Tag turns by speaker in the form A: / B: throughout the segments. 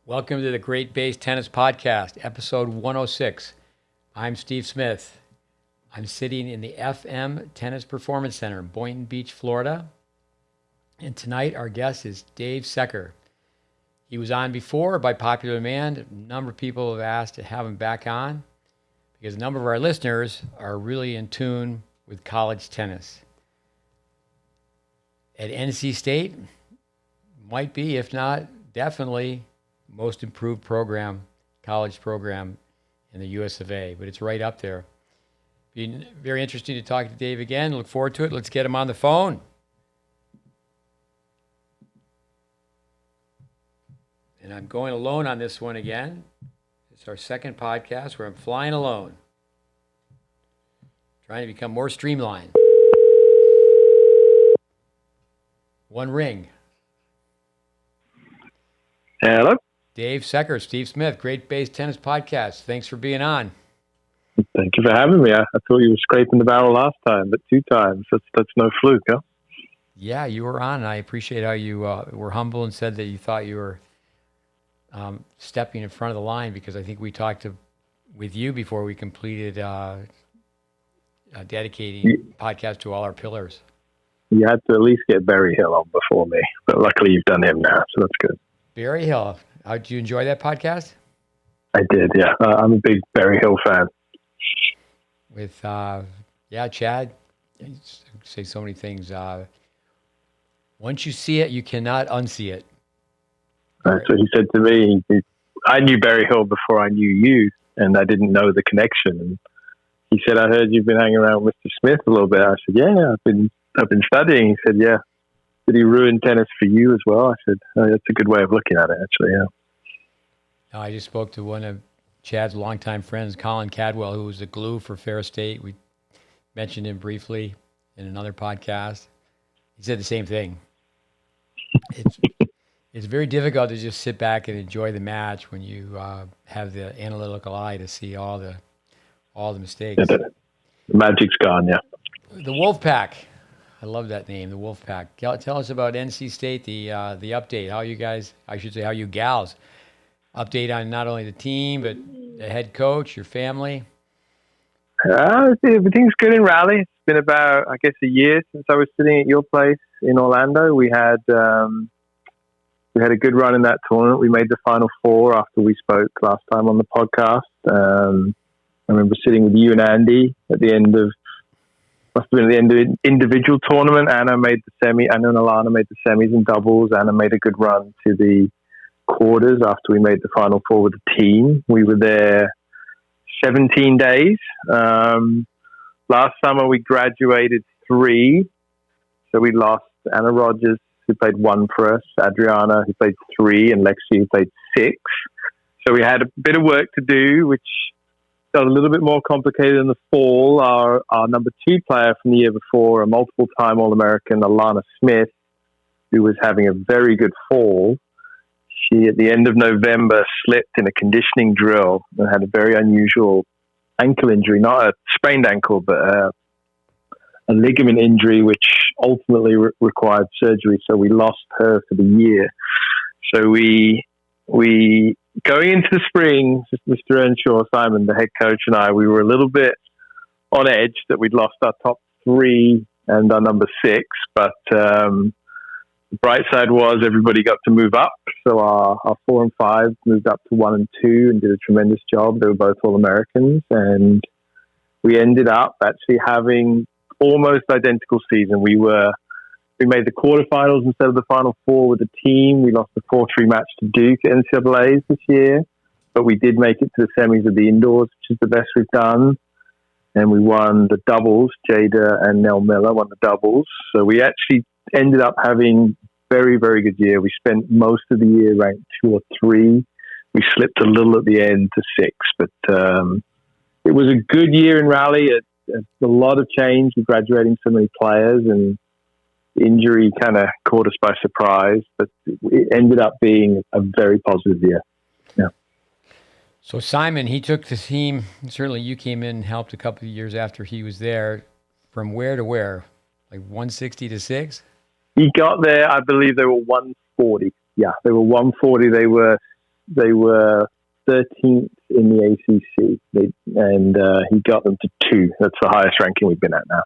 A: Welcome to the GreatBase Tennis Podcast, episode 106. I'm Steve Smith. I'm sitting in the FM Tennis Performance Center in Boynton Beach, Florida. And tonight our guest is Dave Secker. He was on before by popular demand. A number of people have asked to have him back on because a number of our listeners are really in tune with college tennis. At NC State, might be, if not, definitely most improved program, college program in the US of A, but it's right up there. Be very interesting to talk to Dave again. Look forward to it. Let's get him on the phone. And I'm going alone on this one again. It's our second podcast where I'm flying alone, trying to become more streamlined. One ring.
B: Hello.
A: Dave Secker, Steve Smith, GreatBase Tennis Podcast. Thanks for being on.
B: Thank you for having me. I thought you were scraping the barrel last time, but 2 times. That's no fluke, huh?
A: Yeah, you were on. I appreciate how you were humble and said that you thought you were stepping in front of the line, because I think we talked with you before we completed dedicating podcast to all our pillars.
B: You had to at least get Barry Hill on before me, but luckily you've done him now, so that's good.
A: Barry Hill. Did you enjoy that podcast?
B: I did, yeah. I'm a big Barry Hill fan.
A: With, Chad, you say so many things. Once you see it, you cannot unsee it.
B: That's what he said to me. I knew Barry Hill before I knew you, and I didn't know the connection. And he said, I heard you've been hanging around with Mr. Smith a little bit. I said, yeah, I've been studying. He said, yeah. Did he ruin tennis for you as well? I said, oh, that's a good way of looking at it, actually, yeah.
A: I just spoke to one of Chad's longtime friends, Colin Cadwell, who was the glue for Fair State. We mentioned him briefly in another podcast. He said the same thing. It's very difficult to just sit back and enjoy the match when you have the analytical eye to see all the mistakes.
B: Yeah, the magic's gone, yeah.
A: The Wolfpack. I love that name, the Wolfpack. Tell us about NC State, the update. How you gals update on not only the team, but the head coach, your family.
B: Everything's good in Raleigh. It's been about, I guess, a year since I was sitting at your place in Orlando. We had a good run in that tournament. We made the Final Four after we spoke last time on the podcast. I remember sitting with you and Andy at the end of, must have been at the end of an individual tournament. Anna and Alana made the semis and doubles. Anna made a good run to the quarters after we made the Final Four with the team. We were there 17 days. Last summer we graduated 3. So we lost Anna Rogers, who played 1 for us, Adriana, who played 3, and Lexi, who played 6. So we had a bit of work to do, which got a little bit more complicated in the fall. Our number 2 player from the year before, a multiple-time All-American, Alana Smith, who was having a very good fall, she, at the end of November, slipped in a conditioning drill and had a very unusual ankle injury, not a sprained ankle, but a ligament injury, which ultimately required surgery. So we lost her for the year. So we going into the spring, Mr. Earnshaw, Simon, the head coach, and I, we were a little bit on edge that we'd lost our top 3 and our number 6, but the bright side was everybody got to move up. So our 4 and 5 moved up to 1 and 2 and did a tremendous job. They were both All-Americans. And we ended up actually having almost identical season. We made the quarterfinals instead of the Final Four with the team. We lost the 4-3 match to Duke at NCAA's this year. But we did make it to the semis of the indoors, which is the best we've done. And we won the doubles. Jada and Nell Miller won the doubles. So we actually ended up having very, very good year. We spent most of the year ranked 2 or 3. We slipped a little at the end to 6, but it was a good year in Raleigh. It's a lot of change with graduating so many players, and injury kind of caught us by surprise, but it ended up being a very positive year. Yeah.
A: So Simon, he took the team, certainly you came in and helped a couple of years after he was there. From where to where? Like 160 to 6? He
B: got there, I believe they were 140. Yeah, they were 140. They were They were 13th in the ACC, and he got them to 2. That's the highest ranking we've been at now.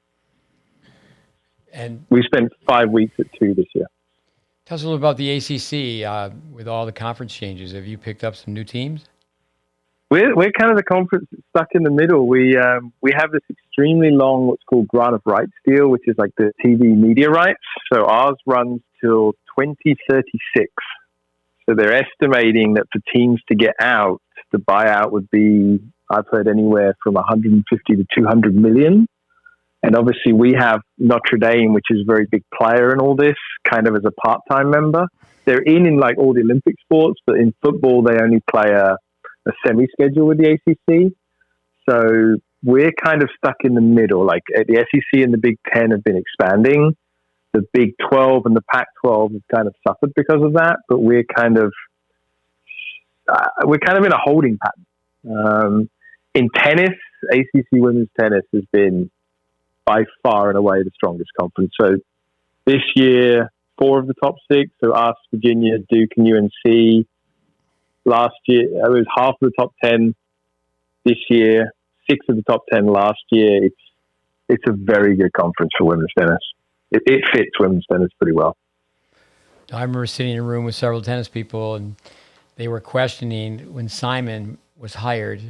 A: And
B: we spent 5 weeks at 2 this year.
A: Tell us a little about the ACC with all the conference changes. Have you picked up some new teams?
B: We're kind of the conference stuck in the middle. We have this extremely long, what's called grant of rights deal, which is like the TV media rights. So ours runs till 2036. So they're estimating that for teams to get out, the buyout would be, I've heard, anywhere from 150 to 200 million. And obviously we have Notre Dame, which is a very big player in all this, kind of as a part-time member. They're in like all the Olympic sports, but in football, they only play a semi-schedule with the ACC. So we're kind of stuck in the middle. Like the SEC and the Big Ten have been expanding. The Big 12 and the Pac-12 have kind of suffered because of that, but we're kind of in a holding pattern. In tennis, ACC women's tennis has been by far and away the strongest conference. So this year, 4 of the top 6, so us, Virginia, Duke, and UNC. Last year, it was half of the top 10 this year, 6 of the top 10 last year. It's a very good conference for women's tennis. It fits women's tennis pretty well.
A: I remember sitting in a room with several tennis people, and they were questioning when Simon was hired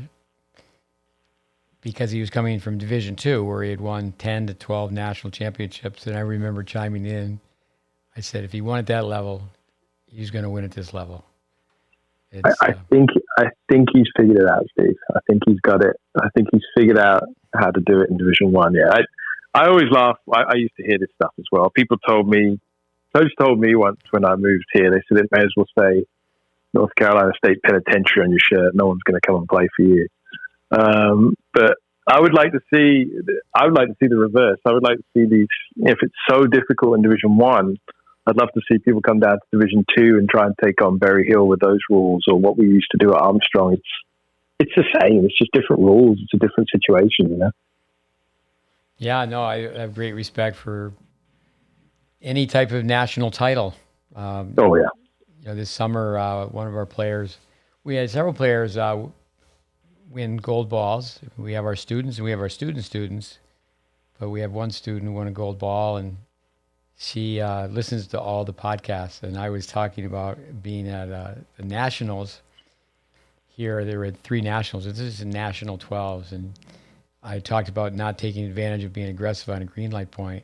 A: because he was coming from Division II, where he had won 10 to 12 national championships. And I remember chiming in. I said, if he won at that level, he's going to win at this level.
B: I think he's figured it out, Steve. I think he's got it. I think he's figured out how to do it in Division I. Yeah, I always laugh. I used to hear this stuff as well. People told me once when I moved here, they said it may as well say North Carolina State Penitentiary on your shirt. No one's going to come and play for you. But I would like to see the reverse. I would like to see these. If it's so difficult in Division I, I'd love to see people come down to Division II and try and take on Berry Hill with those rules, or what we used to do at Armstrong. It's the same. It's just different rules. It's a different situation, you know.
A: Yeah, no, I have great respect for any type of national title.
B: Oh yeah.
A: You know, this summer, one of our players, we had several players win gold balls. We have our students and we have our students, but we have one student who won a gold ball, and she listens to all the podcasts. And I was talking about being at the nationals here. There were 3 nationals. This is a national 12s, and I talked about not taking advantage of being aggressive on a green light point.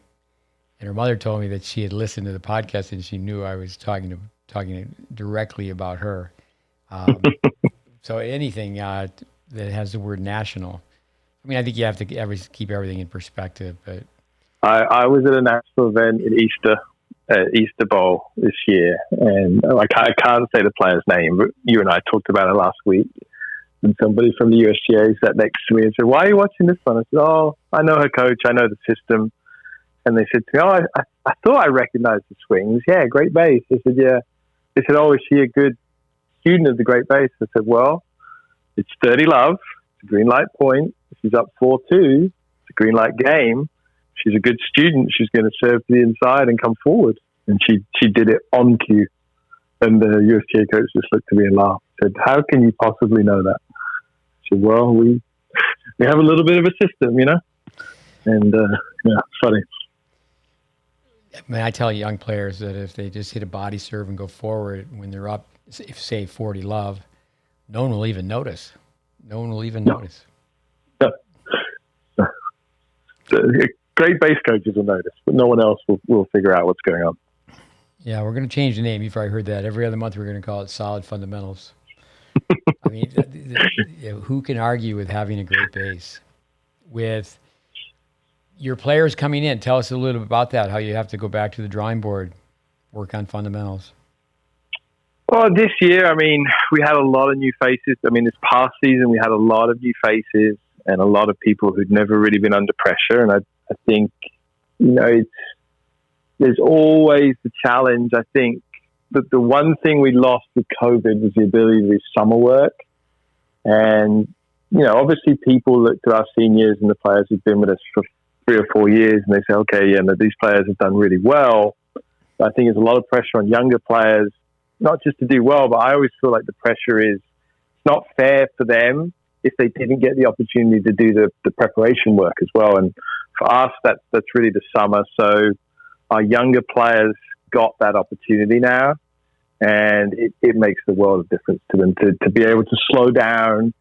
A: And her mother told me that she had listened to the podcast and she knew I was talking directly about her. So anything that has the word national, I mean, I think you have to keep everything in perspective. But
B: I was at a national event at Easter Bowl this year, and I can't say the player's name, but you and I talked about it last week. And somebody from the USGA sat next to me and said, "Why are you watching this one?" I said, "Oh, I know her coach. I know the system." And they said to me, "Oh, I thought I recognized the swings. Yeah, GreatBase." I said, "Yeah." They said, "Oh, is she a good student of the GreatBase?" I said, "Well, it's 30 love. It's a green light point. She's up 4-2. It's a green light game. She's a good student. She's going to serve to the inside and come forward." And she did it on cue. And the USGA coach just looked at me and laughed. Said, "How can you possibly know that?" I said, "Well, we have a little bit of a system, you know." And yeah, it's funny.
A: I mean, I tell young players that if they just hit a body serve and go forward when they're up, say 40 love, no one will even notice. No one will even notice.
B: No. Great base coaches will notice, but no one else will figure out what's going on.
A: Yeah, we're going to change the name. You've probably heard that. Every other month we're going to call it Solid Fundamentals. I mean, who can argue with having a great base? With your players coming in, tell us a little bit about that, how you have to go back to the drawing board, work on fundamentals.
B: Well, this year, I mean, we had a lot of new faces. I mean, this past season, we had a lot of new faces and a lot of people who'd never really been under pressure. And I think, you know, there's always the challenge. I think that the one thing we lost with COVID was the ability to do summer work. And, you know, obviously people look to our seniors and the players who've been with us for 3 or 4 years and they say, okay, yeah, no, these players have done really well. But I think there's a lot of pressure on younger players not just to do well, but I always feel like the pressure is it's not fair for them if they didn't get the opportunity to do the preparation work as well. And for us, that's really the summer. So our younger players got that opportunity now, and it makes the world of difference to them to be able to slow down,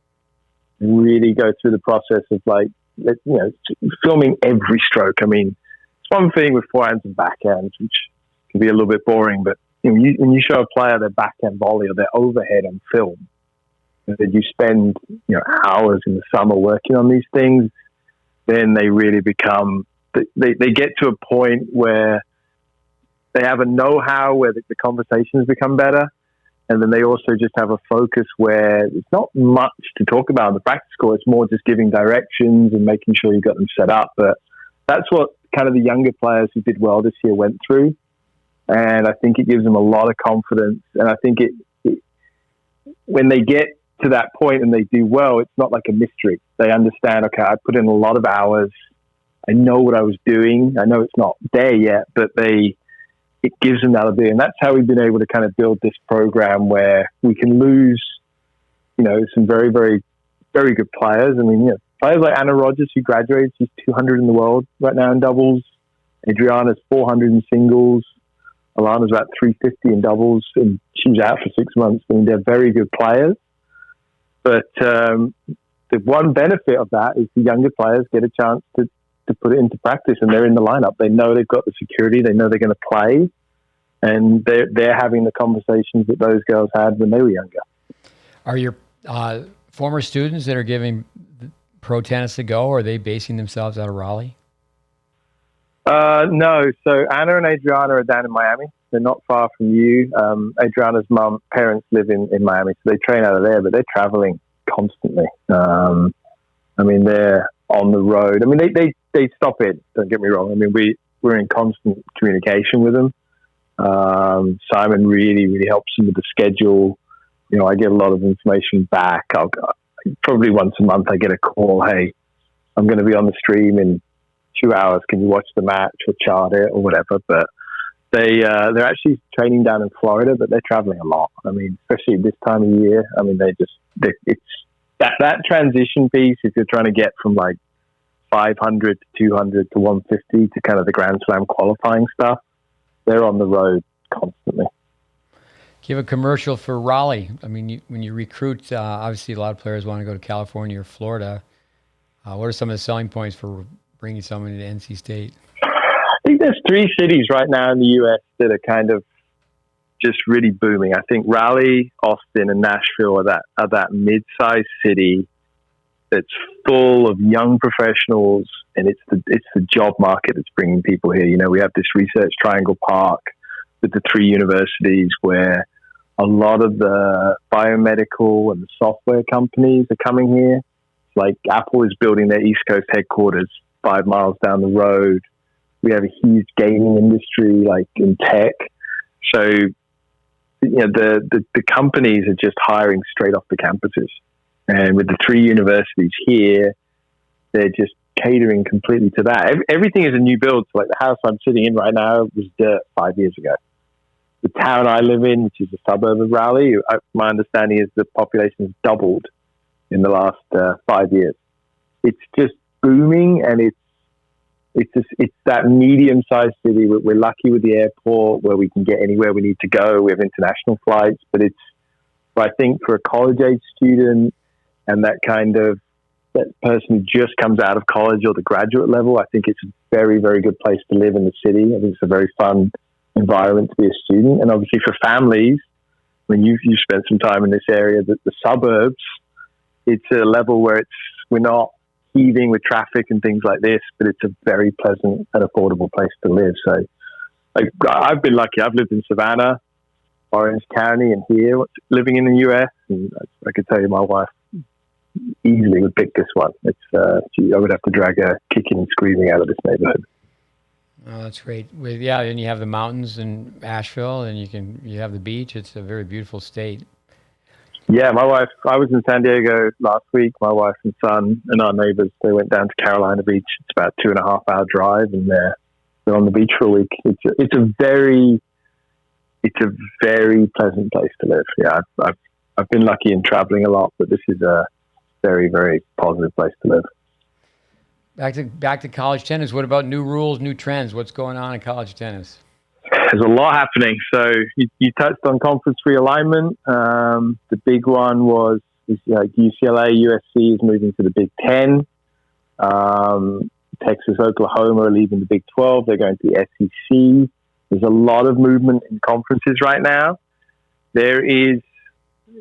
B: really go through the process of like, filming every stroke. I mean, it's one thing with forehands and backhands, which can be a little bit boring, but when you show a player their backhand volley or their overhead on film, that you spend hours in the summer working on these things, then they really become, they get to a point where they have a know-how where the conversations become better. And then they also just have a focus where it's not much to talk about on the practice court. It's more just giving directions and making sure you got them set up. But that's what kind of the younger players who did well this year went through. And I think it gives them a lot of confidence. And I think when they get to that point and they do well, it's not like a mystery. They understand, okay, I put in a lot of hours. I know what I was doing. I know it's not there yet, but it gives them that ability. And that's how we've been able to kind of build this program where we can lose, some very, very, very good players. I mean, players like Anna Rogers, who graduated, she's 200 in the world right now in doubles. Adriana's 400 in singles. Alana's about 350 in doubles, and she was out for 6 months. I mean, they're very good players. But the one benefit of that is the younger players get a chance to put it into practice, and they're in the lineup. They know they've got the security. They know they're going to play, and they're having the conversations that those girls had when they were younger.
A: Are your former students that are giving pro tennis a go, are they basing themselves out of Raleigh?
B: No. So Anna and Adriana are down in Miami. They're not far from you. Adriana's parents live in Miami, so they train out of there, but they're traveling constantly. I mean, they're on the road. I mean, they stop in, don't get me wrong. I mean, we're in constant communication with them. Simon really, really helps them with the schedule. I get a lot of information back. Probably once a month I get a call, hey, I'm going to be on the stream in 2 hours. Can you watch the match or chart it or whatever? But they're actually training down in Florida, but they're traveling a lot. I mean, especially this time of year. I mean, it's that transition piece, if you're trying to get from like 500 to 200 to 150 to kind of the Grand Slam qualifying stuff, they're on the road constantly.
A: Give a commercial for Raleigh. I mean, when you recruit, obviously a lot of players want to go to California or Florida. What are some of the selling points for bringing someone to NC State?
B: I think there's 3 cities right now in the U.S. that are kind of just really booming. I think Raleigh, Austin, and Nashville are that mid-sized city that's full of young professionals, and it's the job market that's bringing people here. We have this Research Triangle Park with the 3 universities where a lot of the biomedical and the software companies are coming here. Like Apple is building their East Coast headquarters 5 miles down the road. We have a huge gaming industry, like in tech. So, the companies are just hiring straight off the campuses. And with the 3 universities here, they're just catering completely to that. Everything is a new build. So like the house I'm sitting in right now was dirt 5 years ago. The town I live in, which is a suburb of Raleigh, my understanding is the population has doubled in the last 5 years. It's just booming, and it's that medium-sized city. We're lucky with the airport where we can get anywhere we need to go. We have international flights, but I think for a college-age student and that person who just comes out of college or the graduate level, I think it's a very, very good place to live in the city. I think it's a very fun environment to be a student. And obviously for families, when you've spent some time in this area, the suburbs, it's a level where we're not heaving with traffic and things like this, but it's a very pleasant and affordable place to live. So I've been lucky. I've lived in Savannah, Orange County, and here living in the US. And I could tell you my wife easily would pick this one. I would have to drag her kicking and screaming out of this neighborhood.
A: Oh, that's great. And you have the mountains in Asheville, and you have the beach. It's a very beautiful state.
B: Yeah, my wife, I was in San Diego last week. My wife and son and our neighbors, they went down to Carolina Beach. It's about 2.5 hour drive, and they're on the beach for a week. It's a very it's a very pleasant place to live. Yeah, I've been lucky in traveling a lot, but this is a very, very positive place to live.
A: Back to college tennis. What about new rules, new trends? What's going on in college tennis?
B: There's a lot happening. So you touched on conference realignment. The big one was UCLA, USC is moving to the Big Ten. Texas, Oklahoma are leaving the Big 12. They're going to the SEC. There's a lot of movement in conferences right now. There is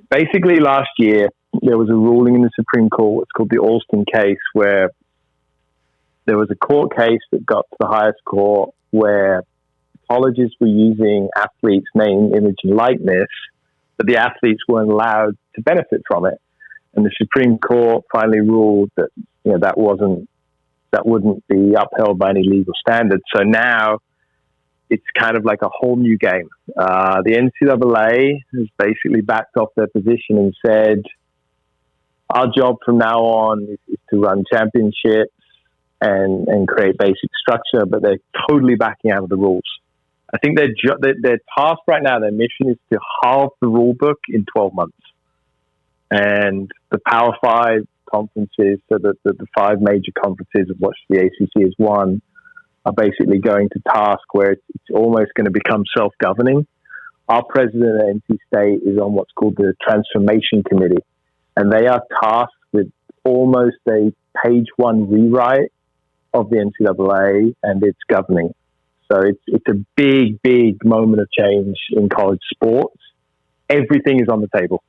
B: basically last year, there was a ruling in the Supreme Court. It's called the Alston case, where there was a court case that got to the highest court where colleges were using athletes' name, image, and likeness, but the athletes weren't allowed to benefit from it. And the Supreme Court finally ruled that that wouldn't be upheld by any legal standards. So now it's kind of like a whole new game. The NCAA has basically backed off their position and said, our job from now on is to run championships and create basic structure, but they're totally backing out of the rules. I think their task right now, their mission is to halve the rule book in 12 months. And the Power 5 conferences, so the 5 major conferences of which the ACC is one, are basically going to task where it's almost going to become self-governing. Our president at NC State is on what's called the Transformation Committee, and they are tasked with almost a page 1 rewrite of the NCAA and its governing. So it's a big, big moment of change in college sports. Everything is on the table.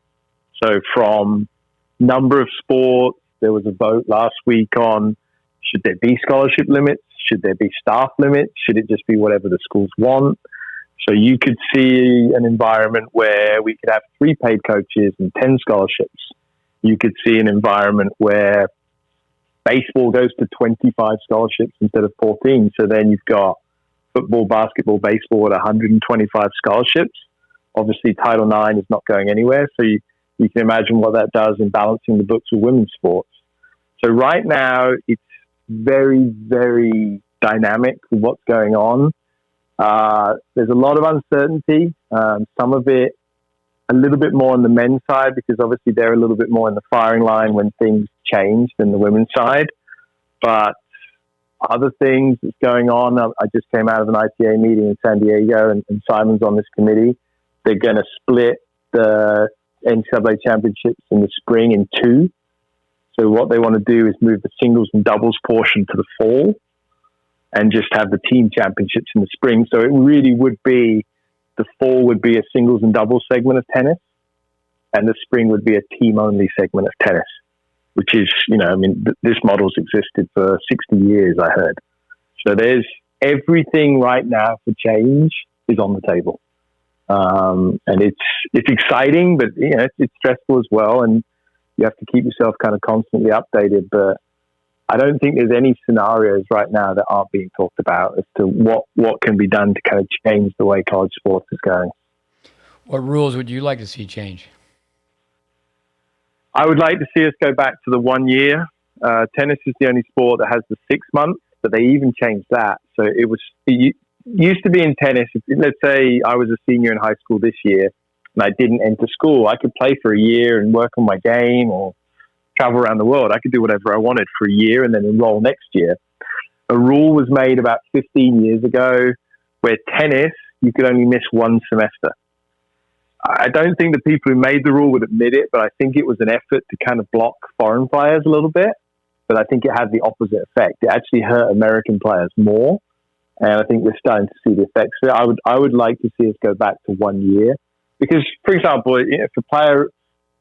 B: So from number of sports, there was a vote last week on should there be scholarship limits? Should there be staff limits? Should it just be whatever the schools want? So you could see an environment where we could have 3 paid coaches and 10 scholarships. You could see an environment where baseball goes to 25 scholarships instead of 14. So then you've got football, basketball, baseball at 125 scholarships. Obviously, Title IX is not going anywhere. So you can imagine what that does in balancing the books of women's sports. So right now, it's very, very dynamic with what's going on. There's a lot of uncertainty. Some of it a little bit more on the men's side, because obviously they're a little bit more in the firing line when things change than the women's side. But other things that's going on, I just came out of an ITA meeting in San Diego, and Simon's on this committee. They're going to split the NCAA championships in the spring in 2. So what they want to do is move the singles and doubles portion to the fall and just have the team championships in the spring. So it really would be, the fall would be a singles and doubles segment of tennis, and the spring would be a team-only segment of tennis, which is, this model's existed for 60 years, I heard. So there's everything right now for change is on the table. And it's exciting, but it's stressful as well, and you have to keep yourself kind of constantly updated. But I don't think there's any scenarios right now that aren't being talked about as to what can be done to kind of change the way college sports is going.
A: What rules would you like to see change?
B: I would like to see us go back to the 1 year. Tennis is the only sport that has the 6 months, but they even changed that. So it used to be in tennis, let's say I was a senior in high school this year and I didn't enter school, I could play for a year and work on my game or travel around the world. I could do whatever I wanted for a year and then enroll next year. A rule was made about 15 years ago where tennis, you could only miss 1 semester. I don't think the people who made the rule would admit it, but I think it was an effort to kind of block foreign players a little bit. But I think it had the opposite effect. It actually hurt American players more. And I think we're starting to see the effects of it. I would like to see us go back to 1 year. Because, for example, if a player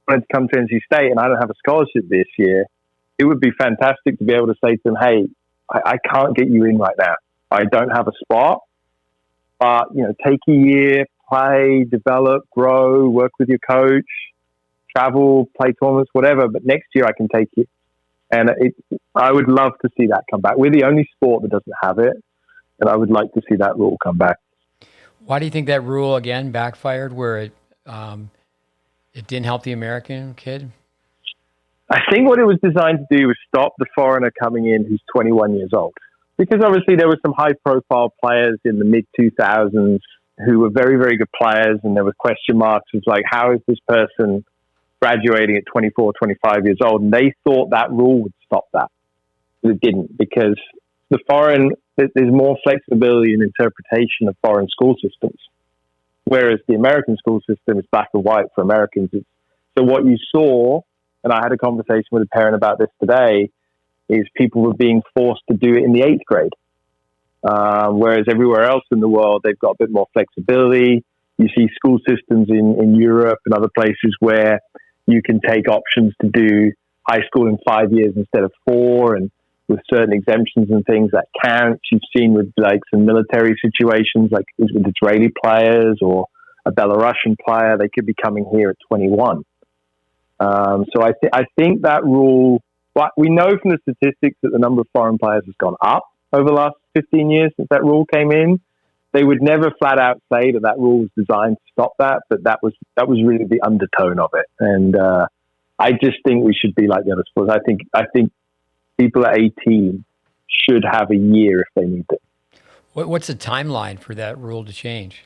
B: wanted to come to NC State and I don't have a scholarship this year, it would be fantastic to be able to say to them, hey, I can't get you in right now. I don't have a spot. But, take a year, play, develop, grow, work with your coach, travel, play tournaments, whatever. But next year I can take you. And I would love to see that come back. We're the only sport that doesn't have it. And I would like to see that rule come back.
A: Why do you think that rule, again, backfired where it didn't help the American kid?
B: I think what it was designed to do was stop the foreigner coming in who's 21 years old. Because obviously there were some high-profile players in the mid-2000s who were very, very good players, and there were question marks of like, how is this person graduating at 24, 25 years old? And they thought that rule would stop that. But it didn't, because there's more flexibility in interpretation of foreign school systems, whereas the American school system is black and white for Americans. So what you saw, and I had a conversation with a parent about this today, is people were being forced to do it in the 8th grade. Whereas everywhere else in the world, they've got a bit more flexibility. You see school systems in Europe and other places where you can take options to do high school in 5 years instead of 4, and with certain exemptions and things that count. You've seen with like some military situations, like with Israeli players or a Belarusian player, they could be coming here at 21. So I think that rule, but we know from the statistics that the number of foreign players has gone up over the last 15 years since that rule came in. They would never flat out say that rule was designed to stop that, but that was really the undertone of it. And I just think we should be like the other sports. I think people at 18 should have a year if they need it.
A: What's the timeline for that rule to change?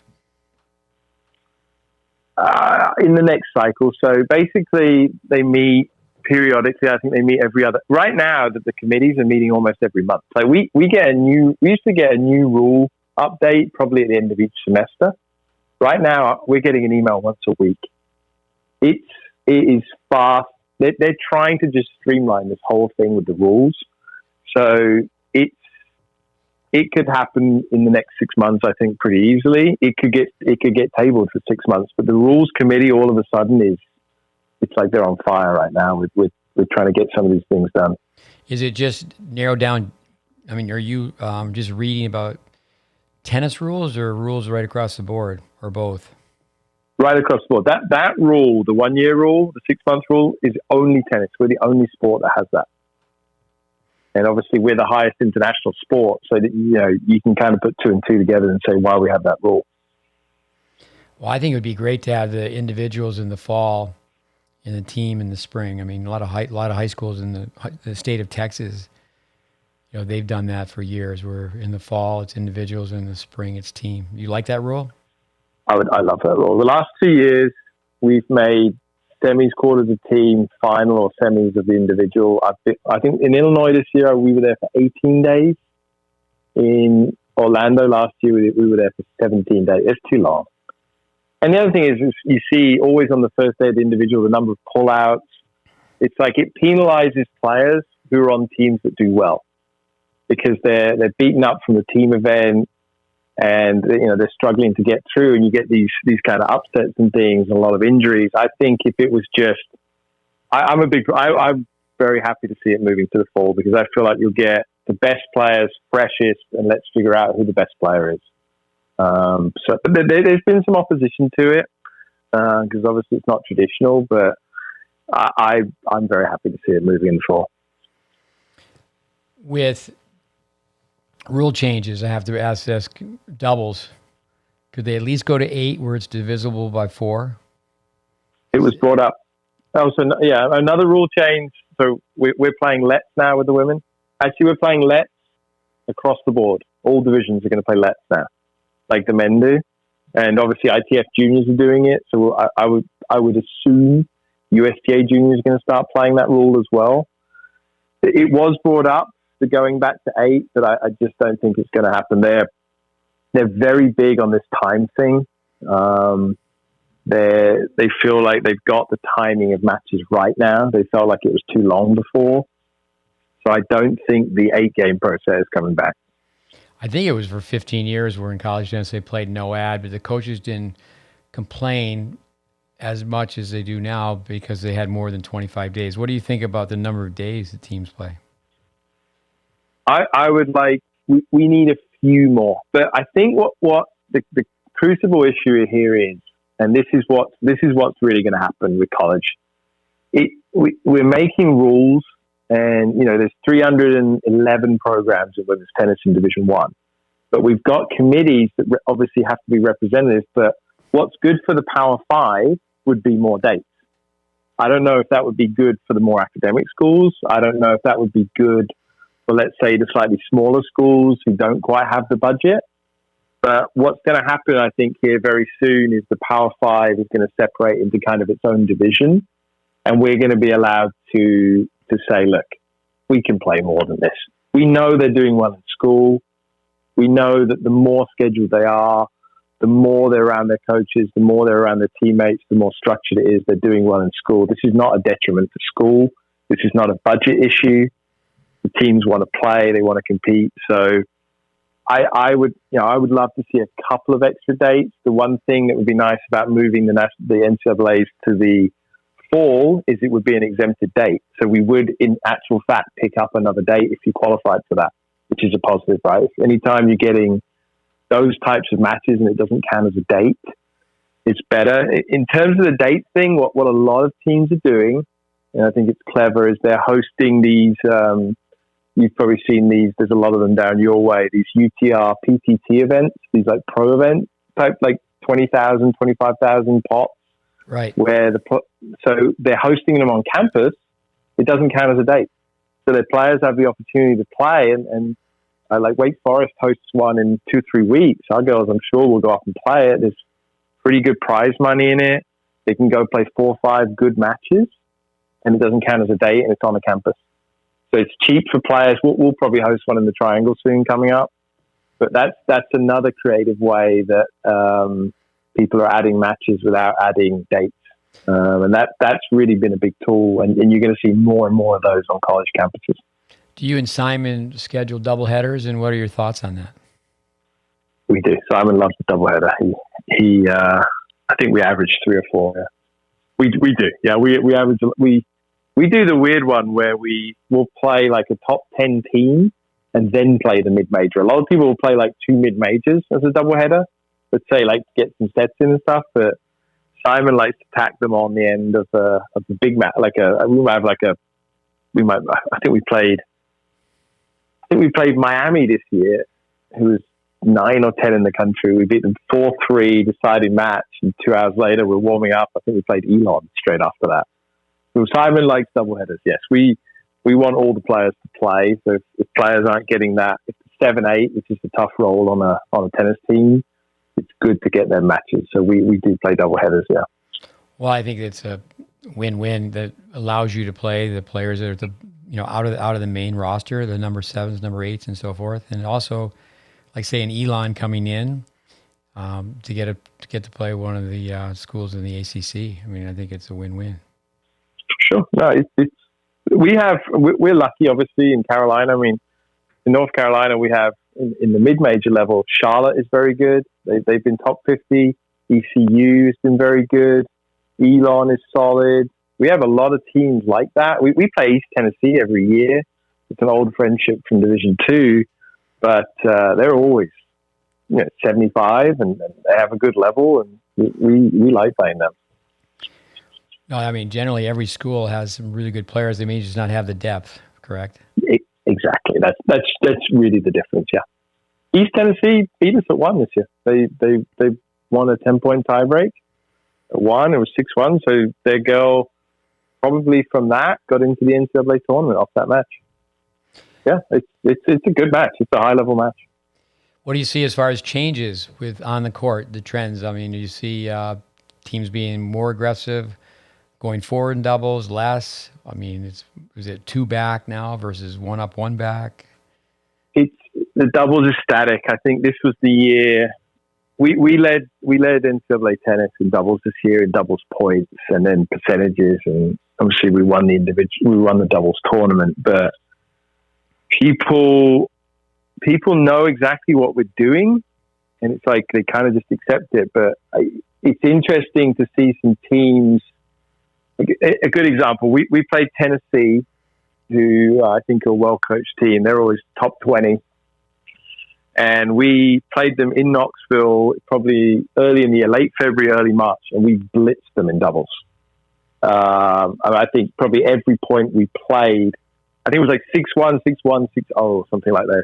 B: In the next cycle. So basically, they meet periodically. I think they meet every other. Right now, that the committees are meeting almost every month. So we used to get a new rule update probably at the end of each semester. Right now, we're getting an email once a week. It is fast. They're trying to just streamline this whole thing with the rules. So it could happen in the next 6 months, I think, pretty easily. It could get tabled for 6 months, but the rules committee all of a sudden it's like they're on fire right now with trying to get some of these things done.
A: Is it just narrowed down? I mean, are you just reading about tennis rules or rules right across the board, or both?
B: Right across the board. That rule, the 1 year rule, the 6 month rule, is only tennis. We're the only sport that has that. And obviously we're the highest international sport, so that, you can kind of put 2 and 2 together and say why we have that rule.
A: Well, I think it would be great to have the individuals in the fall and the team in the spring. I mean, a lot of high schools in the state of Texas, they've done that for years. Where in the fall it's individuals, and in the spring it's team. You like that rule?
B: I love that rule. The last 2 years we've made semis, quarters of team, final or semis of the individual. I think in Illinois this year we were there for 18 days. In Orlando last year we were there for 17 days. It's too long. And the other thing is you see always on the first day of the individual the number of pull-outs. It's like it penalizes players who are on teams that do well, because they're beaten up from the team event, and they're struggling to get through, and you get these kind of upsets and things, and a lot of injuries. I think if it was just, I'm very happy to see it moving to the fall, because I feel like you'll get the best players, freshest, and let's figure out who the best player is. But there's been some opposition to it, because obviously it's not traditional, but I'm very happy to see it moving in the fall.
A: With rule changes, I have to ask doubles. Could they at least go to 8 where it's divisible by 4?
B: It was brought up. Also, another rule change. So we're playing Let's now with the women. Actually, we're playing Let's across the board. All divisions are going to play Let's now, like the men do. And obviously ITF juniors are doing it. So I would assume USTA juniors are going to start playing that rule as well. It was brought up, the going back to 8, but I just don't think it's going to happen. They're very big on this time thing. They feel like they've got the timing of matches right now. They felt like it was too long before. So I don't think the 8-game process is coming back.
A: I think it was for 15 years where in college tennis they played no ad, but the coaches didn't complain as much as they do now because they had more than 25 days. What do you think about the number of days the teams play? I would we need a few more, but I think what the crucible issue here is, and this is what's really going to happen with college. We're making rules, and there's 311 programs of women's tennis in Division 1, but we've got committees that obviously have to be representative. But what's good for the Power 5 would be more dates. I don't know if that would be good for the more academic schools. I don't know if that would be good for, let's say, the slightly smaller schools who don't quite have the budget.
B: But what's going to happen, I think, here very soon is the Power Five is going to separate into kind of its own division. And we're going to be allowed to say, look, we can play more than this. We know they're doing well in school. We know that the more scheduled they are, the more they're around their coaches, the more they're around their teammates, the more structured it is. They're doing well in school. This is not a detriment to school. This is not a budget issue. The teams want to play. They want to compete. So I would love to see a couple of extra dates. The one thing that would be nice about moving the NCAAs to the fall is it would be an exempted date. So we would, in actual fact, pick up another date if you qualified for that, which is a positive, right? Anytime you're getting those types of matches and it doesn't count as a date, it's better. In terms of the date thing, what a lot of teams are doing, and I think it's clever, is they're hosting these, you've probably seen these, there's a lot of them down your way, these UTR PTT events, these like pro events, type like 20,000, 25,000 pots.
A: Right.
B: So they're hosting them on campus. It doesn't count as a date. So their players have the opportunity to play, and like Wake Forest hosts one in 2-3 weeks. Our girls, I'm sure, will go up and play it. There's pretty good prize money in it. They can go play 4 or 5 good matches, and it doesn't count as a date, and it's on the campus. So it's cheap for players. We'll probably host one in the Triangle soon coming up. But that's another creative way that people are adding matches without adding dates. And that's really been a big tool. And you're going to see more and more of those on college campuses.
A: Do you and Simon schedule doubleheaders, and what are your thoughts on that?
B: We do. Simon loves the doubleheader. He I think we average 3 or 4. Yeah. We do. Yeah, we average. We do the weird one where we will play like a top 10 team and then play the mid-major. A lot of people will play like 2 mid-majors as a doubleheader. Let's say like get some sets in and stuff, but Simon likes to tack them on the end of the big match. I think we played Miami this year, who was 9 or 10 in the country. We beat them 4-3 deciding match, and 2 hours later we're warming up. I think we played Elon straight after that. So Simon likes doubleheaders. Yes, we want all the players to play. So if players aren't getting that, if it's 7-8, which is a tough role on a tennis team, it's good to get their matches. So we do play doubleheaders. Yeah.
A: Well, I think it's a win-win that allows you to play the players that are out of the main roster, the number 7s, number 8s, and so forth, and also, like say, an Elon coming in to get to play one of the schools in the ACC. I mean, I think it's a win-win.
B: Sure. No, we're lucky, obviously, in Carolina. I mean, in North Carolina, we have in the mid-major level, Charlotte is very good. They've been top 50. ECU has been very good. Elon is solid. We have a lot of teams like that. We play East Tennessee every year. It's an old friendship from Division II, but they're always 75, and they have a good level, and we like playing them.
A: No, I mean, generally every school has some really good players. They may just not have the depth, correct?
B: Exactly. That's really the difference, yeah. East Tennessee beat us at 1 this year. They won a 10-point tiebreak. At 1, it was 6-1, so their girl probably from that got into the NCAA tournament off that match. Yeah, it's a good match. It's a high-level match.
A: What do you see as far as changes with on the court, the trends? I mean, do you see teams being more aggressive, going forward in doubles, less? I mean, is it 2 back now versus 1 up, 1 back? The doubles is static. I think this was the year we led NCAA tennis in doubles this year, in doubles points and then percentages, and obviously we won the doubles tournament. But people know exactly what we're doing, and it's like they kind of just accept it. But it's interesting to see some teams. A good example, we played Tennessee, who I think are a well-coached team. They're always top 20. And we played them in Knoxville probably early in the year, late February, early March, and we blitzed them in doubles. I think probably every point we played, I think it was like 6-1, 6-1, 6-0, something like that.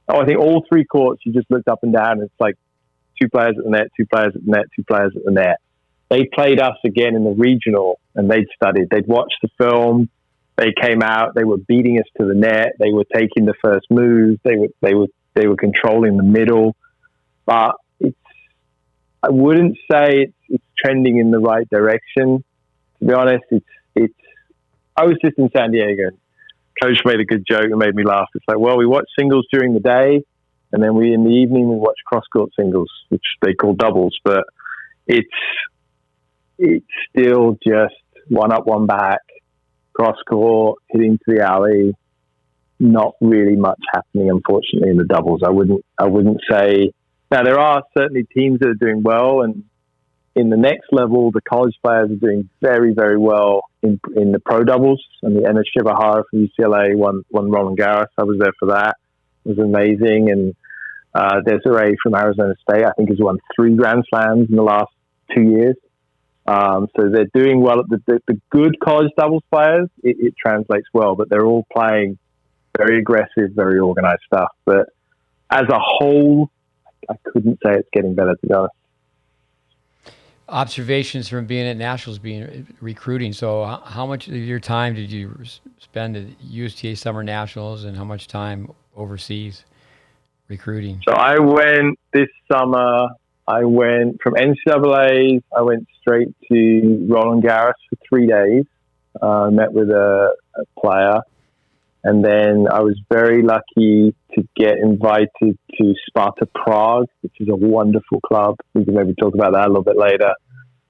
A: Oh, I think all 3 courts, you just looked up and down, and it's like 2 players at the net, 2 players at the net, 2 players at the net. They played us again in the regional, and they'd studied. They'd watched the film. They came out. They were beating us to the net. They were taking the first move. They were controlling the middle.
B: but I wouldn't say it's trending in the right direction. To be honest, I was just in San Diego. Coach made a good joke and made me laugh. It's like, well, we watch singles during the day, and then in the evening we watch cross-court singles, which they call doubles. But it's still just one up, one back, cross-court, hitting to the alley. Not really much happening, unfortunately, in the doubles. I wouldn't say. Now there are certainly teams that are doing well, and in the next level, the college players are doing very, very well in the pro doubles. And the Emma Shibahara from UCLA won Roland Garros. I was there for that. It was amazing. And Desiree from Arizona State, I think, has won 3 Grand Slams in the last 2 years. So they're doing well. The good college doubles players, it translates well, but they're all playing very aggressive, very organized stuff. But as a whole, I couldn't say it's getting better, to be honest.
A: Observations from being at nationals, being recruiting. So how much of your time did you spend at USTA Summer Nationals, and how much time overseas recruiting?
B: So I went this summer. I went from NCAAs. I went straight to Roland Garros for 3 days. Met with a player. And then I was very lucky to get invited to Sparta Prague, which is a wonderful club. We can maybe talk about that a little bit later.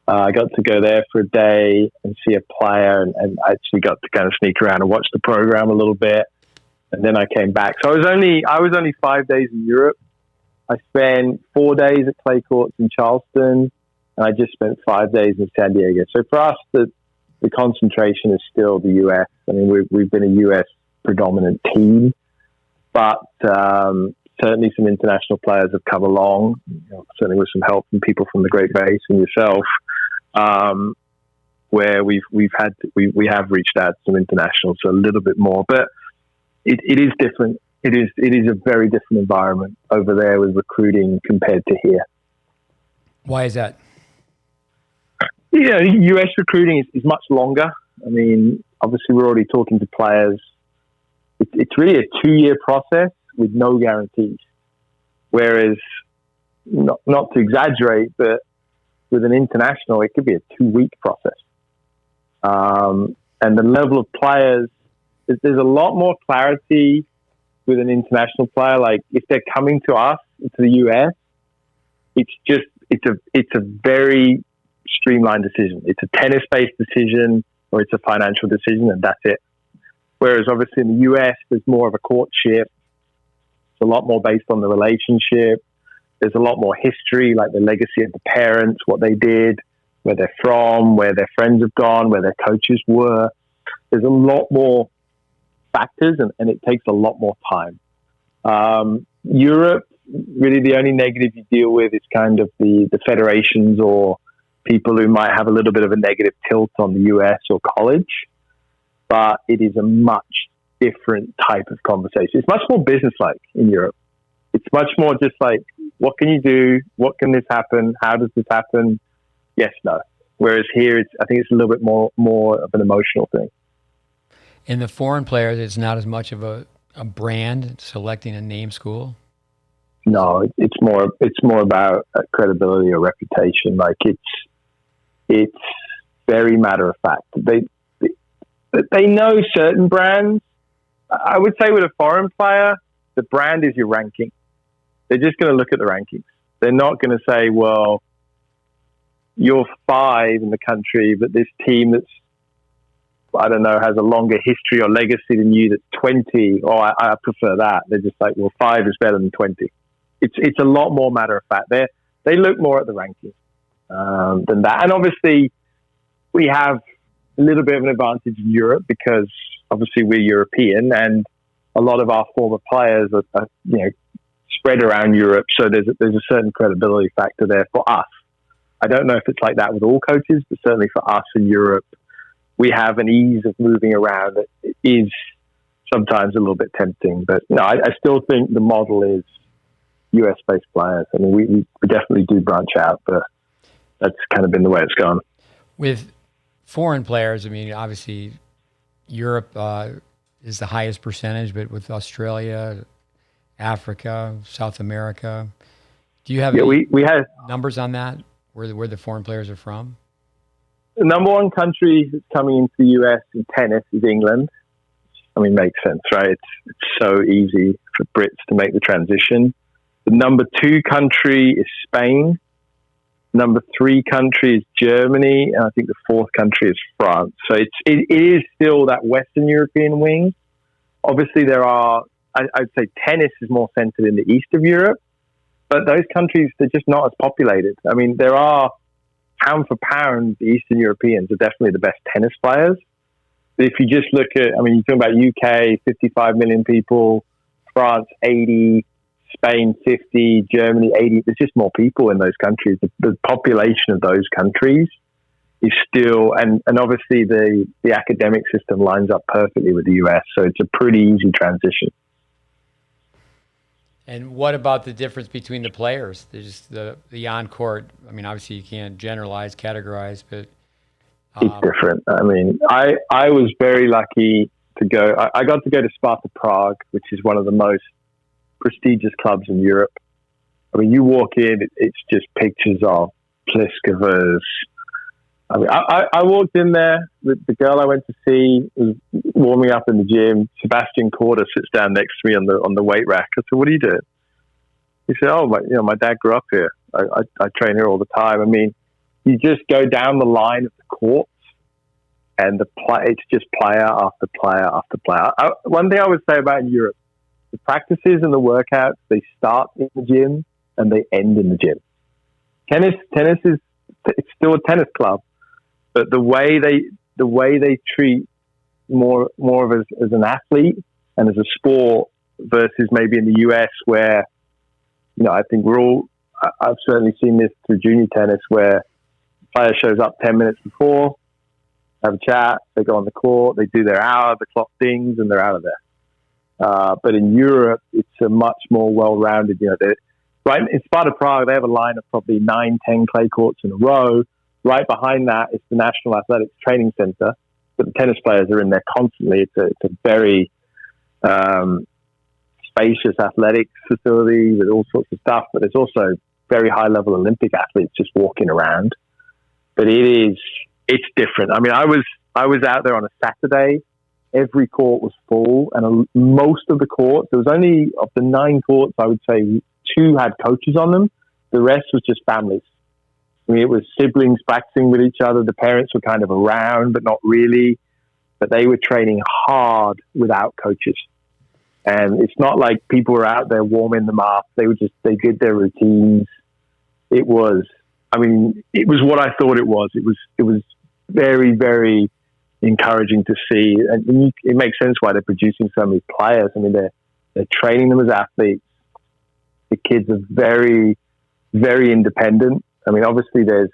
B: I got to go there for a day and see a player, and I actually got to kind of sneak around and watch the program a little bit. And then I came back. So I was only 5 days in Europe. I spent 4 days at clay courts in Charleston, and I just spent 5 days in San Diego. So for us, the concentration is still the U.S. I mean, we've been a U.S. predominant team, but certainly some international players have come along, certainly with some help from people from the GreatBase and yourself, where we have reached out to some internationals, so a little bit more, but it is different. It is a very different environment over there with recruiting compared to here.
A: Why is that?
B: Yeah, US recruiting is much longer. I mean, obviously we're already talking to players. It's really a 2-year process with no guarantees. Whereas, not to exaggerate, but with an international, it could be a 2-week process. And the level of players, there's a lot more clarity with an international player. Like if they're coming to us, to the US, it's a very streamlined decision. It's a tennis-based decision, or it's a financial decision, and that's it. Whereas obviously in the US, there's more of a courtship. It's a lot more based on the relationship. There's a lot more history, like the legacy of the parents, what they did, where they're from, where their friends have gone, where their coaches were. There's a lot more factors, and it takes a lot more time. Europe, really the only negative you deal with is kind of the federations or people who might have a little bit of a negative tilt on the US or college. But it is a much different type of conversation. It's much more business-like in Europe. It's much more just like, what can you do? What can this happen? How does this happen? Yes, no. Whereas here, I think it's a little bit more of an emotional thing.
A: In the foreign players, it's not as much of a brand selecting a name school.
B: No, it's more about credibility or reputation. Like it's very matter of fact. They know certain brands. I would say with a foreign player, the brand is your ranking. They're just going to look at the rankings. They're not going to say, well, you're 5 in the country, but this team that's, I don't know, has a longer history or legacy than you that's 20. Oh, I prefer that. They're just like, well, 5 is better than 20. It's a lot more matter of fact. They look more at the rankings than that. And obviously, we have a little bit of an advantage in Europe because obviously we're European, and a lot of our former players are spread around Europe. So there's a certain credibility factor there for us. I don't know if it's like that with all coaches, but certainly for us in Europe, we have an ease of moving around that is sometimes a little bit tempting. But no, I still think the model is US-based players. I mean, we definitely do branch out, but that's kind of been the way it's gone.
A: With foreign players, I mean, obviously Europe is the highest percentage, but with Australia, Africa, South America, Do you have
B: we had
A: numbers on that, where the foreign players are from?
B: the number one country that's coming into the US in tennis is England. I mean, makes sense, right? It's so easy for Brits to make the transition. The number two country is Spain. Number three country is Germany, and I think the fourth country is France. So it is still that Western European wing. Obviously, I'd say tennis is more centered in the east of Europe, but those countries, they're just not as populated. I mean, there are, pound for pound, the Eastern Europeans are definitely the best tennis players. But if you just look at, I mean, you're talking about UK, 55 million people, France, 80, Spain, 50, Germany, 80. There's just more people in those countries. The population of those countries is still, and obviously the academic system lines up perfectly with the US. So it's a pretty easy transition.
A: And what about the difference between the players? There's the on-court. I mean, obviously you can't generalize, categorize, but
B: it's different. I mean, I was very lucky to go. I got to go to Sparta Prague, which is one of the most prestigious clubs in Europe. I mean, you walk in, it's just pictures of Pliskovas. I mean, I walked in there. The girl I went to see was warming up in the gym. Sebastian Korda sits down next to me on the weight rack. I said, "What are you doing?" He said, "Oh, my dad grew up here. I train here all the time." I mean, you just go down the line of the courts, and it's just player after player after player. One thing I would say about Europe, the practices and the workouts, they start in the gym and they end in the gym. Tennis is, it's still a tennis club, but the way they treat more of as an athlete and as a sport versus maybe in the US where, I think I've certainly seen this through junior tennis where the player shows up 10 minutes before, have a chat, they go on the court, they do their hour, the clock dings, and they're out of there. But in Europe, it's a much more well-rounded, right in Sparta Prague, they have a line of probably 9-10 clay courts in a row. Right behind that is the National Athletics Training Center, but the tennis players are in there constantly. It's a very spacious athletics facility with all sorts of stuff, but there's also very high-level Olympic athletes just walking around. But it's different. I mean, I was out there on a Saturday. Every court was full, and most of the courts, there was only, of the 9 courts, I would say 2 had coaches on them. The rest was just families. I mean, it was siblings practicing with each other. The parents were kind of around, but not really. But they were training hard without coaches. And it's not like people were out there warming them up. They did their routines. It was what I thought it was. It was very, very encouraging to see. And it makes sense why they're producing so many players. I mean, they're training them as athletes. The kids are very, very independent. I mean, obviously there's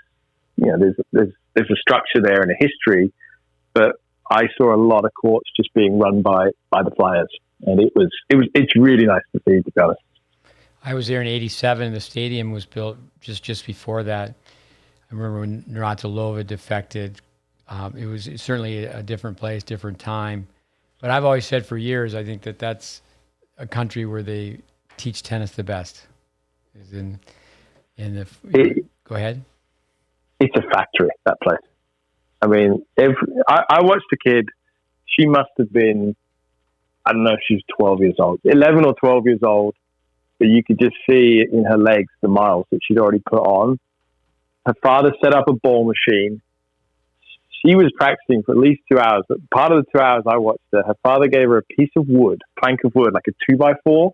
B: a structure there and a history, but I saw a lot of courts just being run by the players, and it's really nice to see, to be honest.
A: I was there in '87. The stadium was built just before that. I remember when Navratilova defected. It was certainly a different place, different time. But I've always said for years, I think that's a country where they teach tennis the best. Go ahead.
B: It's a factory, that place. I mean, I watched a kid. She must have been, I don't know if she was 12 years old, 11 or 12 years old, but you could just see in her legs the miles that she'd already put on. Her father set up a ball machine. She was practicing for at least 2 hours, but part of the 2 hours I watched her father gave her a piece of wood, plank of wood, like a 2x4,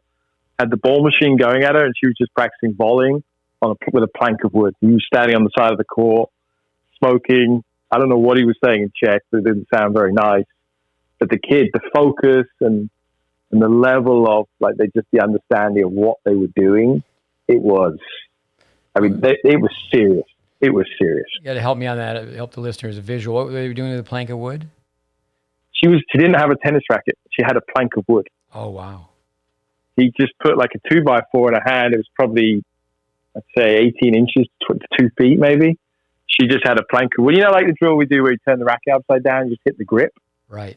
B: had the ball machine going at her, and she was just practicing volleying with a plank of wood. He was standing on the side of the court, smoking. I don't know what he was saying in Czech, but it didn't sound very nice. But the kid, the focus and the level of the understanding of what they were doing, it was serious. It was serious.
A: You got to help me on that. Help the listeners a visual. What were they doing with a plank of wood?
B: She didn't have a tennis racket. She had a plank of wood.
A: Oh, wow.
B: He just put like a 2x4 in her hand. It was probably, I'd say 18 inches to 2 feet maybe. She just had a plank of wood. Like the drill we do where you turn the racket upside down and just hit the grip?
A: Right.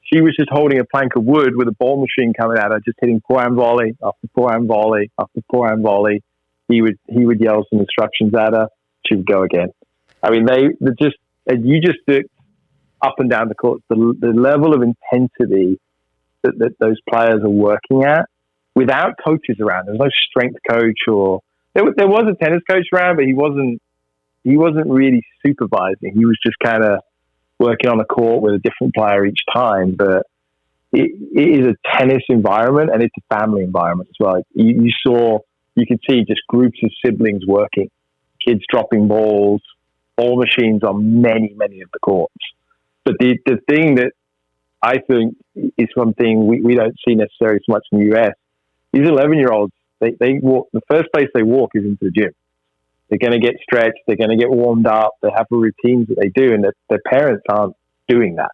B: She was just holding a plank of wood with a ball machine coming at her, just hitting forehand volley after forehand volley after forehand volley. he would yell some instructions at her. She would go again. I mean, you just looked up and down the court, the level of intensity that those players are working at without coaches around. There was no strength coach, or there was a tennis coach around, but he wasn't really supervising. He was just kind of working on the court with a different player each time. But it is a tennis environment, and it's a family environment as well. You could see just groups of siblings working, kids dropping balls, ball machines on many, many of the courts. But the thing that I think is something we don't see necessarily so much in the US, these 11-year-olds, they walk, the first place they walk is into the gym. They're going to get stretched, they're going to get warmed up, they have routines that they do, and their parents aren't doing that.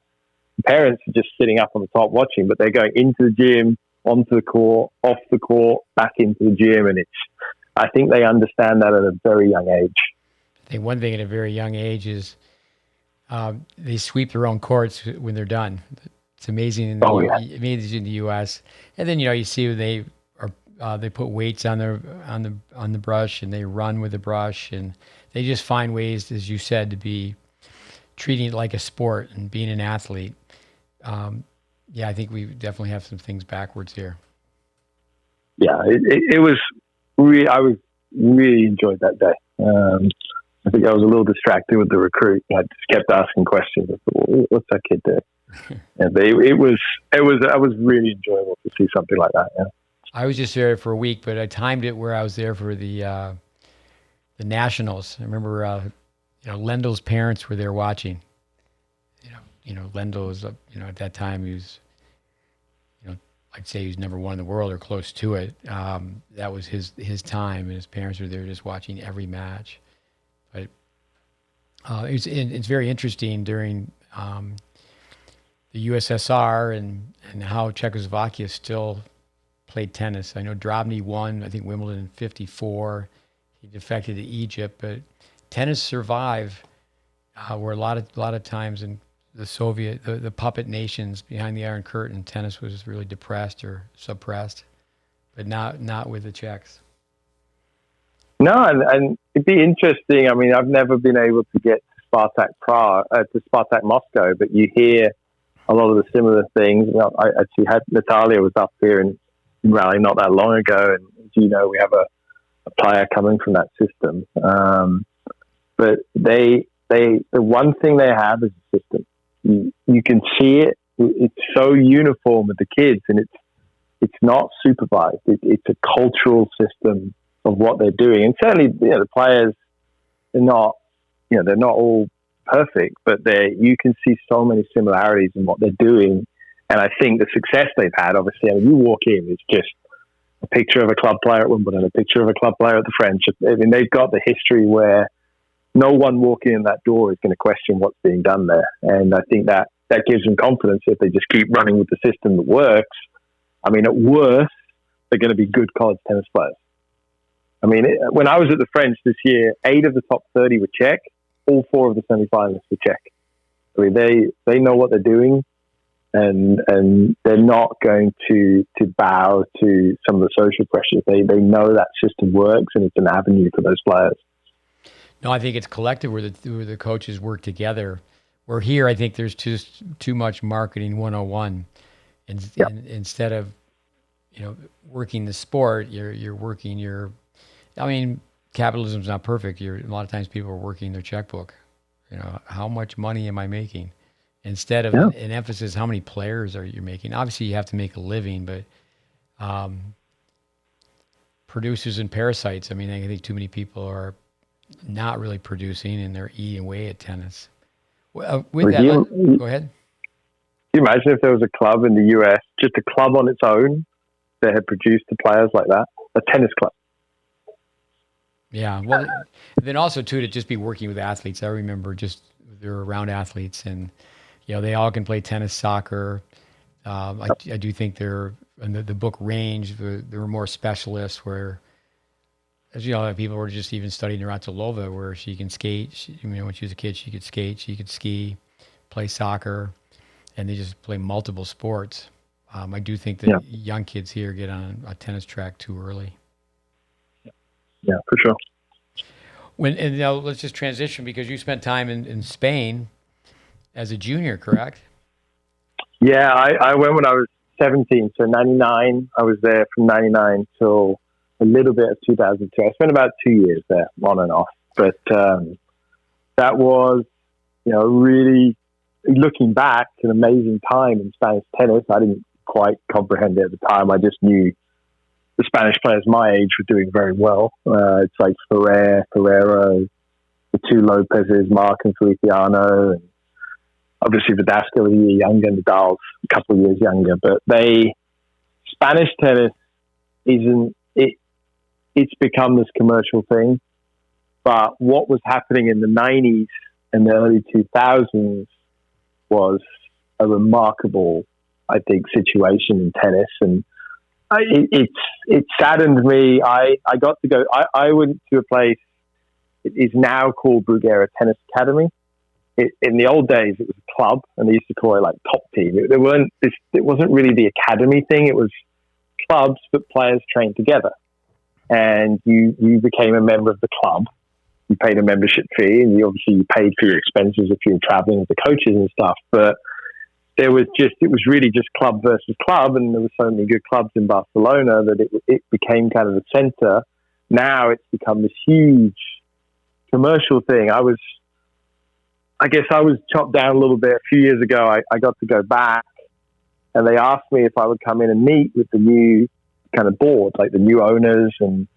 B: The parents are just sitting up on the top watching, but they're going into the gym, onto the court, off the court, back into the gym, and I think they understand that at a very young age.
A: I think one thing at a very young age is they sweep their own courts when they're done. It's amazing. Amazing in the U.S. And then you see they put weights on the brush, and they run with the brush, and they just find ways, as you said, to be treating it like a sport and being an athlete. I think we definitely have some things backwards here.
B: Yeah, it was. I was really enjoyed that day. I think I was a little distracted with the recruit. I just kept asking questions. I thought, well, what's that kid doing? And it was really enjoyable to see something like that. Yeah.
A: I was just there for a week, but I timed it where I was there for the Nationals. I remember, Lendl's parents were there watching. Lendl was, at that time he was, I'd say he was number one in the world or close to it. That was his time, and his parents were there just watching every match. But it's very interesting during the USSR and how Czechoslovakia still played tennis. I know Drobny won, I think, Wimbledon in '54. He defected to Egypt, but tennis survived. Where a lot of times in the Soviet, the puppet nations behind the Iron Curtain, tennis was really depressed or suppressed, but not with the Czechs.
B: No, and it'd be interesting. I mean, I've never been able to get to Spartak Moscow, but you hear a lot of the similar things. I actually had Natalia was up here in Raleigh not that long ago, and as you know, we have a player coming from that system. But the one thing they have is a system. You can see it. It's so uniform with the kids, and it's not supervised. It's a cultural system of what they're doing. And certainly, the players, they're not all perfect, but you can see so many similarities in what they're doing. And I think the success they've had, obviously, you walk in, it's just a picture of a club player at Wimbledon, a picture of a club player at the French. I mean, they've got the history where no one walking in that door is going to question what's being done there. And I think that gives them confidence if they just keep running with the system that works. I mean, at worst, they're going to be good college tennis players. I mean, when I was at the French this year, 8 of the top 30 were Czech. All 4 of the semifinalists were Czech. I mean, they know what they're doing, and they're not going to bow to some of the social pressures. They know that system works, and it's an avenue for those players.
A: No, I think it's collective where the coaches work together. Where here, I think there's just too much marketing 101, and instead of working the sport, you're working your. I mean, capitalism's not perfect. A lot of times people are working their checkbook. How much money am I making? Instead of an emphasis, how many players are you making? Obviously, you have to make a living, but producers and parasites. I mean, I think too many people are not really producing, and they're eating away at tennis. Go ahead.
B: Can you imagine if there was a club in the US, just a club on its own, that had produced the players like that? A tennis club.
A: Yeah, well, then also too to just be working with athletes. I remember they're around athletes, and they all can play tennis, soccer. I do think they're in the book Range. There were more specialists where, as people were just even studying Navratilova, where she can skate. When she was a kid, she could skate, she could ski, play soccer, and they just play multiple sports. I do think that young kids here get on a tennis track too early.
B: Yeah, for sure.
A: And now let's just transition, because you spent time in Spain as a junior, correct?
B: Yeah, I went when I was 17, so 99. I was there from 99 till a little bit of 2002. I spent about 2 years there, on and off. But that was, really, looking back, an amazing time in Spanish tennis. I didn't quite comprehend it at the time. I just knew the Spanish players my age were doing very well. It's like Ferrero, the two Lopez's, Mark and Feliciano, and obviously Verdasco was a year younger, Nadal's a couple of years younger. But Spanish tennis it's become this commercial thing. But what was happening in the 90s and the early 2000s was a remarkable, I think, situation in tennis. And it saddened me. I got to go, I went to a place, it is now called Bruguera Tennis Academy. In the old days, it was a club, and they used to call it like top team. It wasn't really the academy thing. It was clubs, but players trained together. And you became a member of the club. You paid a membership fee, and you paid for your expenses if you were traveling with the coaches and stuff. But it was really just club versus club, and there were so many good clubs in Barcelona that it became kind of the center. Now it's become this huge commercial thing. I guess I was chopped down a little bit a few years ago. I got to go back, and they asked me if I would come in and meet with the new kind of board, like the new owners. And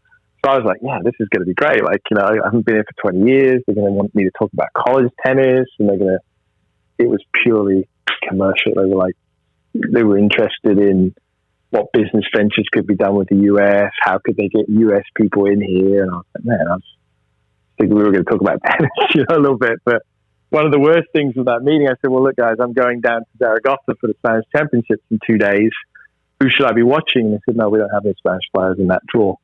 B: so I was like, yeah, this is going to be great. Like, I haven't been here for 20 years. They're going to want me to talk about college tennis, and it was purely commercial. They were interested in what business ventures could be done with the US. How could they get US people in here? And I was like, man, I was thinking we were going to talk about tennis, a little bit, but one of the worst things of that meeting, I said, well, look, guys, I'm going down to Zaragoza for the Spanish Championships in 2 days. Who should I be watching? And they said, no, we don't have any Spanish players in that draw.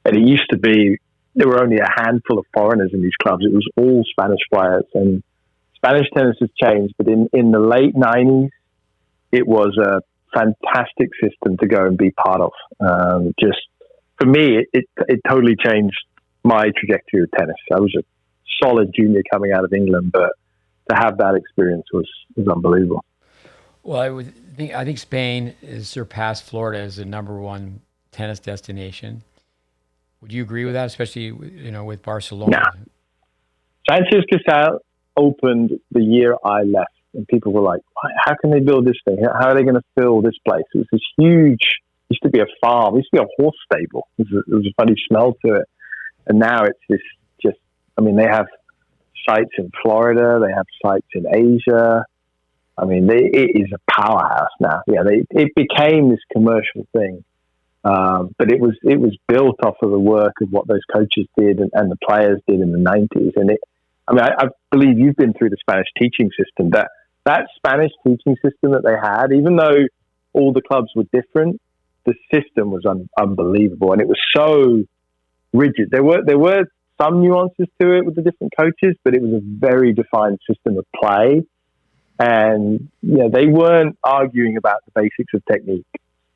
B: And it used to be, there were only a handful of foreigners in these clubs. It was all Spanish players. And Spanish tennis has changed. But in the late 90s, it was a fantastic system to go and be part of. Just, for me, it totally changed my trajectory of tennis. I was a solid junior coming out of England, but to have that experience was unbelievable.
A: Well, I think Spain has surpassed Florida as the number one tennis destination. Would you agree with that, especially with Barcelona?
B: Yeah. Sanchez Casal opened the year I left, and people were like, "How can they build this thing? How are they going to fill this place?" It was this huge. Used to be a farm. It used to be a horse stable. It was a funny smell to it, and now it's this. They have sites in Florida. They have sites in Asia. It is a powerhouse now. Yeah, it became this commercial thing, but it was built off of the work of what those coaches did and the players did in the 90s. And I believe you've been through the Spanish teaching system. That Spanish teaching system that they had, even though all the clubs were different, the system was unbelievable, and it was so rigid. There were some nuances to it with the different coaches, but it was a very defined system of play. And they weren't arguing about the basics of technique.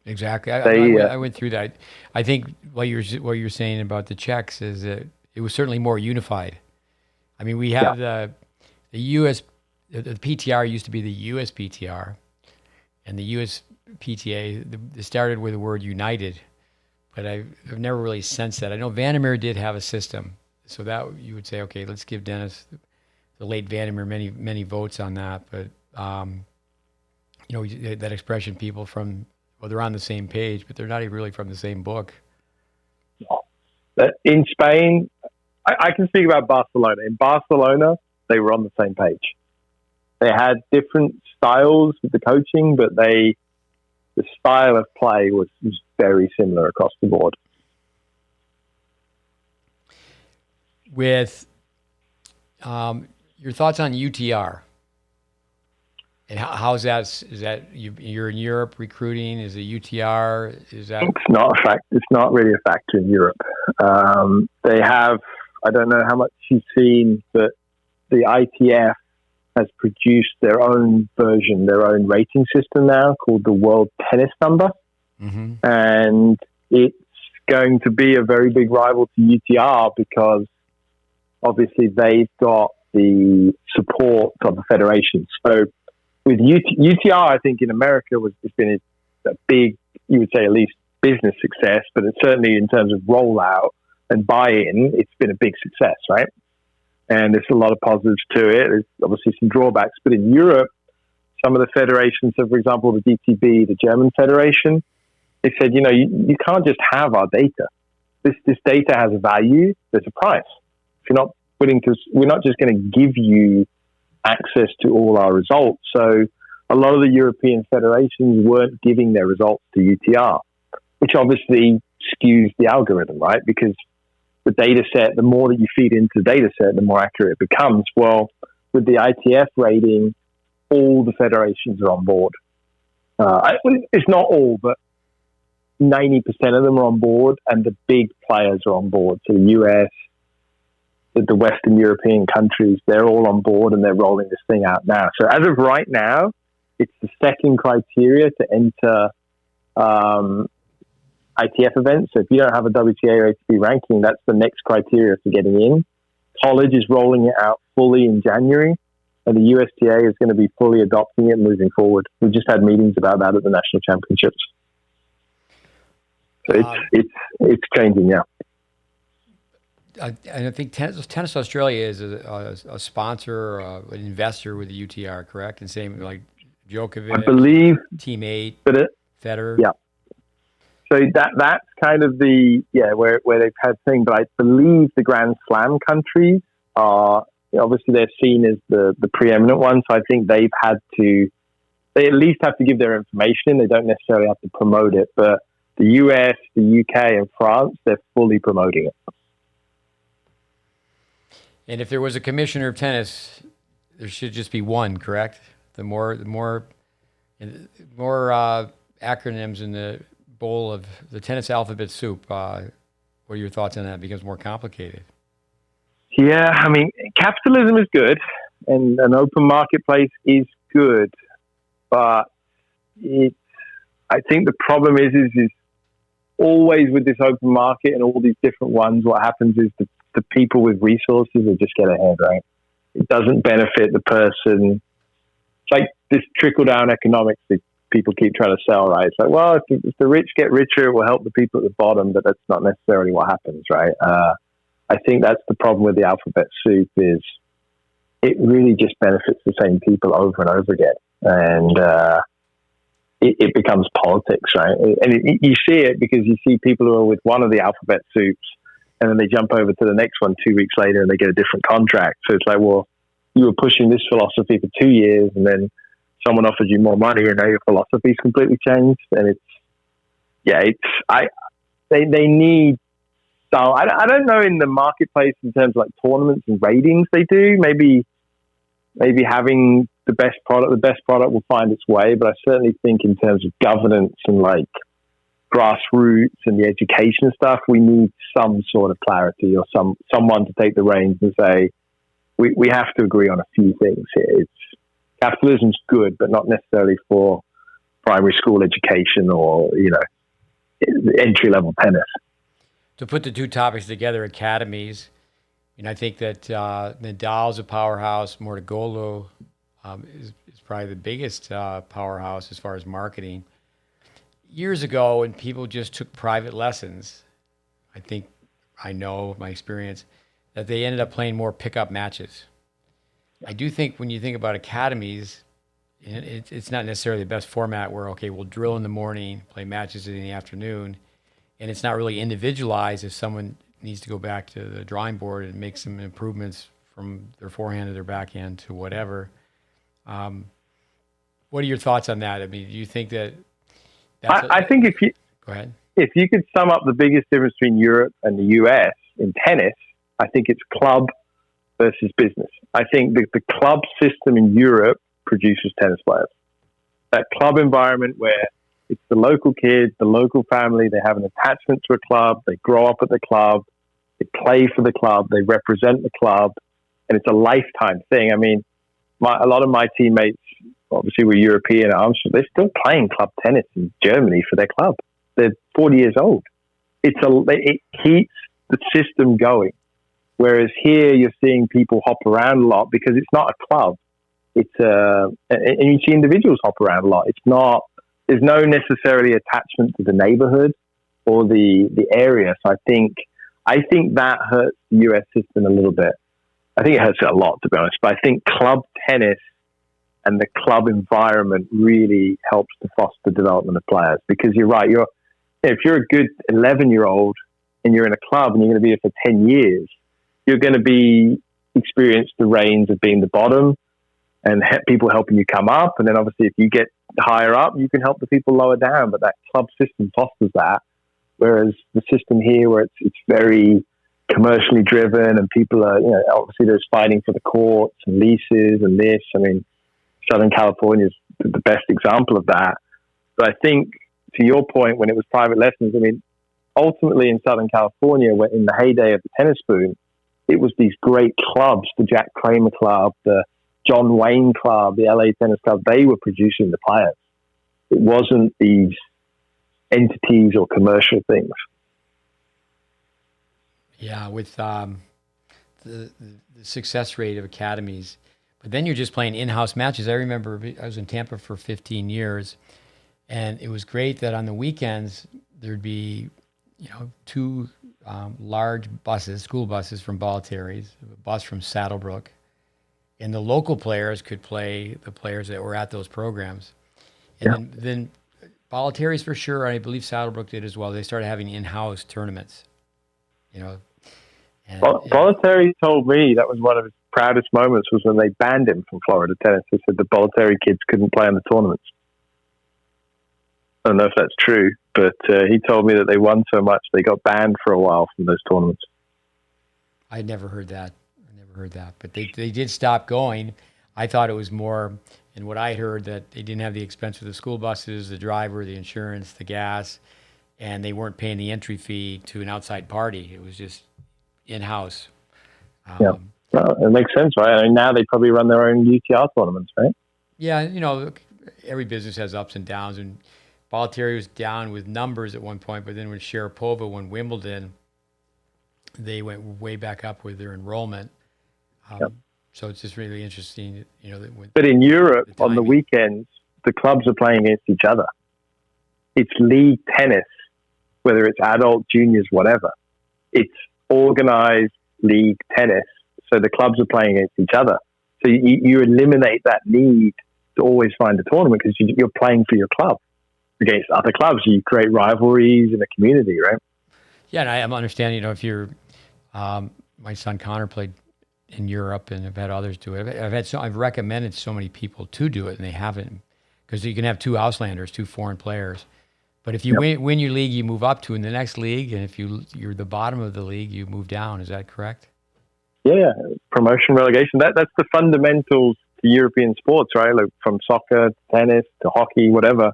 A: Exactly. I went through that. I think what you're saying about the Czechs is that it was certainly more unified. We have the US, the PTR used to be the USPTR, and the USPTA. They started with the word united, but I've never really sensed that. I know Vandermeer did have a system, so that you would say, okay, let's give Dennis, the late Vandermeer, many votes on that. But that expression, people they're on the same page, but they're not even really from the same book.
B: In Spain, I can speak about Barcelona. In Barcelona, they were on the same page. They had different styles with the coaching, but the style of play was very similar across the board.
A: With your thoughts on UTR, and how's that? Is that you're in Europe recruiting? Is it UTR? Is that?
B: It's not a fact. It's not really a factor in Europe. They have. I don't know how much you've seen, but the ITF has produced their own version, their own rating system now called the World Tennis Number, and it's going to be a very big rival to UTR because obviously they've got the support of the federation. So with UTR, I think in America it's been a big, you would say at least business success, but it's certainly in terms of rollout and buy-in, it's been a big success, right? And there's a lot of positives to it. There's obviously some drawbacks, but in Europe, some of the federations, so for example, the DTB, the German federation, they said, you can't just have our data. This data has a value. There's a price. If you're not willing to, we're not just going to give you access to all our results. So a lot of the European federations weren't giving their results to UTR, which obviously skews the algorithm, right? Because the data set, the more that you feed into the data set, the more accurate it becomes. Well, with the ITF rating, all the federations are on board. It's not all, but 90% of them are on board, and the big players are on board. So the US, the Western European countries, they're all on board and they're rolling this thing out now. So as of right now, it's the second criteria to enter ITF events. So if you don't have a WTA or ATP ranking, that's the next criteria for getting in. College is rolling it out fully in January, and the USTA is going to be fully adopting it moving forward. We just had meetings about that at the national championships. So it's changing, yeah.
A: I think Tennis Australia is a sponsor or an investor with the UTR, correct? And same like Djokovic,
B: I believe,
A: Team 8, Federer.
B: Yeah. So that's kind of where they've had things. But I believe the Grand Slam countries are obviously they're seen as the preeminent ones. So I think they at least have to give their information. They don't necessarily have to promote it, but the US, the UK, and France, they're fully promoting it.
A: And if there was a commissioner of tennis, there should just be one, correct? The more acronyms in the bowl of the tennis alphabet soup. What are your thoughts on that? It becomes more complicated.
B: Yeah, I mean, capitalism is good, and an open marketplace is good, but I think the problem is always with this open market and all these different ones, what happens is the people with resources will just get ahead, right? It doesn't benefit the person. It's like this trickle-down economics that people keep trying to sell, right? It's like, well, if the rich get richer, it will help the people at the bottom, but that's not necessarily what happens, right? I think that's the problem with the alphabet soup is it really just benefits the same people over and over again. And it becomes politics, right? And you see it because you see people who are with one of the alphabet soups and then they jump over to the next one 2 weeks later and they get a different contract. So it's like, well, you were pushing this philosophy for 2 years and then someone offers you more money and now your philosophy's completely changed. And they need, so I don't know in the marketplace in terms of like tournaments and ratings they do, maybe having the best product will find its way. But I certainly think in terms of governance and like grassroots and the education stuff, we need some sort of clarity or someone to take the reins and say, we have to agree on a few things here. Capitalism's good, but not necessarily for primary school education or, entry-level tennis.
A: To put the two topics together, academies, I think that Nadal's a powerhouse. Mortogolo is probably the biggest powerhouse as far as marketing. Years ago, when people just took private lessons, I know my experience, that they ended up playing more pickup matches. I do think when you think about academies, it's not necessarily the best format where, okay, we'll drill in the morning, play matches in the afternoon, and it's not really individualized if someone needs to go back to the drawing board and make some improvements from their forehand to their backhand to whatever. What are your thoughts on that? I mean, do you think that...
B: I think
A: Go ahead.
B: If you could sum up the biggest difference between Europe and the US in tennis, I think it's club versus business. I think the club system in Europe produces tennis players. That club environment where it's the local kids, the local family, they have an attachment to a club, they grow up at the club, they play for the club, they represent the club, and it's a lifetime thing. I mean, a lot of my teammates, obviously we're European arms, so they're still playing club tennis in Germany for their club. They're 40 years old. it keeps the system going. Whereas here you're seeing people hop around a lot because it's not a club. And you see individuals hop around a lot. There's no necessarily attachment to the neighborhood or the area. So I think that hurts the US system a little bit. I think it hurts it a lot, to be honest. But I think club tennis and the club environment really helps to foster the development of players. Because you're right, if you're a good 11-year-old and you're in a club and you're going to be here for 10 years, you're going to experience the reigns of being the bottom and people helping you come up. And then obviously if you get higher up, you can help the people lower down. But that club system fosters that. Whereas the system here, where it's very commercially driven and people are, obviously there's fighting for the courts and leases and this. I mean, Southern California is the best example of that. But I think, to your point, when it was private lessons, I mean, ultimately in Southern California, when in the heyday of the tennis boom, it was these great clubs, the Jack Kramer Club, the John Wayne Club, the LA Tennis Club. They were producing the players. It wasn't these entities or commercial things.
A: Yeah, with the success rate of academies. But then you're just playing in-house matches. I remember I was in Tampa for 15 years, and it was great that on the weekends there'd be, two large buses, school buses from Bollettieri's, a bus from Saddlebrook, and the local players could play the players that were at those programs. And then Bollettieri's for sure, and I believe Saddlebrook did as well. They started having in-house tournaments, And,
B: Bollettieri told me that was one of his proudest moments was when they banned him from Florida tennis. They said the Bollettieri kids couldn't play in the tournaments. I don't know if that's true, but he told me that they won so much they got banned for a while from those tournaments.
A: I'd never heard that. But they did stop going. I thought it was more, and what I heard, that they didn't have the expense of the school buses, the driver, the insurance, the gas, and they weren't paying the entry fee to an outside party. It was just in-house.
B: Well, it makes sense, right? I mean, now they probably run their own UTR tournaments, right?
A: Yeah, every business has ups and downs, and Bollettieri was down with numbers at one point, but then when Sharapova won Wimbledon, they went way back up with their enrollment. So it's just really interesting,
B: But in Europe, on the weekends, the clubs are playing against each other. It's league tennis, whether it's adult, juniors, whatever. It's organized league tennis. So the clubs are playing against each other. So you eliminate that need to always find a tournament because you're playing for your club against other clubs. You create rivalries in a community, right?
A: Yeah, and I'm understanding, if you're, my son Connor played in Europe, and I've had others do it. I've recommended so many people to do it, and they haven't, because you can have two Auslanders, two foreign players. But if you win your league, you move up to in the next league, and if you're the bottom of the league, you move down. Is that correct?
B: Yeah, promotion, relegation. That's the fundamentals to European sports, right? Like from soccer, tennis to hockey, whatever.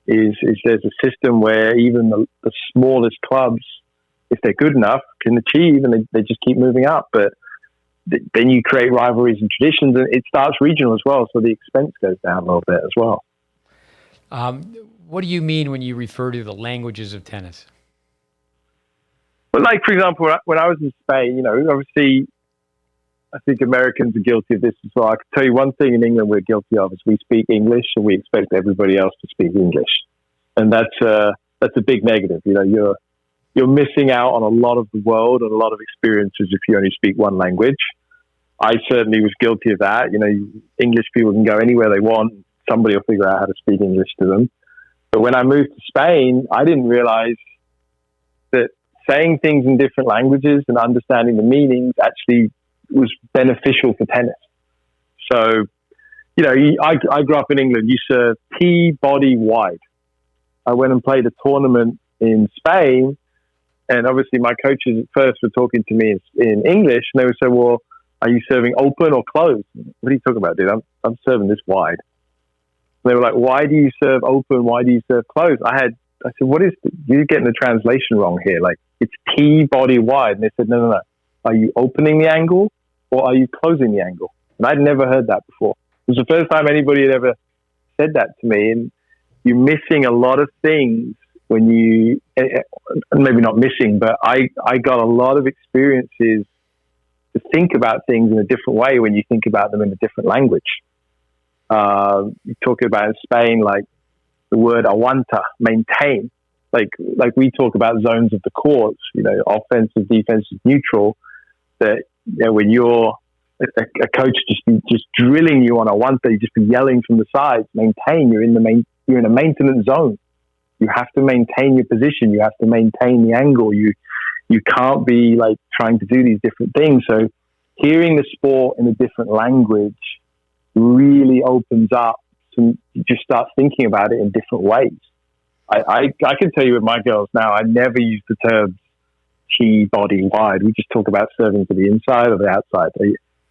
B: Is there's a system where even the smallest clubs, if they're good enough, can achieve, and they just keep moving up. But then you create rivalries and traditions, and it starts regional as well, so the expense goes down a little bit as well.
A: What do you mean when you refer to the languages of tennis?
B: Well, like, for example, when I was in Spain, obviously, I think Americans are guilty of this as well. I can tell you one thing in England we're guilty of is we speak English and we expect everybody else to speak English. And that's a big negative. You're missing out on a lot of the world and a lot of experiences if you only speak one language. I certainly was guilty of that. English people can go anywhere they want. Somebody will figure out how to speak English to them. But when I moved to Spain, I didn't realize that saying things in different languages and understanding the meanings actually was beneficial for tennis. So, I grew up in England. You serve T body wide. I went and played a tournament in Spain, and obviously my coaches at first were talking to me in English, and they would say, well, are you serving open or closed? What are you talking about, dude? I'm serving this wide. And they were like, why do you serve open? Why do you serve closed? I said, you're getting the translation wrong here. Like, it's T body wide. And they said, no. Are you opening the angle or are you closing the angle? And I'd never heard that before. It was the first time anybody had ever said that to me. And you're missing a lot of things when you, maybe not missing, but I got a lot of experiences to think about things in a different way when you think about them in a different language. You talk about in Spain, like the word aguanta, maintain. Like we talk about zones of the courts, offensive, defensive, neutral, that, when you're a coach just drilling you on aguanta, you just be yelling from the sides, maintain, you're in a maintenance zone. You have to maintain your position. You have to maintain the angle. You can't be like trying to do these different things. So hearing the sport in a different language really opens up to just start thinking about it in different ways. I can tell you with my girls now, I never use the terms chi, body, wide. We just talk about serving to the inside or the outside.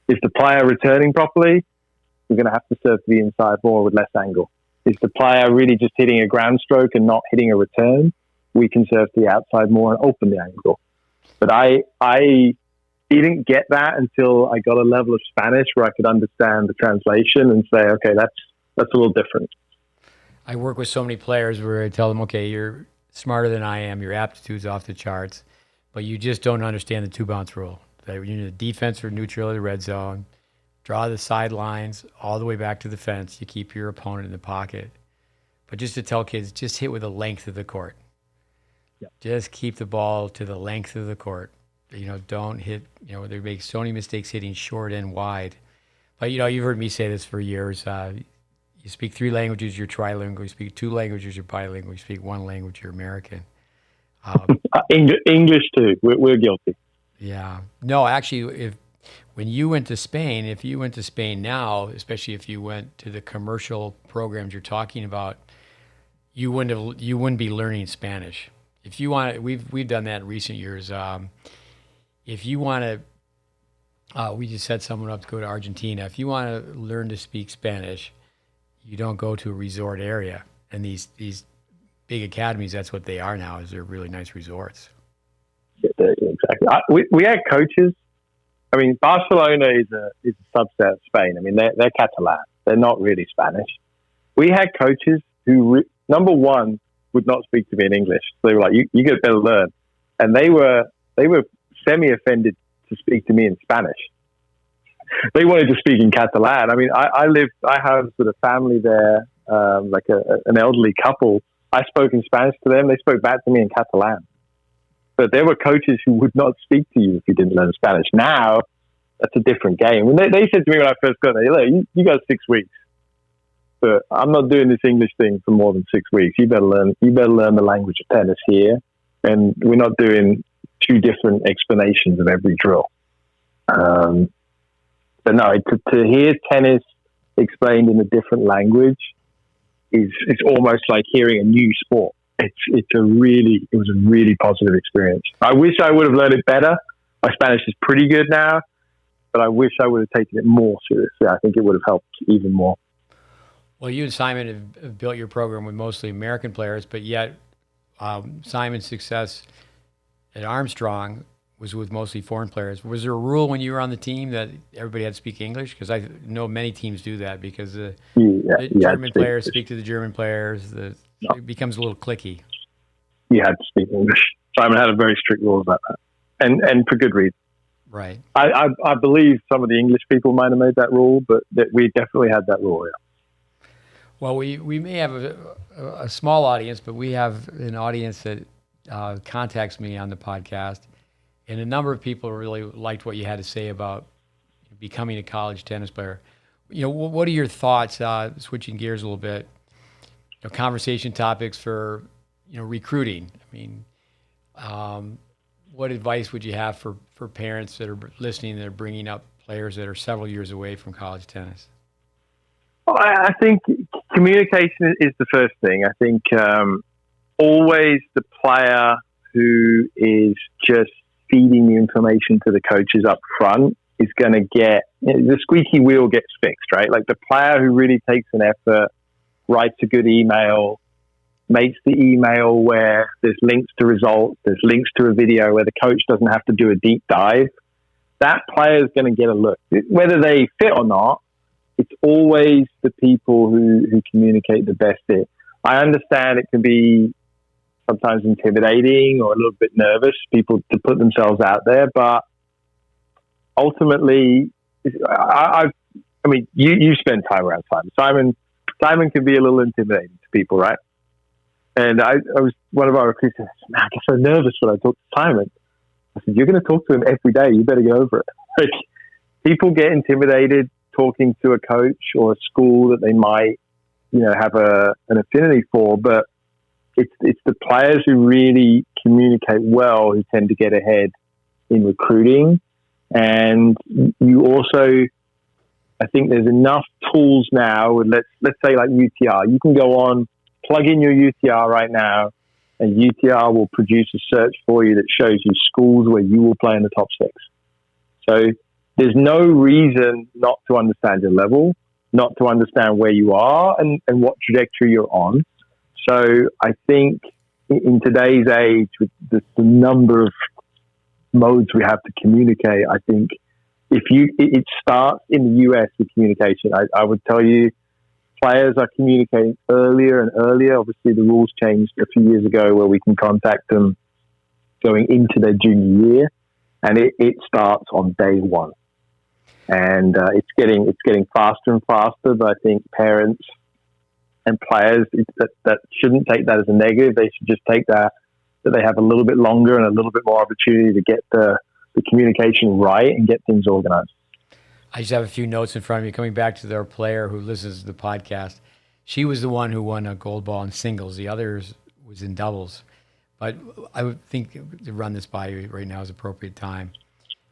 B: Is the player returning properly? We're going to have to serve to the inside more with less angle. Is the player really just hitting a ground stroke and not hitting a return? We can serve to the outside more and open the angle. But I didn't get that until I got a level of Spanish where I could understand the translation and say, okay, that's a little different.
A: I work with so many players where I tell them, okay, you're smarter than I am, your aptitude's off the charts, but you just don't understand the 2-bounce rule. That you need a defense or neutral or the red zone, draw the sidelines all the way back to the fence. You keep your opponent in the pocket. But just to tell kids, just hit with the length of the court. Yeah. Just keep the ball to the length of the court. Don't hit, they make so many mistakes hitting short and wide. But, you've heard me say this for years. You speak 3 languages, you're trilingual. You speak 2 languages, you're bilingual. You speak 1 language, you're American.
B: English too. We're guilty.
A: Yeah. No, actually, when you went to Spain, if you went to Spain now, especially if you went to the commercial programs you're talking about, you wouldn't be learning Spanish. If you want, we've done that in recent years. If you want to, we just set someone up to go to Argentina. If you want to learn to speak Spanish, you don't go to a resort area. And these big academies, that's what they are now, is they're really nice resorts.
B: Exactly. We had coaches. I mean, Barcelona is a subset of Spain. I mean, they're Catalan. They're not really Spanish. We had coaches who, number one, would not speak to me in English. So they were like, you get better learn. And they were semi-offended to speak to me in Spanish. They wanted to speak in Catalan. I mean, I have sort of family there, like an elderly couple. I spoke in Spanish to them. They spoke back to me in Catalan. But there were coaches who would not speak to you if you didn't learn Spanish. Now, that's a different game. When they said to me when I first got there, you got 6 weeks. But I'm not doing this English thing for more than 6 weeks. You better learn the language of tennis here. And we're not doing 2 different explanations of every drill. But no, to hear tennis explained in a different language it's almost like hearing a new sport. It was a really positive experience. I wish I would have learned it better. My Spanish is pretty good now, but I wish I would have taken it more seriously. I think it would have helped even more.
A: Well, you and Simon have built your program with mostly American players, but yet Simon's success at Armstrong was with mostly foreign players. Was there a rule when you were on the team that everybody had to speak English? Because I know many teams do that because the German players speak to the German players. It becomes a little cliquey.
B: You had to speak English. Simon had a very strict rule about that, and for good reason.
A: Right.
B: I believe some of the English people might have made that rule, but we definitely had that rule, yeah.
A: Well, we may have a small audience, but we have an audience that contacts me on the podcast. And a number of people really liked what you had to say about becoming a college tennis player. What are your thoughts, switching gears a little bit, conversation topics for, recruiting? I mean, what advice would you have for parents that are listening that are bringing up players that are several years away from college tennis?
B: Well, I think communication is the first thing. I think always the player who is just feeding the information to the coaches up front is going to get, the squeaky wheel gets fixed, right? Like the player who really takes an effort, writes a good email, makes the email where there's links to results, there's links to a video where the coach doesn't have to do a deep dive, that player is going to get a look. Whether they fit or not, it's always the people who communicate the best. I understand it can be sometimes intimidating or a little bit nervous, people to put themselves out there. But ultimately, I mean, you spend time around Simon. Simon can be a little intimidating to people, right? And I was, one of our recruiters said, man, I get so nervous when I talk to Simon. I said, you're going to talk to him every day. You better get over it. Like, people get intimidated talking to a coach or a school that they might, have an affinity for, but it's the players who really communicate well who tend to get ahead in recruiting. And you also, I think there's enough tools now. Let's say like UTR. You can go on, plug in your UTR right now, and UTR will produce a search for you that shows you schools where you will play in the top 6. So there's no reason not to understand your level, not to understand where you are and what trajectory you're on. So I think in today's age, with the number of modes we have to communicate, I think it starts in the US with communication. I would tell you, players are communicating earlier and earlier. Obviously, the rules changed a few years ago where we can contact them going into their junior year, and it starts on day one. And it's getting faster and faster. But I think parents and players that shouldn't take that as a negative. They should just take that they have a little bit longer and a little bit more opportunity to get the communication right and get things organized.
A: I just have a few notes in front of me. Coming back to their player who listens to the podcast, she was the one who won a gold ball in singles. The others was in doubles. But I would think to run this by you right now is appropriate time.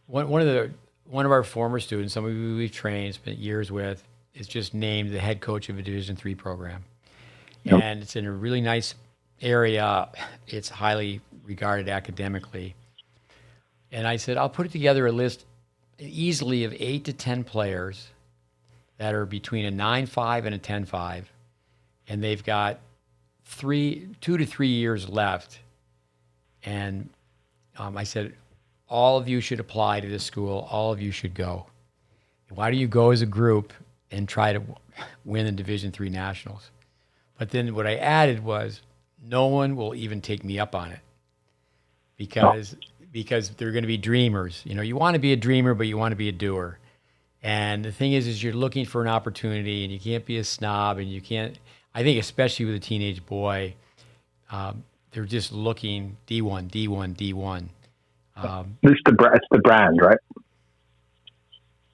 A: One of our former students, somebody we've trained, spent years with, is just named the head coach of a Division III program. Yep. And it's in a really nice area. It's highly regarded academically. And I said, I'll put together a list easily of 8 to 10 players that are between a 9.5 and a 10.5, and they've got 2 to 3 years left. And I said, all of you should apply to this school. All of you should go. Why do you go as a group and try to win the Division III Nationals? But then what I added was, no one will even take me up on it because they're going to be dreamers. You want to be a dreamer, but you want to be a doer. And the thing is you're looking for an opportunity, and you can't be a snob, and you can't. I think especially with a teenage boy, they're just looking D1, D1, D1.
B: It's the brand, right?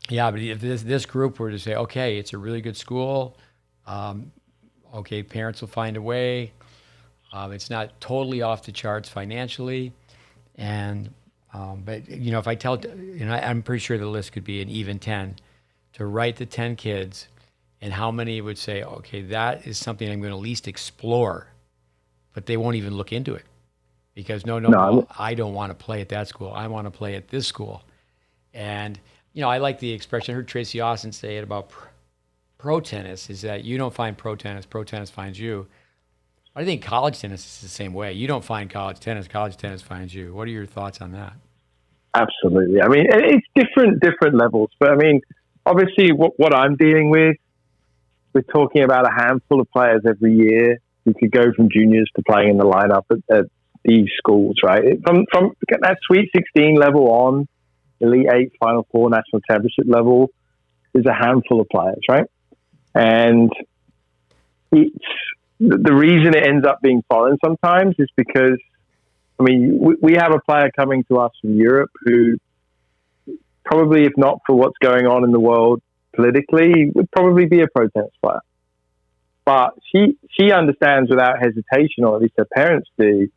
A: Yeah, but if this group were to say, okay, it's a really good school, okay, parents will find a way. It's not totally off the charts financially, but if I tell, I'm pretty sure the list could be an even 10, to write the 10 kids, and how many would say, okay, that is something I'm going to at least explore, but they won't even look into it because no, I don't want to play at that school. I want to play at this school, and I like the expression. I heard Tracy Austin say it about pro tennis is that you don't find pro tennis finds you. I think college tennis is the same way. You don't find college tennis finds you. What are your thoughts on that?
B: Absolutely. I mean, it's different levels. But I mean, obviously what I'm dealing with, we're talking about a handful of players every year who could go from juniors to playing in the lineup at these schools, right? From that Sweet 16 level on, Elite 8, Final 4, National Championship level, there's a handful of players, right? And it's the reason it ends up being foreign sometimes is because, I mean, we have a player coming to us from Europe who probably, if not for what's going on in the world politically, would probably be a pro tennis player. But she understands without hesitation, or at least her parents do,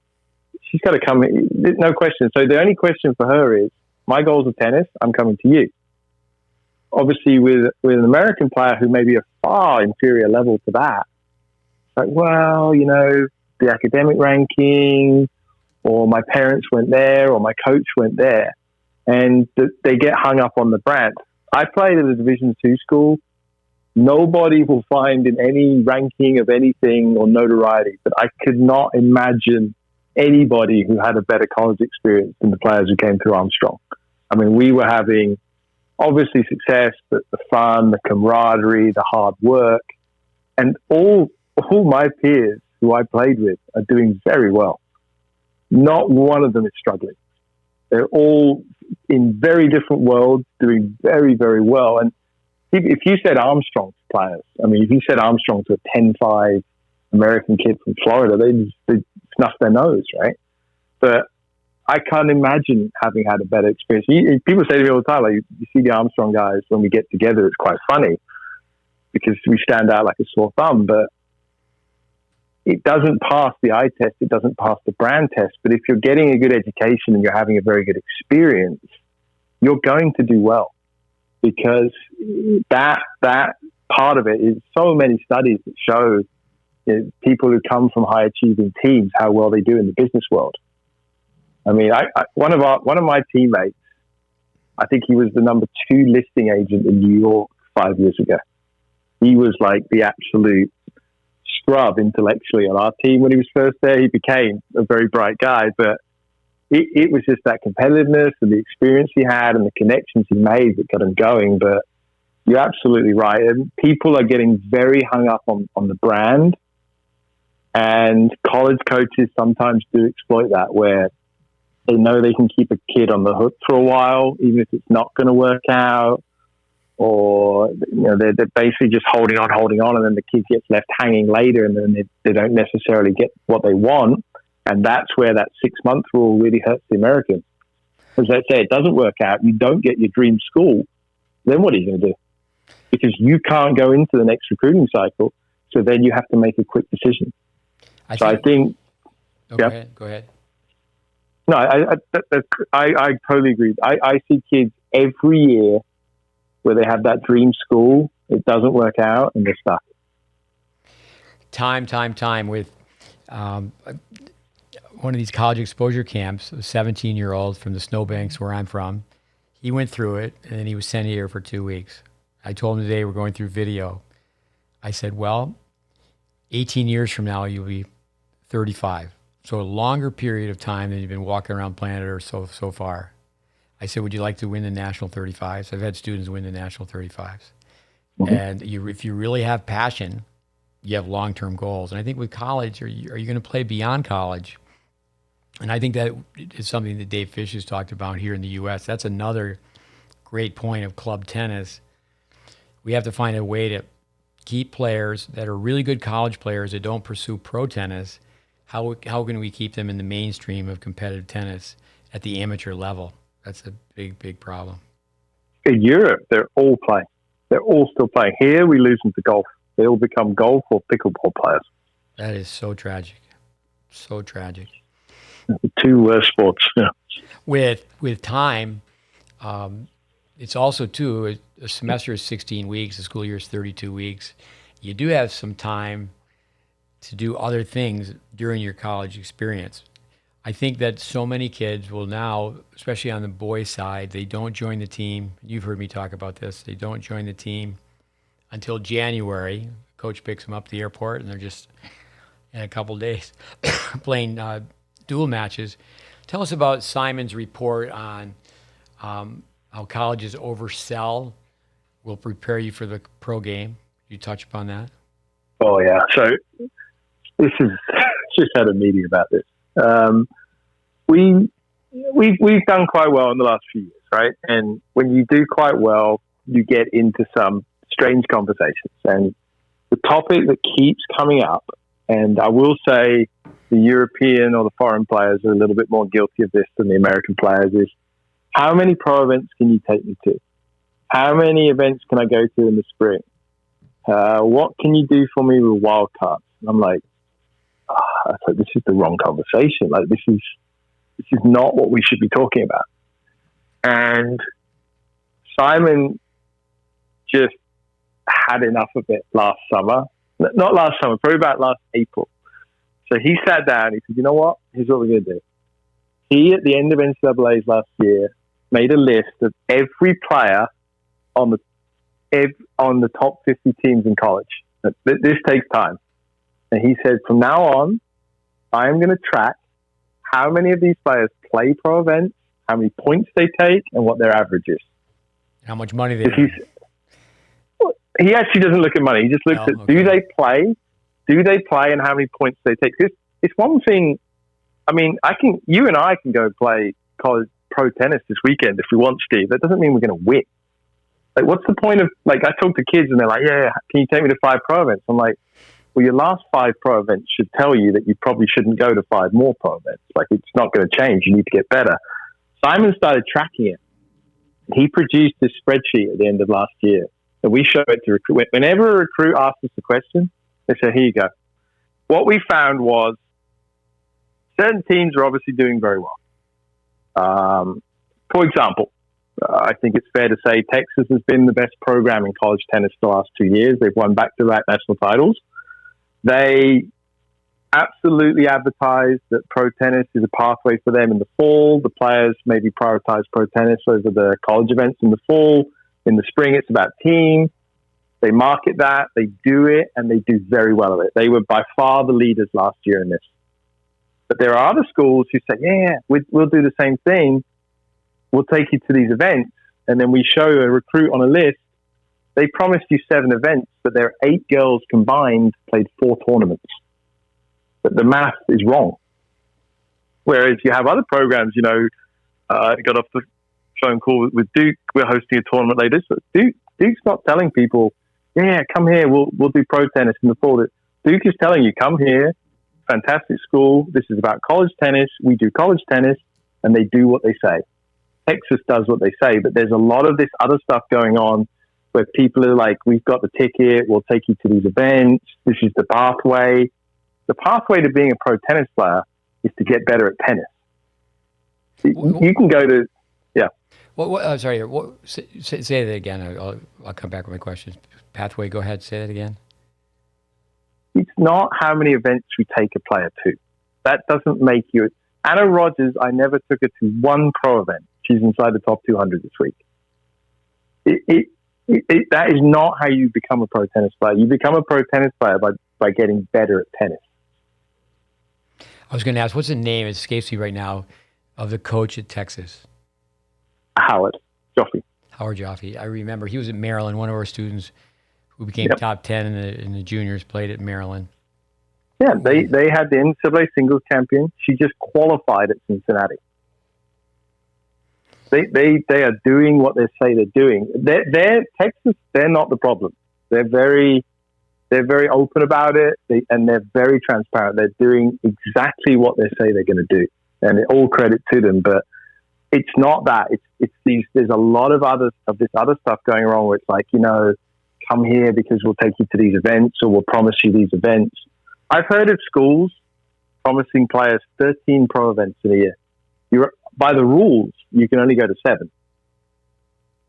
B: she's got to come, no question. So the only question for her is, my goals are tennis, I'm coming to you. Obviously, with an American player who may be a far inferior level to that, like, well, the academic ranking, or my parents went there, or my coach went there, and they get hung up on the brand. I played at a Division II school. Nobody will find in any ranking of anything or notoriety, but I could not imagine anybody who had a better college experience than the players who came through Armstrong. I mean, we were having obviously success, but the fun, the camaraderie, the hard work, and all my peers who I played with are doing very well. not one of them is struggling. They're all in very different worlds, doing very, very well. And if you said Armstrong players, I mean, if you said Armstrong to a 10-5 American kid from Florida, they'd snuff their nose, right? But I can't imagine having had a better experience. People say to me all the time, like, you see the Armstrong guys, when we get together, it's quite funny because we stand out like a sore thumb, but it doesn't pass the eye test. It doesn't pass the brand test. But if you're getting a good education and you're having a very good experience, you're going to do well, because that part of it is so many studies that show, you know, people who come from high achieving teams, how well they do in the business world. I mean, one of my teammates, I think he was the number 2 listing agent in New York 5 years ago. He was like the absolute scrub intellectually on our team when he was first there. He became a very bright guy, but it was just that competitiveness and the experience he had and the connections he made that got him going. But you're absolutely right. And people are getting very hung up on the brand, and college coaches sometimes do exploit that, where they know they can keep a kid on the hook for a while, even if it's not going to work out, or, you know, they're basically just holding on, and then the kid gets left hanging later, and then they don't necessarily get what they want. And that's where that 6-month rule really hurts the Americans. As they say, it doesn't work out, you don't get your dream school, then what are you going to do? Because you can't go into the next recruiting cycle, so then you have to make a quick decision. I think
A: Go ahead.
B: No, I totally agree. I see kids every year where they have that dream school, it doesn't work out, and they're stuck.
A: Time with one of these college exposure camps, a 17-year-old from the Snowbanks where I'm from. He went through it, and then he was sent here for 2 weeks. I told him today we're going through video. I said, well, 18 years from now, you'll be 35. So a longer period of time than you've been walking around planet Earth so far. I said, would you like to win the national 35s? I've had students win the national 35s. Mm-hmm. And if you really have passion, you have long-term goals. And I think with college, are you going to play beyond college? And I think that is something that Dave Fish has talked about here in the U.S. That's another great point of club tennis. We have to find a way to keep players that are really good college players that don't pursue pro tennis. How can we keep them in the mainstream of competitive tennis at the amateur level? That's a big, big problem.
B: In Europe, they're all playing. They're all still playing. Here, we lose them to golf. They all become golf or pickleball players.
A: That is so tragic. So tragic.
B: The 2 worst sports. Yeah.
A: With time, it's also, too, a semester is 16 weeks. The school year is 32 weeks. You do have some time to do other things during your college experience. I think that so many kids will now, especially on the boys' side, they don't join the team. You've heard me talk about this. They don't join the team until January. Coach picks them up at the airport, and they're just in a couple days playing dual matches. Tell us about Simon's report on how colleges oversell will prepare you for the pro game. You touch upon that?
B: Oh, yeah. So this is just had a meeting about this. We've done quite well in the last few years, right? And when you do quite well, you get into some strange conversations. And the topic that keeps coming up, and I will say the European or the foreign players are a little bit more guilty of this than the American players, is how many pro events can you take me to? How many events can I go to in the spring? What can you do for me with wildcards? And I'm like, I thought, this is the wrong conversation. Like, this is not what we should be talking about. And Simon just had enough of it last summer. Not last summer, probably about last April. So he sat down, he said, you know what? Here's what we're going to do. He, at the end of NCAA's last year, made a list of every player on the top 50 teams in college. This takes time. And he said, from now on, I'm going to track how many of these players play pro events, how many points they take, and what their average is.
A: How much money they make.
B: He actually doesn't look at money. He just looks at, do they play, and how many points they take. It's one thing I mean, you and I can go play college pro tennis this weekend if we want, Steve. That doesn't mean we're going to win. Like, what's the point of, like, I talk to kids and they're like, yeah, can you take me to 5 pro events? I'm like, well, your last 5 pro events should tell you that you probably shouldn't go to 5 more pro events. Like, it's not going to change. You need to get better. Simon started tracking it. He produced this spreadsheet at the end of last year, and we show it to recruit. Whenever a recruit asks us a question, they say, here you go. What we found was certain teams are obviously doing very well. For example, I think it's fair to say Texas has been the best program in college tennis the last 2 years. They've won back-to-back national titles. They absolutely advertise that pro tennis is a pathway for them in the fall. The players maybe prioritize pro tennis over the college events in the fall. In the spring, it's about team. They market that, they do it, and they do very well at it. They were by far the leaders last year in this. But there are other schools who say, yeah, we'll do the same thing. We'll take you to these events, and then we show a recruit on a list. They promised you 7 events, but their 8 girls combined played 4 tournaments. But the math is wrong. Whereas you have other programs, I got off the phone call with Duke. We're hosting a tournament later. So Duke's not telling people, yeah, come here, we'll do pro tennis in the fall. Duke is telling you, come here, fantastic school. This is about college tennis. We do college tennis, and they do what they say. Texas does what they say, but there's a lot of this other stuff going on where people are like, we've got the ticket, we'll take you to these events, this is the pathway. The pathway to being a pro tennis player is to get better at tennis. You can go to, yeah.
A: I'm sorry, say that again. I'll come back with my questions. Pathway, go ahead, say that again.
B: It's not how many events we take a player to. That doesn't make you... Anna Rogers, I never took her to 1 pro event. She's inside the top 200 this week. That is not how you become a pro tennis player. You become a pro tennis player by getting better at tennis.
A: I was going to ask, what's the name, it escapes me right now, of the coach at Texas?
B: Howard Joffe.
A: Howard Joffe. I remember he was at Maryland, one of our students who became top 10 in the juniors, played at Maryland.
B: Yeah, they had the NCAA singles champion. She just qualified at Cincinnati. They are doing what they say they're doing. They're Texas. They're not the problem. They're very open about it, and they're very transparent. They're doing exactly what they say they're going to do, and all credit to them. But it's not that. It's these. There's a lot of this other stuff going wrong. Where it's like, come here because we'll take you to these events, or we'll promise you these events. I've heard of schools promising players 13 pro events in a year. By the rules, you can only go to 7.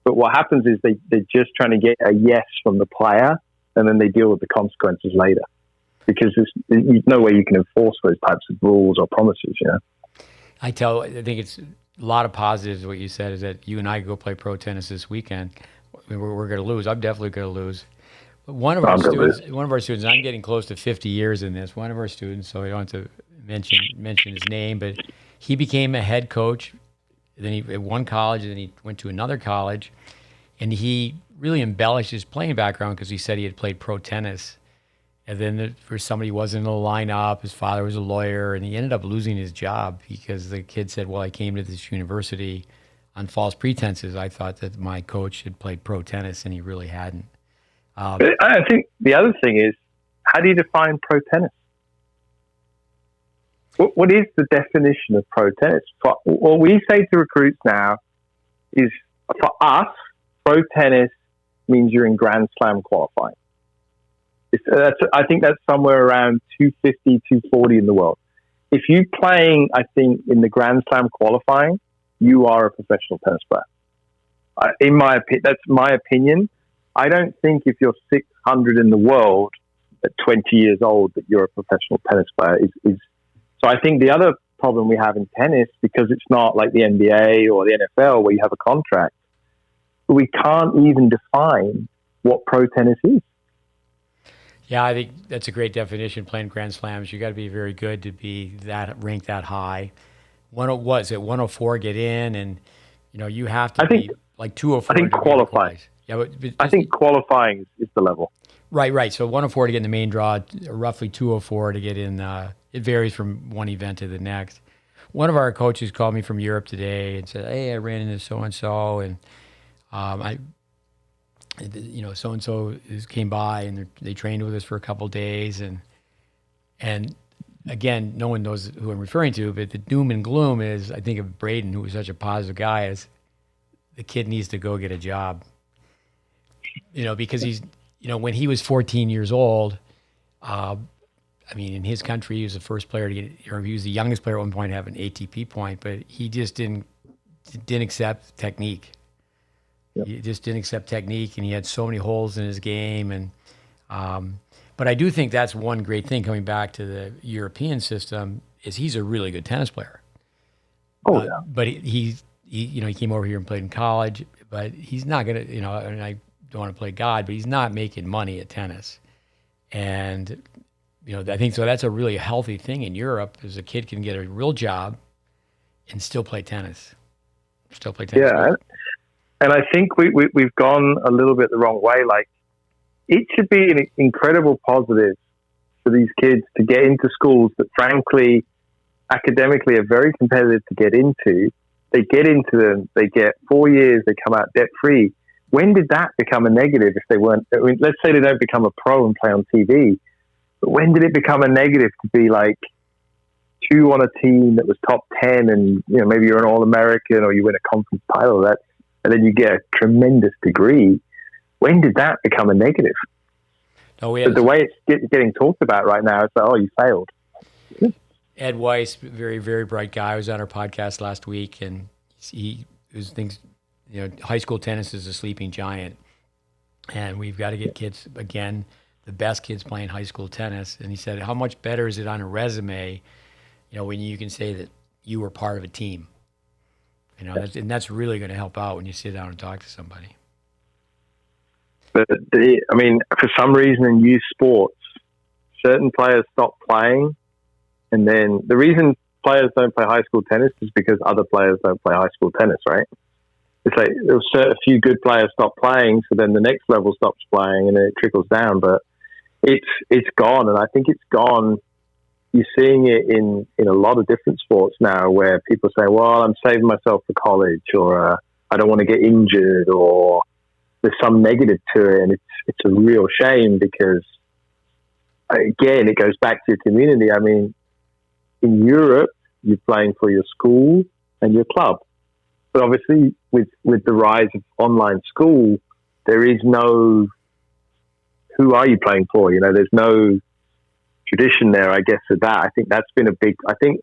B: But what happens is they're just trying to get a yes from the player, and then they deal with the consequences later. Because there's no way you can enforce those types of rules or promises,
A: I think it's a lot of positives. What you said is that you and I go play pro tennis this weekend. We're going to lose. I'm definitely going to lose. One of our students, I'm getting close to 50 years in this. One of our students, so I don't have to mention his name, but he became a head coach. Then he at one college, and then he went to another college, and he really embellished his playing background because he said he had played pro tennis. And then for somebody who wasn't in the lineup, his father was a lawyer, and he ended up losing his job because the kid said, well, I came to this university on false pretenses. I thought that my coach had played pro tennis, and he really hadn't.
B: I think the other thing is, how do you define pro tennis? What is the definition of pro tennis? What we say to recruits now is, for us, pro tennis means you're in Grand Slam qualifying. I think that's somewhere around 250, 240 in the world. If you're playing, I think, in the Grand Slam qualifying, you are a professional tennis player. That's my opinion. I don't think if you're 600 in the world at 20 years old that you're a professional tennis player. So I think the other problem we have in tennis, because it's not like the NBA or the NFL where you have a contract, we can't even define what pro tennis is.
A: Yeah, I think that's a great definition, playing Grand Slams. You got to be very good to be ranked that high. 104 get in, and you have to be like 204.
B: I think qualifying.
A: Yeah,
B: I think qualifying is the level.
A: Right. So 104 to get in the main draw, roughly 204 to get in. It varies from one event to the next. one of our coaches called me from Europe today and said, "Hey, I ran into so and so, and so and so came by and they trained with us for a couple of days, and again, no one knows who I'm referring to, but the doom and gloom is, I think of Braden, who was such a positive guy, as the kid needs to go get a job, because he's, when he was 14 years old, in his country, he was the first player to get, or he was the youngest player at one point to have an ATP point, but he just didn't accept technique.
B: Yep.
A: He just didn't accept technique, and he had so many holes in his game. And but I do think that's one great thing coming back to the European system is he's a really good tennis player.
B: Oh yeah.
A: But he came over here and played in college, but he's not gonna, and I don't want to play God, but he's not making money at tennis. And I think so. That's a really healthy thing in Europe, is a kid can get a real job and still play tennis.
B: Yeah, and I think we've gone a little bit the wrong way. Like, it should be an incredible positive for these kids to get into schools that, frankly, academically are very competitive to get into. They get into them, they get 4 years, they come out debt free. When did that become a negative if they weren't? I mean, let's say they don't become a pro and play on TV. But when did it become a negative to be like 2 on a team that was top 10 and, maybe you're an All-American or you win a conference title, and then you get a tremendous degree? When did that become a negative? But the way it's getting talked about right now, it's like, oh, you failed.
A: Ed Weiss, very, very bright guy, was on our podcast last week, and he thinks, high school tennis is a sleeping giant, and we've got to get kids, again, the best kids playing high school tennis. And he said, how much better is it on a resume, when you can say that you were part of a team? And that's really going to help out when you sit down and talk to somebody.
B: But for some reason in youth sports, certain players stop playing, and then the reason players don't play high school tennis is because other players don't play high school tennis, right? It's like a few good players stop playing, so then the next level stops playing, and then it trickles down. But it's gone, and I think it's gone. You're seeing it in a lot of different sports now, where people say, "Well, I'm saving myself for college," or "I don't want to get injured," or there's some negative to it, and it's a real shame because, again, it goes back to your community. I mean, in Europe, you're playing for your school and your club. But obviously, with the rise of online school, there is no, who are you playing for? There's no tradition there, I guess, of that. I think that's been I think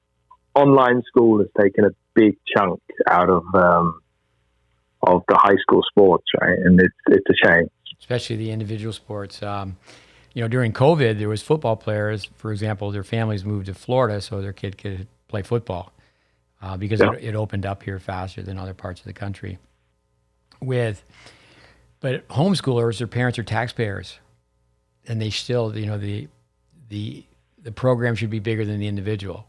B: online school has taken a big chunk out of the high school sports, right? And it's a shame. Especially
A: the individual sports. During COVID, there was football players, for example, their families moved to Florida so their kid could play football because it opened up here faster than other parts of the country. But homeschoolers, their parents are taxpayers, and they still, the program should be bigger than the individual.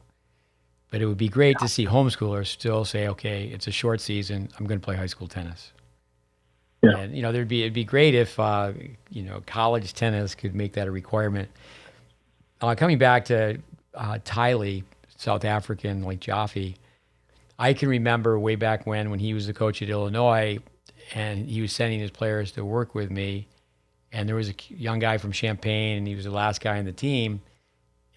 A: But it would be great to see homeschoolers still say, okay, it's a short season, I'm going to play high school tennis. Yeah. And, it'd be great if, college tennis could make that a requirement. Coming back to Tylee, South African, like Jaffe, I can remember way back when he was the coach at Illinois, and he was sending his players to work with me, and there was a young guy from Champaign, and he was the last guy on the team.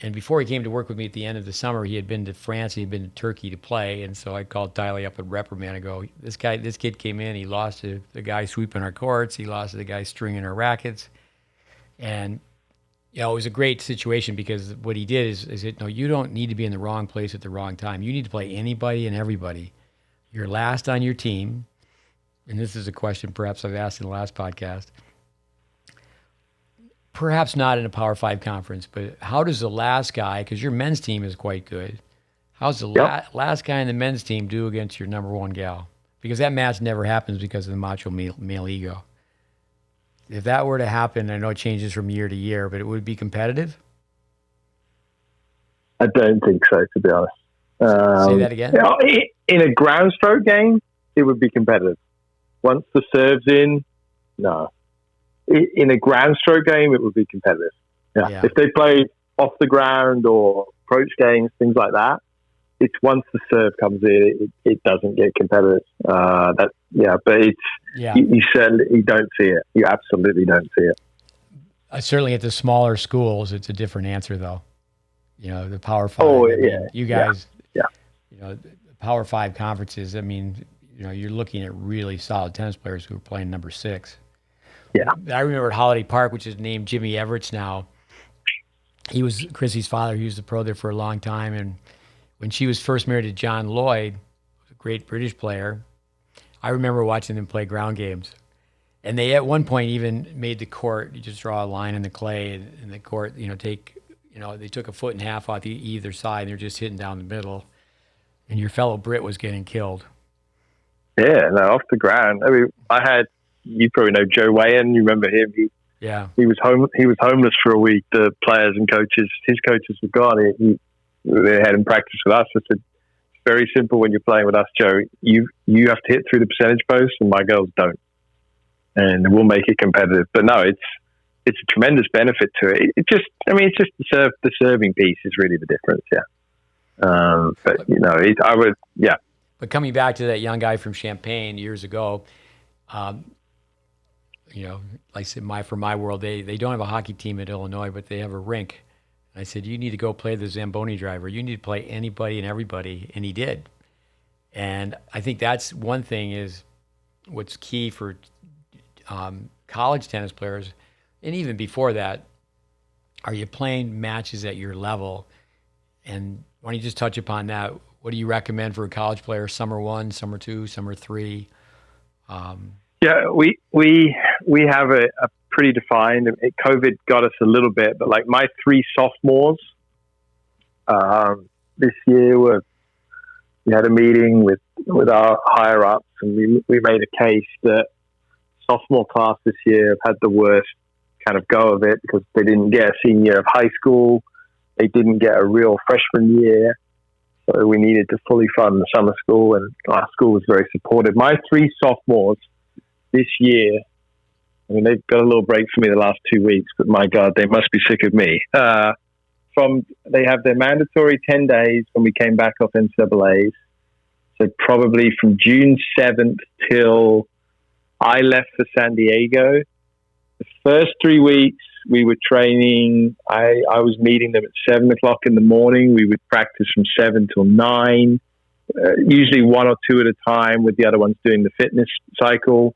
A: And before he came to work with me at the end of the summer, he had been to France, he had been to Turkey to play. And so I called Tylee up and reprimand. I go, this kid came in, he lost to the guy sweeping our courts, he lost to the guy stringing our rackets. And, it was a great situation because what he did is no, you don't need to be in the wrong place at the wrong time. You need to play anybody and everybody. You're last on your team. And this is a question perhaps I've asked in the last podcast. Perhaps not in a Power 5 conference, but how does the last guy, because your men's team is quite good, how's the last guy in the men's team do against your number one gal? Because that match never happens because of the macho male ego. If that were to happen, I know it changes from year to year, but it would be competitive?
B: I don't think so, to be honest.
A: Say that again?
B: In a ground stroke game, it would be competitive. Once the serve's in, no. In a ground stroke game, it would be competitive. Yeah. If they play off the ground or approach games, things like that, it's once the serve comes in, it doesn't get competitive. But it's you certainly don't see it. You absolutely don't see it.
A: Certainly at the smaller schools, it's a different answer, though. The Power Five. I mean, you guys, the Power Five conferences. I mean, you're looking at really solid tennis players who are playing number 6.
B: Yeah,
A: I remember at Holiday Park, which is named Jimmy Everett's now. He was Chrissy's father. He was the pro there for a long time, and when she was first married to John Lloyd, a great British player, I remember watching them play ground games. And they at one point even made the court, you just draw a line in the clay, and the court, they took a foot and a half off either side, and they're just hitting down the middle. And your fellow Brit was getting killed.
B: Yeah, no, off the ground. I mean, you probably know Joe Wayan. You remember him? He was homeless for a week. The players and coaches, his coaches were gone. They had him practice with us. I said, it's very simple when you're playing with us, Joe. You have to hit through the percentage post, and my girls don't. And we'll make it competitive. But no, it's a tremendous benefit to it. It's just the serving piece is really the difference. Yeah.
A: But coming back to that young guy from Champaign years ago, like I said, for my world, they don't have a hockey team at Illinois, but they have a rink. And I said, you need to go play the Zamboni driver. You need to play anybody and everybody. And he did. And I think that's one thing is what's key for college tennis players, and even before that, are you playing matches at your level? And why don't you just touch upon that? What do you recommend for a college player? Summer 1, summer 2, summer 3?
B: We have a pretty defined. COVID got us a little bit, but like my 3 sophomores this year we had a meeting with our higher ups, and we made a case that sophomore class this year have had the worst kind of go of it because they didn't get a senior year of high school. They didn't get a real freshman year. So we needed to fully fund the summer school, and our school was very supportive. My 3 sophomores this year, I mean, they've got a little break for me the last 2 weeks, but my God, they must be sick of me. They have their mandatory 10 days when we came back off NCAAs. So probably from June 7th till I left for San Diego. The first 3 weeks we were training. I was meeting them at 7 o'clock in the morning. We would practice from 7 till 9, usually 1 or 2 at a time, with the other ones doing the fitness cycle.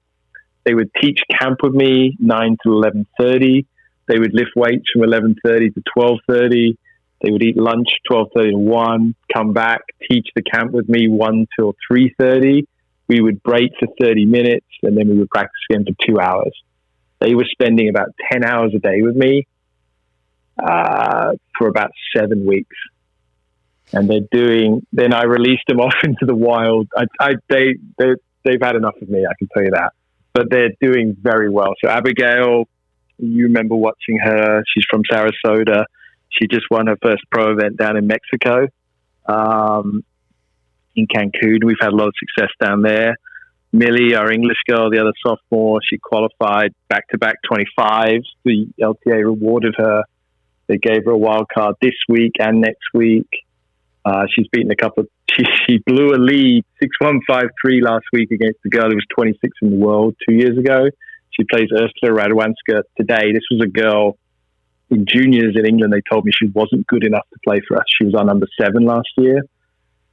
B: They would teach camp with me 9 to 11:30. They would lift weights from 11:30 to 12:30. They would eat lunch 12:30 to 1, come back, teach the camp with me 1 till 3:30. We would break for 30 minutes, and then we would practice again for 2 hours. They were spending about 10 hours a day with me for about 7 weeks. And then I released them off into the wild. They've had enough of me, I can tell you that. But they're doing very well. So Abigail, you remember watching her. She's from Sarasota. She just won her first pro event down in Mexico, in Cancun. We've had a lot of success down there. Millie, our English girl, the other sophomore, she qualified back-to-back 25s. The LTA rewarded her. They gave her a wild card this week and next week. She's beaten a couple. She blew a lead 6-1, 5-3 last week against the girl who was 26 in the world 2 years ago. She plays Ursula Radwanska today. This was a girl in juniors in England. They told me she wasn't good enough to play for us. She was our number 7 last year.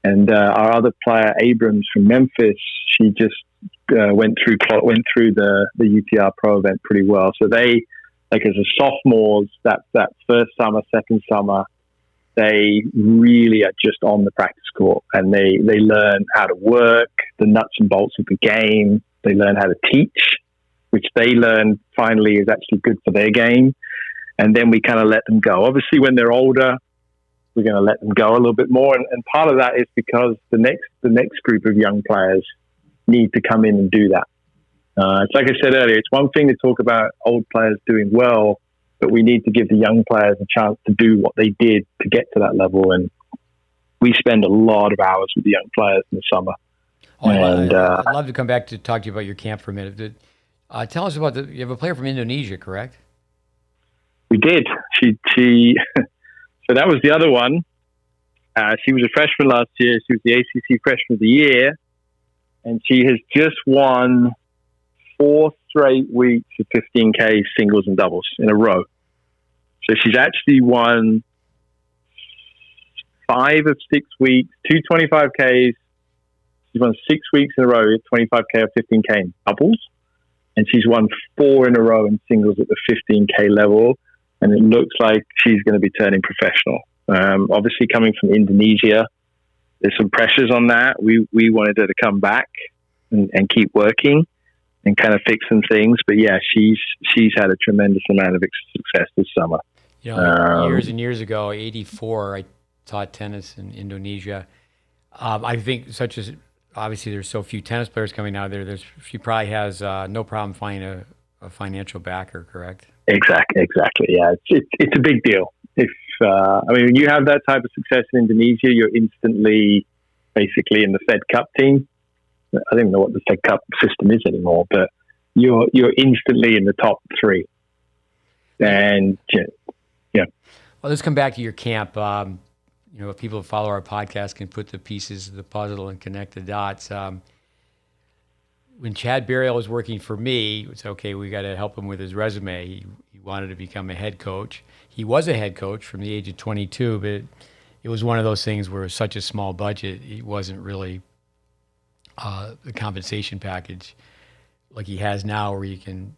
B: And our other player, Abrams from Memphis, she just went through the UTR Pro event pretty well. So they, like as a sophomores, that first summer, second summer, they really are just on the practice court, and they learn how to work the nuts and bolts of the game. They learn how to teach, which they learn finally is actually good for their game. And then we kind of let them go. Obviously, when they're older, we're going to let them go a little bit more. And part of that is because the next group of young players need to come in and do that. It's like I said earlier, it's one thing to talk about old players doing well, but we need to give the young players a chance to do what they did to get to that level. And we spend a lot of hours with the young players in the summer.
A: I'd love to come back to talk to you about your camp for a minute. Tell us about you have a player from Indonesia, correct?
B: We did. She so that was the other one. She was a freshman last year. She was the ACC Freshman of the Year, and she has just won 4 straight weeks of 15K singles and doubles in a row. So she's actually won 5 of 6 weeks, 2 25Ks. She's won 6 weeks in a row at 25K or 15K in doubles. And she's won 4 in a row in singles at the 15K level. And it looks like she's going to be turning professional. Obviously, coming from Indonesia, there's some pressures on that. We wanted her to come back and keep working and kind of fix some things. But yeah, she's had a tremendous amount of success this summer.
A: You know, years and years ago, '84, I taught tennis in Indonesia. I think obviously there's so few tennis players coming out of there. She probably has no problem finding a financial backer, correct?
B: Exactly. Yeah, it's a big deal. When you have that type of success in Indonesia, you're instantly basically in the Fed Cup team. I don't even know what the Fed Cup system is anymore, but you're instantly in the top 3. And yeah.
A: Well, let's come back to your camp. If people who follow our podcast can put the pieces of the puzzle and connect the dots. When Chad Burial was working for me, it's okay, we got to help him with his resume. He wanted to become a head coach. He was a head coach from the age of 22, but it was one of those things where it was such a small budget, it wasn't really the compensation package like he has now, where you can,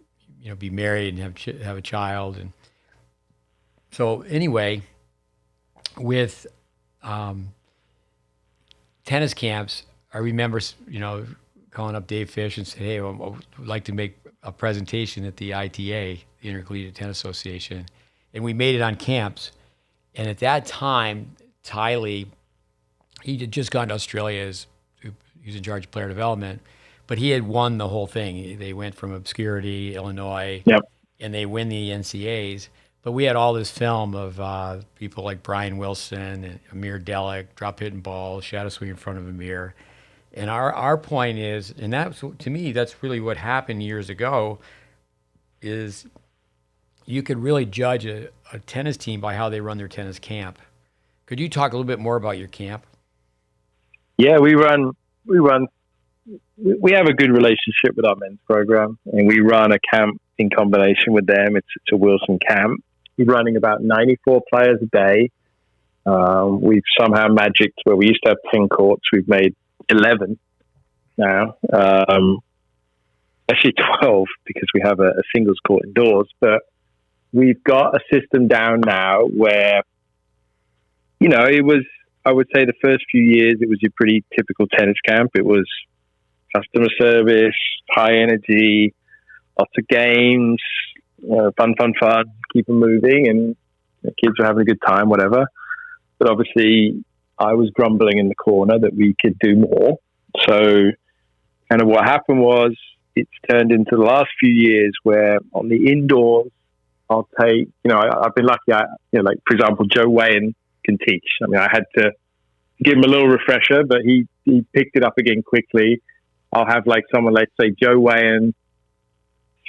A: be married and have a child. And so anyway, with tennis camps, I remember, calling up Dave Fish and said, hey, I would like to make a presentation at the ITA, the Intercollegiate Tennis Association. And we made it on camps. And at that time, Tylee, he had just gone to Australia. He was in charge of player development, but he had won the whole thing. They went from obscurity, Illinois, and they win the NCAAs. But we had all this film of people like Brian Wilson and Amir Delic, drop hitting balls, shadow swing in front of Amir. And our point is, and that's, to me, that's really what happened years ago, is you could really judge a tennis team by how they run their tennis camp. Could you talk a little bit more about your camp? Yeah,
B: we have a good relationship with our men's program, and we run a camp in combination with them. It's a Wilson camp. We're running about 94 players a day. We've somehow magicked where we used to have 10 courts. We've made 11 now, actually 12 because we have a singles court indoors, but we've got a system down now where, it was, I would say the first few years, it was a pretty typical tennis camp. It was customer service, high energy, lots of games, fun, keep them moving, and the kids were having a good time, whatever. But obviously, I was grumbling in the corner that we could do more. So kind of what happened was it's turned into the last few years where on the indoors, I'll take, I've been lucky. Like, for example, Joe Wayan can teach. I had to give him a little refresher, but he picked it up again quickly. I'll have like someone, let's say Joe Wayan,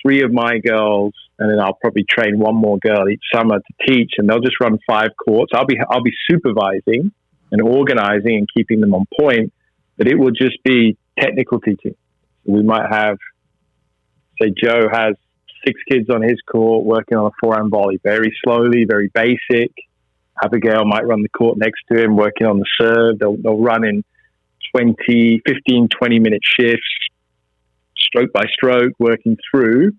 B: 3 of my girls, and then I'll probably train 1 more girl each summer to teach, and they'll just run 5 courts. I'll be supervising and organizing and keeping them on point, but it will just be technical teaching. So we might have, say, Joe has 6 kids on his court working on a forehand volley, very slowly, very basic. Abigail might run the court next to him working on the serve. They'll run in 20-minute shifts, stroke by stroke, working through.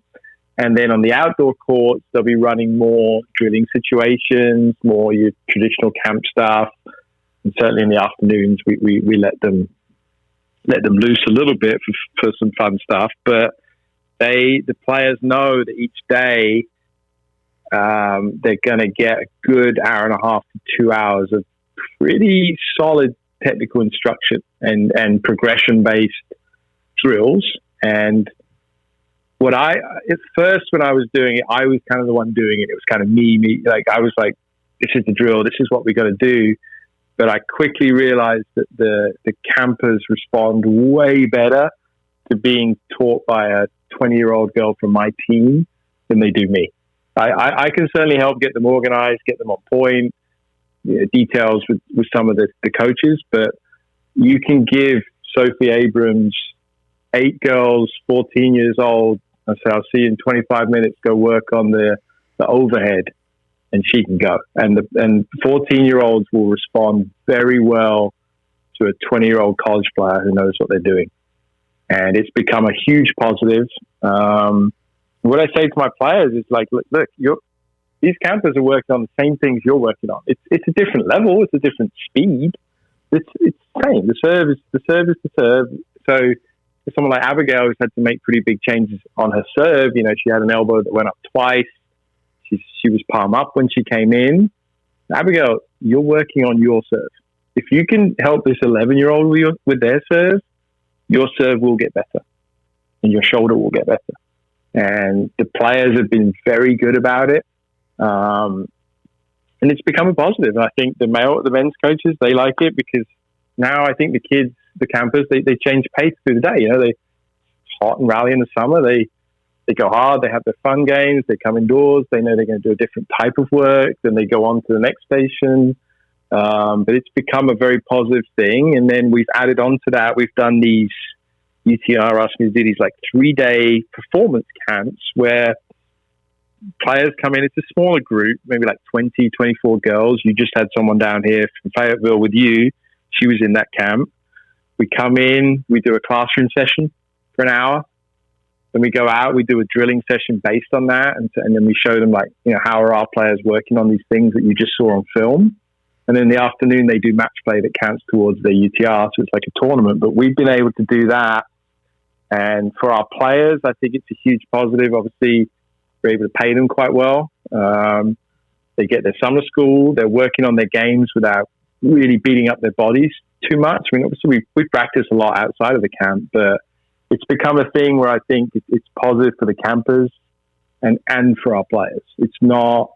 B: And then on the outdoor courts, they'll be running more drilling situations, more your traditional camp stuff. And certainly in the afternoons, we let them loose a little bit for some fun stuff. But the players know that each day they're going to get a good hour and a half to 2 hours of pretty solid technical instruction and progression-based drills. And at first when I was doing it, I was kind of the one doing it. It was kind of me. Like I was like, this is the drill. This is what we got to do. But I quickly realized that the campers respond way better to being taught by a 20-year-old girl from my team than they do me. I can certainly help get them organized, get them on point, details with some of the coaches, but you can give Sophie Abrams 8 girls, 14 years old. I say, I'll see you in 25 minutes. Go work on the overhead, and she can go. And 14-year-olds will respond very well to a 20-year-old college player who knows what they're doing. And it's become a huge positive. What I say to my players is like, look, these campers are working on the same things you're working on. It's a different level. It's a different speed. It's the same. The serve is the serve. So for someone like Abigail, who's had to make pretty big changes on her serve, she had an elbow that went up twice. She was palm up when she came in. Abigail, you're working on your serve. If you can help this 11-year-old with their serve, your serve will get better and your shoulder will get better. And the players have been very good about it. And it's become a positive. And I think the men's coaches, they like it because now I think the kids, the campers, they change pace through the day. It's hot in Raleigh in the summer. They go hard. They have their fun games. They come indoors. They know they're going to do a different type of work. Then they go on to the next station. But it's become a very positive thing. And then we've added on to that. We've done these, UTR asked me to do these 3-day performance camps where players come in. It's a smaller group, maybe 20, 24 girls. You just had someone down here from Fayetteville with you. She was in that camp. We come in, we do a classroom session for an hour. Then we go out, we do a drilling session based on that. And then we show them how are our players working on these things that you just saw on film. And then in the afternoon, they do match play that counts towards their UTR. So it's like a tournament, but we've been able to do that. And for our players, I think it's a huge positive. Obviously, we're able to pay them quite well. They get their summer school. They're working on their games without really beating up their bodies too much. I mean, obviously, we practice a lot outside of the camp, but it's become a thing where I think it's positive for the campers and for our players. It's not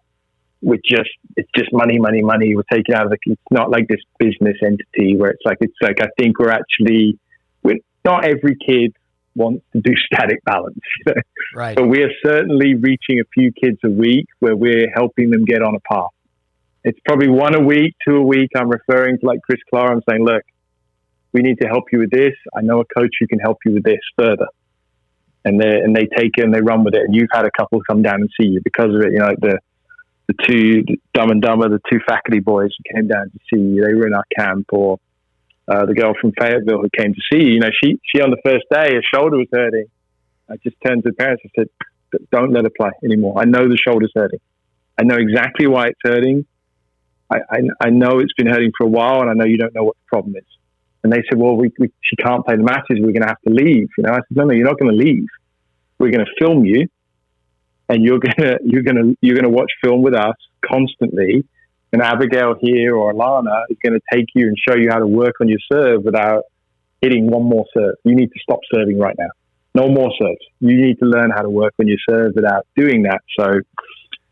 B: it's just money. We're taking out of it's not like this business entity where it's like I think not every kid wants to do static balance.
A: Right.
B: But we are certainly reaching a few kids a week where we're helping them get on a path. It's probably 1 a week, 2 a week. I'm referring to Chris Clara. I'm saying, look, we need to help you with this. I know a coach who can help you with this further. And they take it and they run with it. And you've had a couple come down and see you because of it. The two Dumb and Dumber, the 2 faculty boys who came down to see you. They were in our camp, or the girl from Fayetteville who came to see you. She on the first day, her shoulder was hurting. I just turned to the parents and said, don't let her play anymore. I know the shoulder's hurting. I know exactly why it's hurting. I know it's been hurting for a while, and I know you don't know what the problem is. And they said, well, she can't play the matches. We're going to have to leave. I said, no, you're not going to leave. We're going to film you, and you're going to watch film with us constantly. And Abigail here or Alana is going to take you and show you how to work on your serve without hitting one more serve. You need to stop serving right now. No more serves. You need to learn how to work on your serve without doing that. So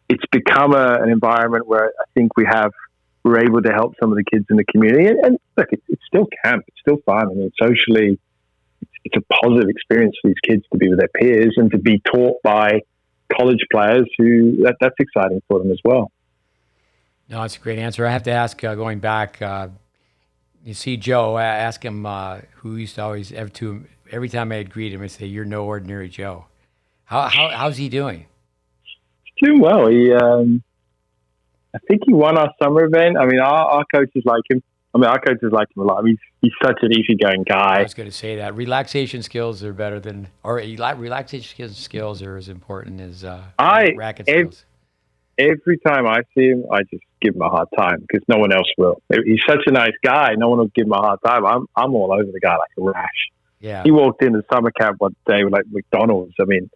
B: it's become an environment where I think we're able to help some of the kids in the community. And look, it's still camp. It's still fun. I mean, socially, it's a positive experience for these kids to be with their peers and to be taught by college players that's exciting for them as well.
A: No, that's a great answer. I have to ask, going back, you see Joe, ask him who used to always, every time I'd greet him, I'd say, you're no ordinary Joe. How's he doing?
B: He's doing well. I think he won our summer event. I mean, our coaches like him. Our coaches like him a lot. I mean, he's such an easygoing guy.
A: I was going to say that. Relaxation skills are better than, or relaxation skills are as important as racket skills.
B: Every time I see him, I just give him a hard time because no one else will. He's such a nice guy. No one will give him a hard time. I'm all over the guy like a rash.
A: Yeah.
B: He walked into summer camp one day with McDonald's. I mean,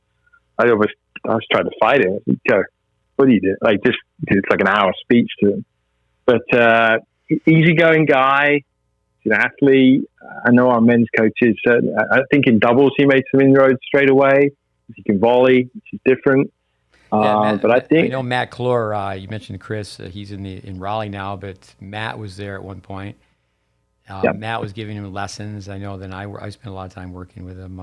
B: I was trying to fight him. I said, Joe, what do you do? It's like an hour speech to him. But easygoing guy. He's an athlete. I know our men's coaches. I think in doubles he made some inroads straight away. He can volley, which is different.
A: Matt,
B: but I think
A: Matt Clore, you mentioned Chris. He's in Raleigh now, but Matt was there at one point. Matt was giving him lessons. I know. Then I spent a lot of time working with him.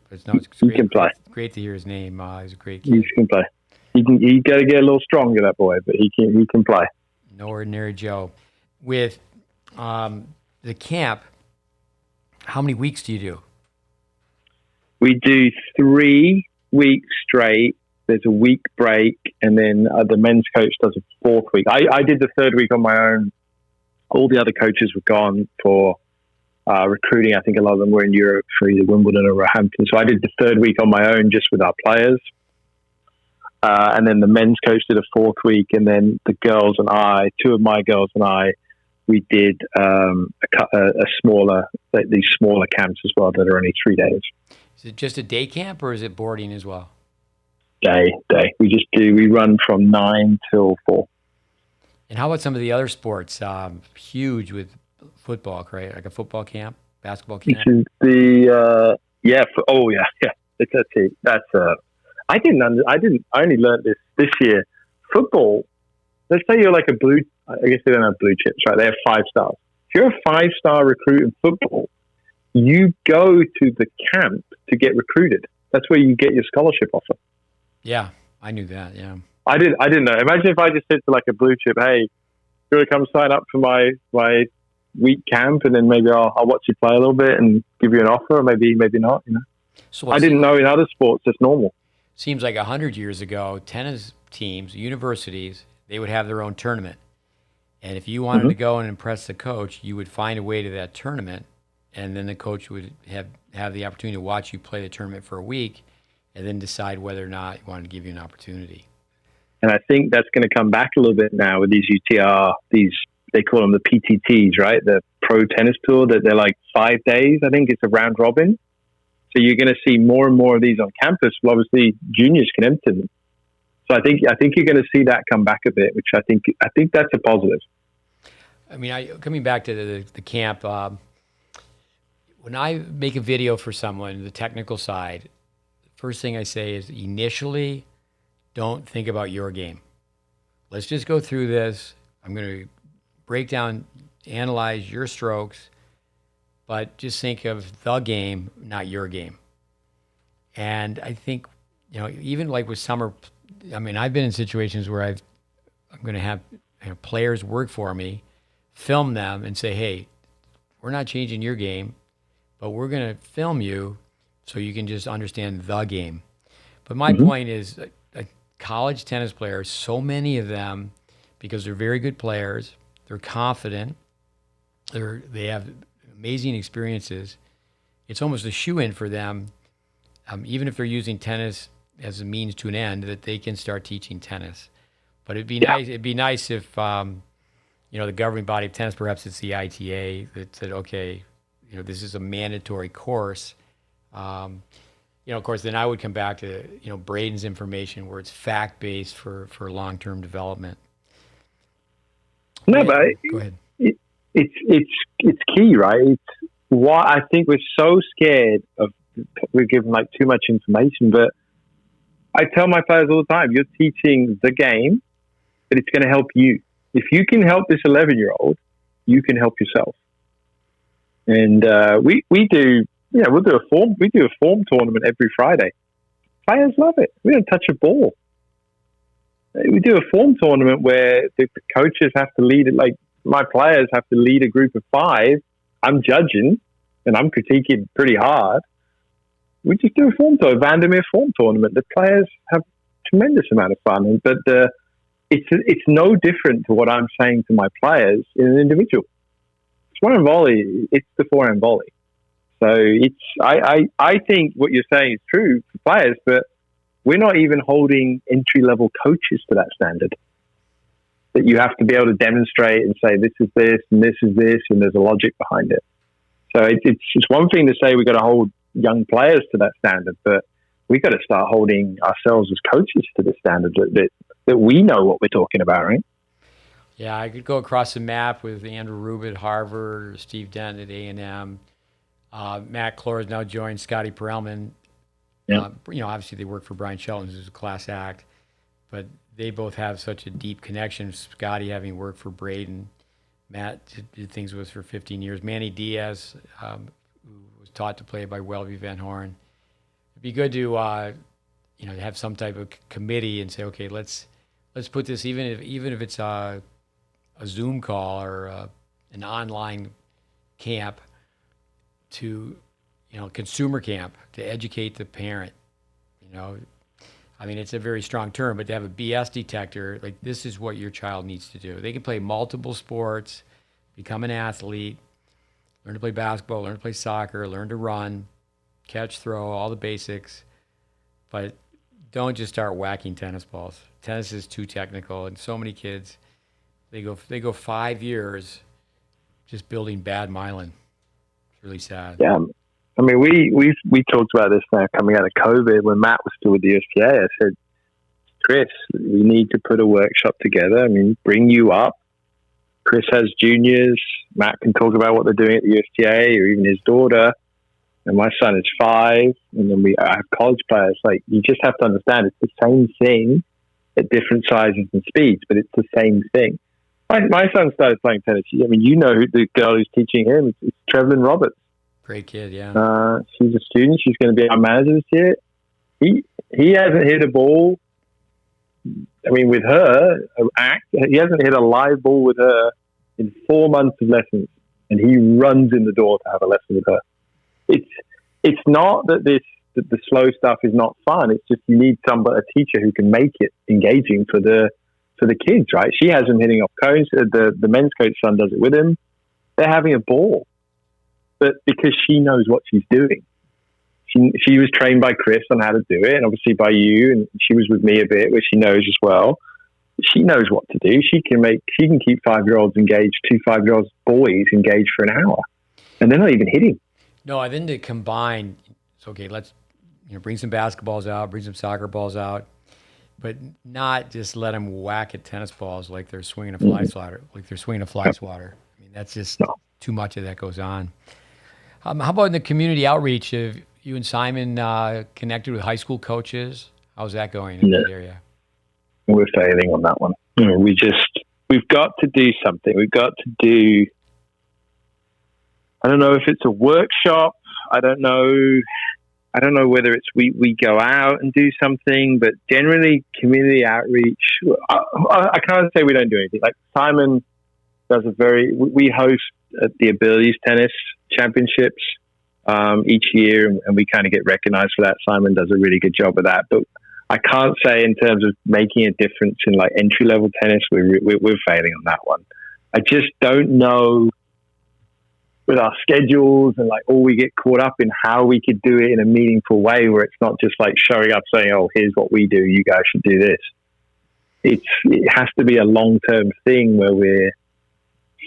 A: It's
B: he can play.
A: Great to hear his name. He's a great kid.
B: He can play. He got to get a little stronger, that boy, but he can play.
A: No ordinary Joe. with the camp, how many weeks do you do?
B: We do 3 weeks straight. There's a week break, and then the men's coach does a 4th week. I did the 3rd week on my own. All the other coaches were gone for recruiting. I think a lot of them were in Europe for either Wimbledon or Roehampton. So I did the 3rd week on my own just with our players. And then the men's coach did a 4th week, and then the girls and I, 2 of my girls and I, we did these smaller camps as well that are only 3 days.
A: Is it just a day camp, or is it boarding as well?
B: Day. We run from 9 till 4.
A: And how about some of the other sports? Huge with football, right? Like a football camp, basketball camp.
B: This is the That's it. I only learned this year. Football. Let's say you're like a blue. I guess they don't have blue chips, right? They have 5 stars. If you're a 5-star recruit in football, you go to the camp to get recruited. That's where you get your scholarship offer.
A: Yeah, I knew that. Yeah,
B: I didn't know. Imagine if I just said to like a blue chip, "Hey, you want to come sign up for my week camp, and then maybe I'll watch you play a little bit and give you an offer, or maybe not." You know. So I didn't know in other sports it's normal.
A: Seems like 100 years ago, tennis teams, universities, they would have their own tournament, and if you wanted to go and impress the coach, you would find a way to that tournament, and then the coach would have the opportunity to watch you play the tournament for a week, and then decide whether or not he wanted to give you an opportunity.
B: And I think that's going to come back a little bit now with these UTR, they call them the PTTs, right? The Pro Tennis Tour, that they're like 5 days. I think it's a round robin. So you're going to see more and more of these on campus. Well, obviously juniors can enter them. So I think you're going to see that come back a bit, which I think that's a positive.
A: I mean, coming back to the camp, when I make a video for someone, the technical side, first thing I say is initially, don't think about your game. Let's just go through this. I'm going to break down, analyze your strokes, but just think of the game, not your game. And I think, even like with summer, I mean, I've been in situations where I'm going to have players work for me, film them and say, hey, we're not changing your game, but we're going to film you so you can just understand the game. But my point is, college tennis players, so many of them, because they're very good players, they're confident, they have amazing experiences, it's almost a shoe-in for them, even if they're using tennis as a means to an end, that they can start teaching tennis. But it'd be nice if the governing body of tennis, perhaps it's the ITA, that said, okay, this is a mandatory course. Of course, then I would come back to, Braden's information where it's fact-based for long-term development.
B: No, but
A: go ahead.
B: It's key, right? It's why I think we're so scared of we're given like too much information. But I tell my players all the time, you're teaching the game, but it's going to help you. If you can help this 11-year-old, you can help yourself. And we do. Yeah, we do a form tournament every Friday. Players love it. We don't touch a ball. We do a form tournament where the coaches have to lead it. Like my players have to lead a group of 5. I'm judging and I'm critiquing pretty hard. We just do a Vandermeer form tournament. The players have tremendous amount of fun. But it's no different to what I'm saying to my players in an individual. Swan and volley, it's the forehand volley. So I think what you're saying is true for players, but we're not even holding entry-level coaches to that standard. That you have to be able to demonstrate and say, this is this, and this is this, and there's a logic behind it. So it's just one thing to say we've got to hold young players to that standard, but we've got to start holding ourselves as coaches to the standard that we know what we're talking about, right?
A: Yeah, I could go across the map with Andrew Rubin at Harvard, or Steve Dent at A&M. Matt Clore has now joined Scotty Perelman.
B: Yeah.
A: Obviously they work for Brian Shelton, who's a class act, but they both have such a deep connection. Scotty having worked for Braden, Matt did things with us for 15 years. Manny Diaz, who was taught to play by Welby Van Horn. It'd be good to have some type of committee and say, okay, let's put this, even if it's a a Zoom call or an online camp to, consumer camp to educate the parent. I mean, it's a very strong term, but to have a BS detector, like this is what your child needs to do. They can play multiple sports, become an athlete, learn to play basketball, learn to play soccer, learn to run, catch, throw, all the basics. But don't just start whacking tennis balls. Tennis is too technical, and so many kids, they go 5 years just building bad myelin. It's really sad.
B: Yeah. I mean, we talked about this now coming out of COVID when Matt was still with the USTA. I said, Chris, we need to put a workshop together. I mean, bring you up. Chris has juniors. Matt can talk about what they're doing at the USTA or even his daughter. And my son is 5. And then I have college players. Like, you just have to understand it's the same thing at different sizes and speeds, but it's the same thing. My son started playing tennis. I mean, who the girl who's teaching him. It's Trevelyn Roberts.
A: Great kid, yeah.
B: She's a student. She's going to be our manager this year. He hasn't hit a ball. I mean, with her, he hasn't hit a live ball with her in 4 months of lessons, and he runs in the door to have a lesson with her. It's not that the slow stuff is not fun. It's just you need a teacher who can make it engaging for the kids, right? She has him hitting off cones. The men's coach son does it with him. They're having a ball. But because she knows what she's doing. She was trained by Chris on how to do it, and obviously by you, and she was with me a bit, where she knows as well. She knows what to do. She can keep 5-year-olds engaged, 2 5-year-olds boys engaged for an hour, and they're not even hitting.
A: No, I think to combine. So okay, let's bring some basketballs out, bring some soccer balls out, but not just let them whack at tennis balls like they're swinging a fly swatter. I mean, that's just too much of that goes on. How about in the community outreach? Have you and Simon connected with high school coaches? How's that going in that area?
B: We're failing on that one. We've got to do something. We've got to do, I don't know if it's a workshop. I don't know whether it's we go out and do something, but generally community outreach, I can't say we don't do anything. Like Simon does we host at the Abilities Tennis Championships each year, and we kind of get recognized for that. Simon does a really good job of that, but I can't say in terms of making a difference in like entry level tennis. We're failing on that one. I just don't know with our schedules and like all we get caught up in how we could do it in a meaningful way where it's not just like showing up saying, oh, here's what we do, you guys should do this. It has to be a long-term thing where we're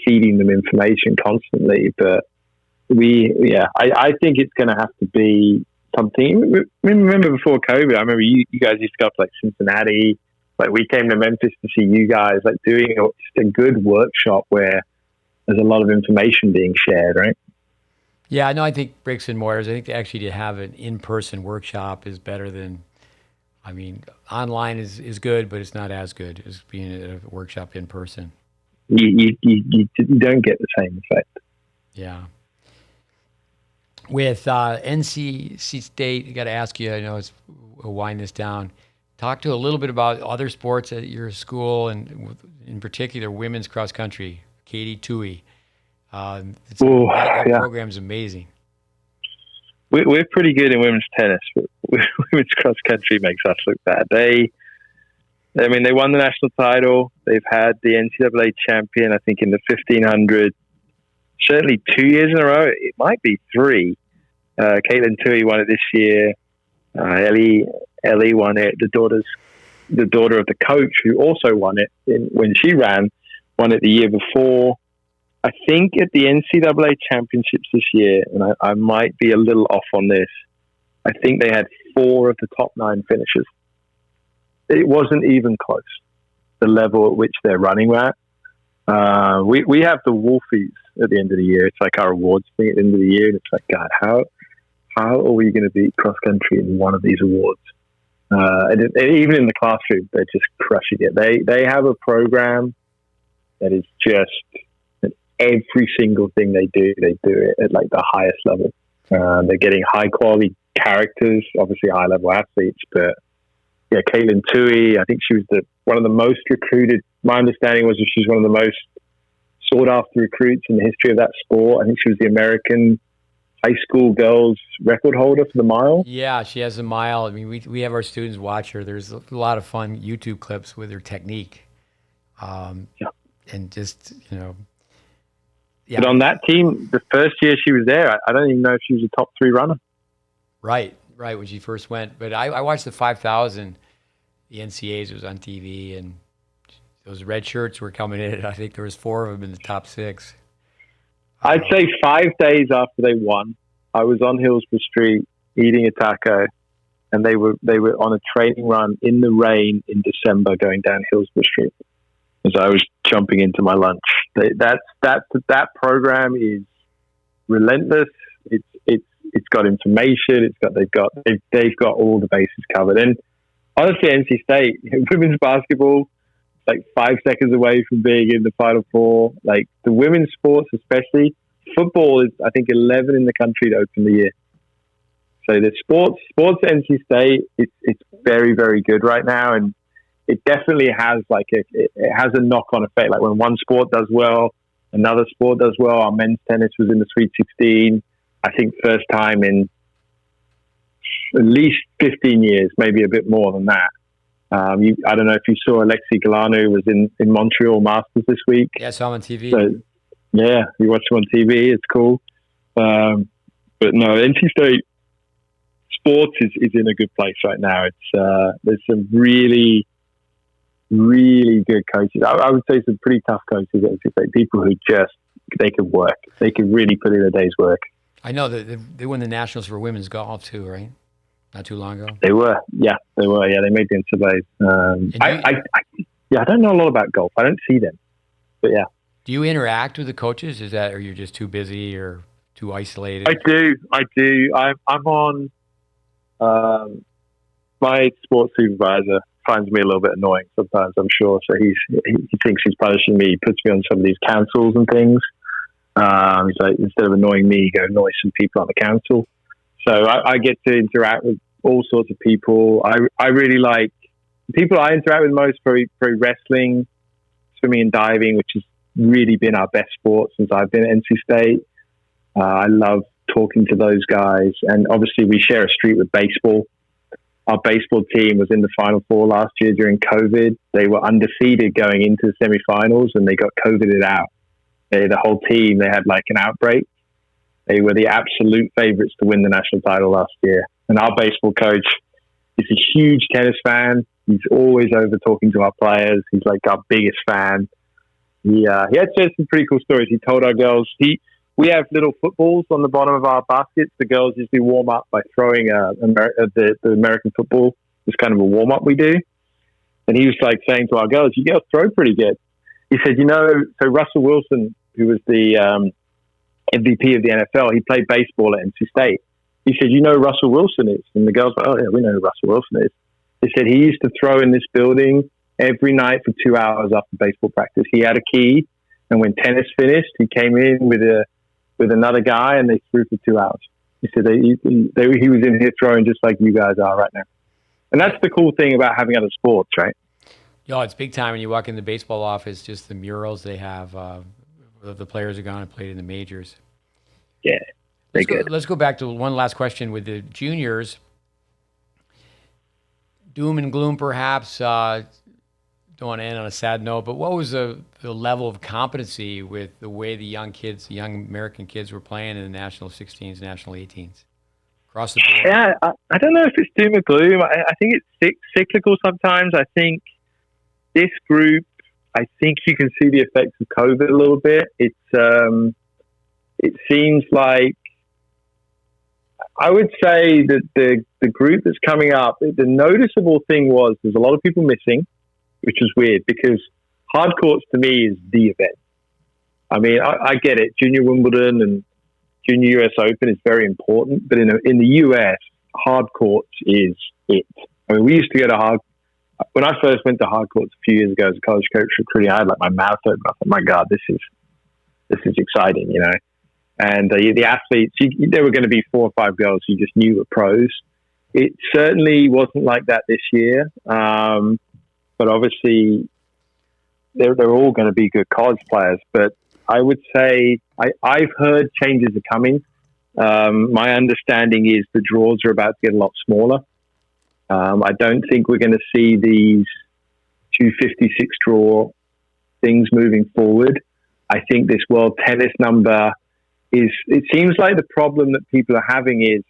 B: feeding them information constantly. But I think it's going to have to be something. Remember before COVID, I remember you guys used to go up to like Cincinnati. Like we came to Memphis to see you guys, like doing just a good workshop where there's a lot of information being shared, right?
A: Yeah, no, I think bricks and mortars. I think actually to have an in-person workshop is better than, I mean, online is good, but it's not as good as being at a workshop in person.
B: You don't get the same effect.
A: Yeah. With NC State, I got to ask you, I know we'll wind this down. Talk to a little bit about other sports at your school, and in particular, women's cross country. Katie Tui. That program is amazing.
B: We're pretty good in women's tennis, but women's cross country makes us look bad. They won the national title. They've had the NCAA champion, I think, in the 1500, certainly 2 years in a row. It might be 3. Caitlin Tui won it this year. Ellie won it. The daughter of the coach who also won it when she won it the year before. I think at the NCAA championships this year, and I might be a little off on this, I think they had 4 of the top 9 finishes. It wasn't even close, the level at which they're running at. We have the Wolfies at the end of the year. It's like our awards thing at the end of the year. And it's like, God, how are we going to beat cross country in one of these awards? And even in the classroom, they're just crushing it. They have a program that is just every single thing they do it at like the highest level. They're getting high quality characters, obviously high level athletes, but yeah, Caitlin Tui, I think she was one of the most recruited. My understanding was that she's one of the most sought after recruits in the history of that sport. I think she was the American high school girls record holder for the mile.
A: Yeah, she has a mile. I mean, we have our students watch her. There's a lot of fun YouTube clips with her technique. And just, yeah.
B: But on that team, the first year she was there, I don't even know if she was a top 3 runner.
A: Right, when she first went. But I watched the 5,000, the NCAAs was on TV, and those red shirts were coming in. I think there was 4 of them in the top 6.
B: I'd say 5 days after they won, I was on Hillsborough Street eating a taco, and they were on a training run in the rain in December going down Hillsborough Street as I was jumping into my lunch. That program is relentless. It's got information. They've got all the bases covered. And honestly, NC State women's basketball, like 5 seconds away from being in the Final Four. Like the women's sports, especially football, is I think 11 in the country to open the year. So the sports NC State, it's very, very good right now, and it definitely has it has a knock-on effect. Like when one sport does well, another sport does well. Our men's tennis was in the Sweet 16. I think first time in at least 15 years, maybe a bit more than that. I don't know if you saw Alexi Galanu was in Montreal Masters this week.
A: Yeah, I saw him on TV.
B: So, yeah, you watch him on TV. It's cool. But no, NC State sports is in a good place right now. It's there's some really, really good coaches. I would say some pretty tough coaches at NC State. People who they could work. They could really put in a day's work.
A: I know that they won the nationals for women's golf too, right? Not too long ago.
B: They were. Yeah, they made the NCAAs. I don't know a lot about golf. I don't see them, but yeah.
A: Do you interact with the coaches? Or you're just too busy or too isolated?
B: I do. I'm on. My sports supervisor finds me a little bit annoying sometimes, I'm sure. So he thinks he's punishing me. He puts me on some of these councils and things. He's like, instead of annoying me, go annoy some people on the council. So I get to interact with all sorts of people. I really like the people I interact with most, probably wrestling, swimming and diving, which has really been our best sport since I've been at NC State. I love talking to those guys. And obviously we share a street with baseball. Our baseball team was in the Final Four last year during COVID. They were undefeated going into the semifinals and they got COVIDed out. The whole team, they had like an outbreak. They were the absolute favorites to win the national title last year. And our baseball coach is a huge tennis fan. He's always over talking to our players. He's like our biggest fan. He had shared some pretty cool stories. He told our girls, we have little footballs on the bottom of our baskets. The girls usually warm up by throwing the American football. It's kind of a warm up we do. And he was like saying to our girls, you girls throw pretty good. He said, so Russell Wilson, who was the MVP of the NFL, he played baseball at NC State. He said, Russell Wilson is? And the girls were like, oh, yeah, we know who Russell Wilson is. He said he used to throw in this building every night for 2 hours after baseball practice. He had a key, and when tennis finished, he came in with another guy, and they threw for 2 hours. He said he was in here throwing just like you guys are right now. And that's the cool thing about having other sports, right?
A: Yo, it's big time when you walk in the baseball office, just the murals they have of the players who gone and played in the majors.
B: Yeah,
A: let's go back to one last question with the juniors. Doom and gloom, perhaps. Don't want to end on a sad note, but what was the level of competency with the way the young American kids were playing in the national 16s, national 18s? Across the board.
B: Yeah, I don't know if it's doom or gloom. I think it's cyclical sometimes. I think this group, I think you can see the effects of COVID a little bit. It seems like, I would say that the group that's coming up, the noticeable thing was there's a lot of people missing, which is weird because hard courts to me is the event. I mean, I get it. Junior Wimbledon and Junior US Open is very important, but in the US, hard courts is it. I mean, we used to go to when I first went to hard courts a few years ago as a college coach recruiting, I had like my mouth open. I thought, my God, this is exciting, And the athletes, there were going to be 4 or 5 girls you just knew were pros. It certainly wasn't like that this year. But obviously, they're all going to be good college players. But I would say I've heard changes are coming. My understanding is the draws are about to get a lot smaller. I don't think we're going to see these 256 draw things moving forward. I think this world tennis number it seems like the problem that people are having is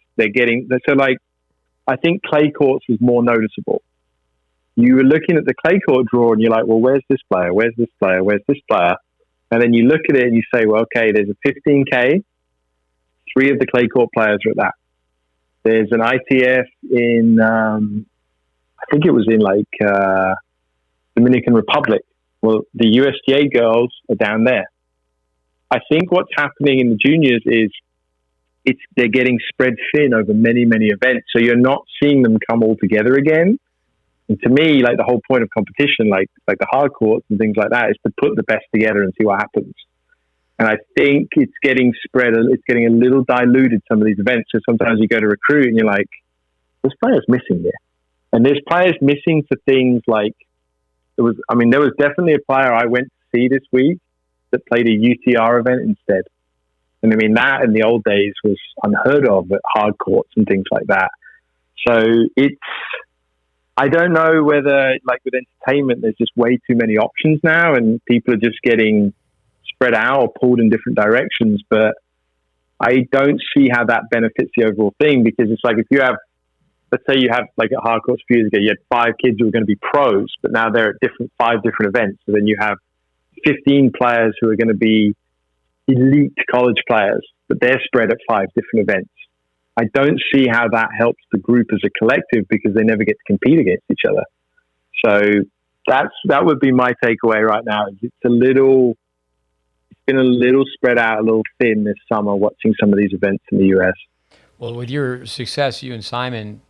B: I think clay courts is more noticeable. You were looking at the clay court draw and you're like, well, where's this player? Where's this player? Where's this player? And then you look at it and you say, well, okay, there's a 15K. 3 of the clay court players are at that. There's an ITF in, I think it was in Dominican Republic. Well, the USGA girls are down there. I think what's happening in the juniors is they're getting spread thin over many, many events. So you're not seeing them come all together again. And to me, like the whole point of competition, like the hard courts and things like that, is to put the best together and see what happens. And I think it's getting it's getting a little diluted, some of these events. So sometimes you go to recruit and you're like, there's players missing there. And there's players missing for things like, there was definitely a player I went to see this week that played a UTR event instead. And I mean, that in the old days was unheard of at hard courts and things like that. So I don't know whether, like with entertainment, there's just way too many options now and people are just getting spread out or pulled in different directions. But I don't see how that benefits the overall thing, because it's like if you have, let's say you have like at hard courts a few years ago, you had 5 kids who were going to be pros, but now they're at 5 different events. So then you have 15 players who are going to be elite college players, but they're spread at 5 different events. I don't see how that helps the group as a collective, because they never get to compete against each other. So that would be my takeaway right now. It's been a little spread out, a little thin this summer watching some of these events in the US.
A: Well, with your success, you and Simon,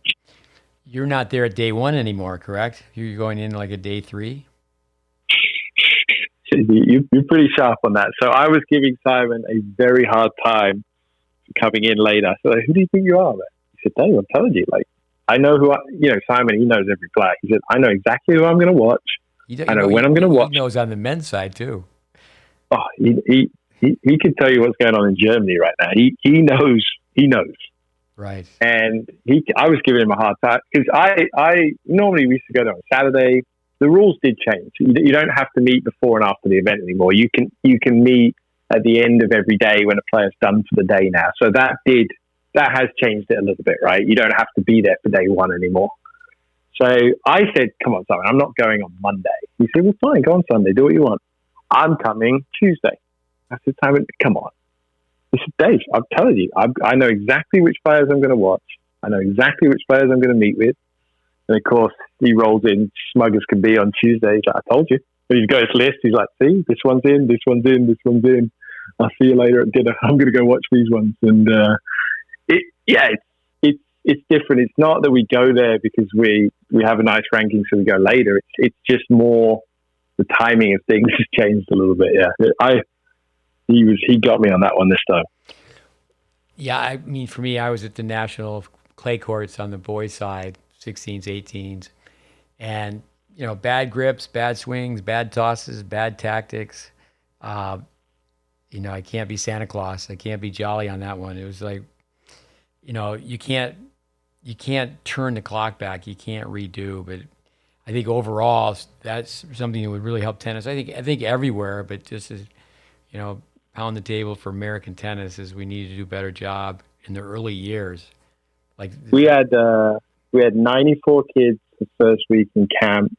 A: you're not there at day 1 anymore, correct? You're going in like a day 3?
B: You're pretty sharp on that. So I was giving Simon a very hard time coming in later. So who do you think you are, man? He said, Dave, I'm telling you, like, I know Simon, he knows every player. He said, I know exactly who I'm going to watch. I know when I'm going to watch.
A: He knows on the men's side too.
B: Oh, he could tell you what's going on in Germany right now. He knows.
A: Right.
B: And I was giving him a hard time because I normally we used to go there on Saturday. The rules did change. You don't have to meet before and after the event anymore. You can meet at the end of every day when a player's done for the day now. So that has changed it a little bit, right? You don't have to be there for day 1 anymore. So I said, come on, Simon, I'm not going on Monday. He said, well, fine, go on Sunday, do what you want. I'm coming Tuesday. I said, Simon, come on. He said, Dave, I'm telling you, I know exactly which players I'm going to watch. I know exactly which players I'm going to meet with. And of course, he rolls in smug as can be on Tuesday. He's like, I told you. And he's got his list. He's like, see, this one's in, this one's in, this one's in. I'll see you later at dinner. I'm going to go watch these ones. And it's different. It's not that we go there because we have a nice ranking, so we go later. It's just more the timing of things has changed a little bit. Yeah, he got me on that one this time.
A: Yeah, I mean, for me, I was at the national clay courts on the boys' side, 16s, 18s, and bad grips, bad swings, bad tosses, bad tactics. I can't be Santa Claus. I can't be jolly on that one. It was like, you can't turn the clock back. You can't redo. But I think overall, that's something that would really help tennis. I think everywhere, but just as, pound the table for American tennis is we need to do a better job in the early years. Like
B: we had 94 kids the first week in camp.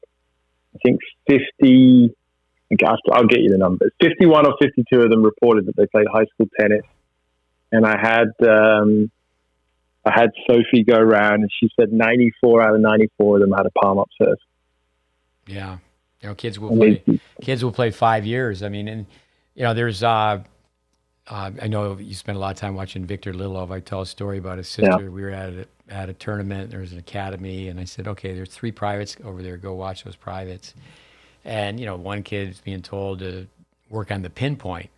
B: I think 50. I'll get you the numbers. 51 or 52 of them reported that they played high school tennis, and I had Sophie go around, and she said 94 out of 94 of them had a palm up serve.
A: Yeah, kids will play 5 years. I mean, and there's I know you spent a lot of time watching Victor Lilov. I tell a story about his sister. Yeah. We were at a tournament. There was an academy, and I said, okay, there's 3 privates over there. Go watch those privates. And one kid's being told to work on the pinpoint,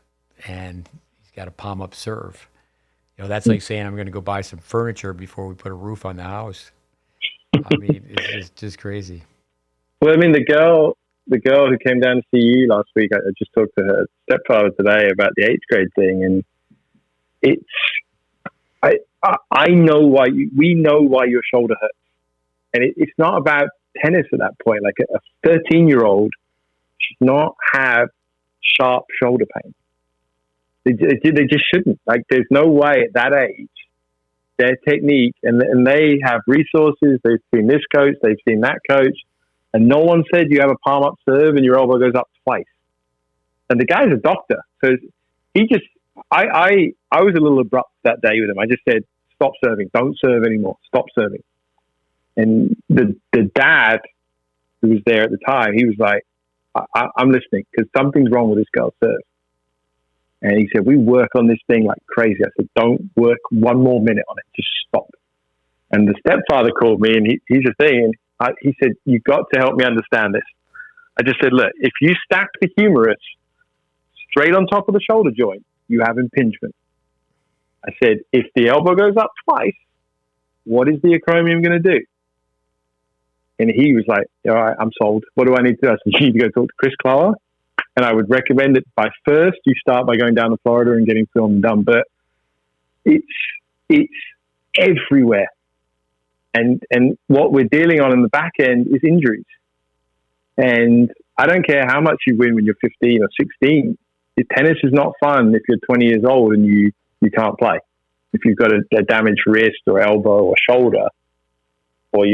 A: and he's got a palm up serve. That's like saying I'm going to go buy some furniture before we put a roof on the house. I mean, it's just crazy.
B: Well, I mean, the girl the girl who came down to see you last week, I just talked to her stepfather today about the 8th grade thing, and I know why we know why your shoulder hurts, and it's not about tennis at that point. Like a 13-year-old should not have sharp shoulder pain. They just shouldn't. Like, there's no way at that age, their technique, and they have resources. They've seen this coach, they've seen that coach, and no one said you have a palm up serve and your elbow goes up twice. And the guy's a doctor, so he just. I was a little abrupt that day with him. I just said, stop serving, don't serve anymore, stop serving. And the dad who was there at the time, he was like, I'm listening because something's wrong with this girl's serve. And he said, we work on this thing like crazy. I said, don't work one more minute on it, just stop. And the stepfather called me, and he's a thing, and he said, you got to help me understand this. I just said, look, if you stack the humerus straight on top of the shoulder joint, you have impingement. I said, if the elbow goes up twice, what is the acromion going to do? And he was like, all right, I'm sold. What do I need to do? I said, you need to go talk to Chris Clower. And I would recommend it by first, you start by going down to Florida and getting film done. But it's everywhere. And what we're dealing on in the back end is injuries. And I don't care how much you win when you're 15 or 16. Tennis is not fun if you're 20 years old and you can't play. If you've got a damaged wrist or elbow or shoulder, or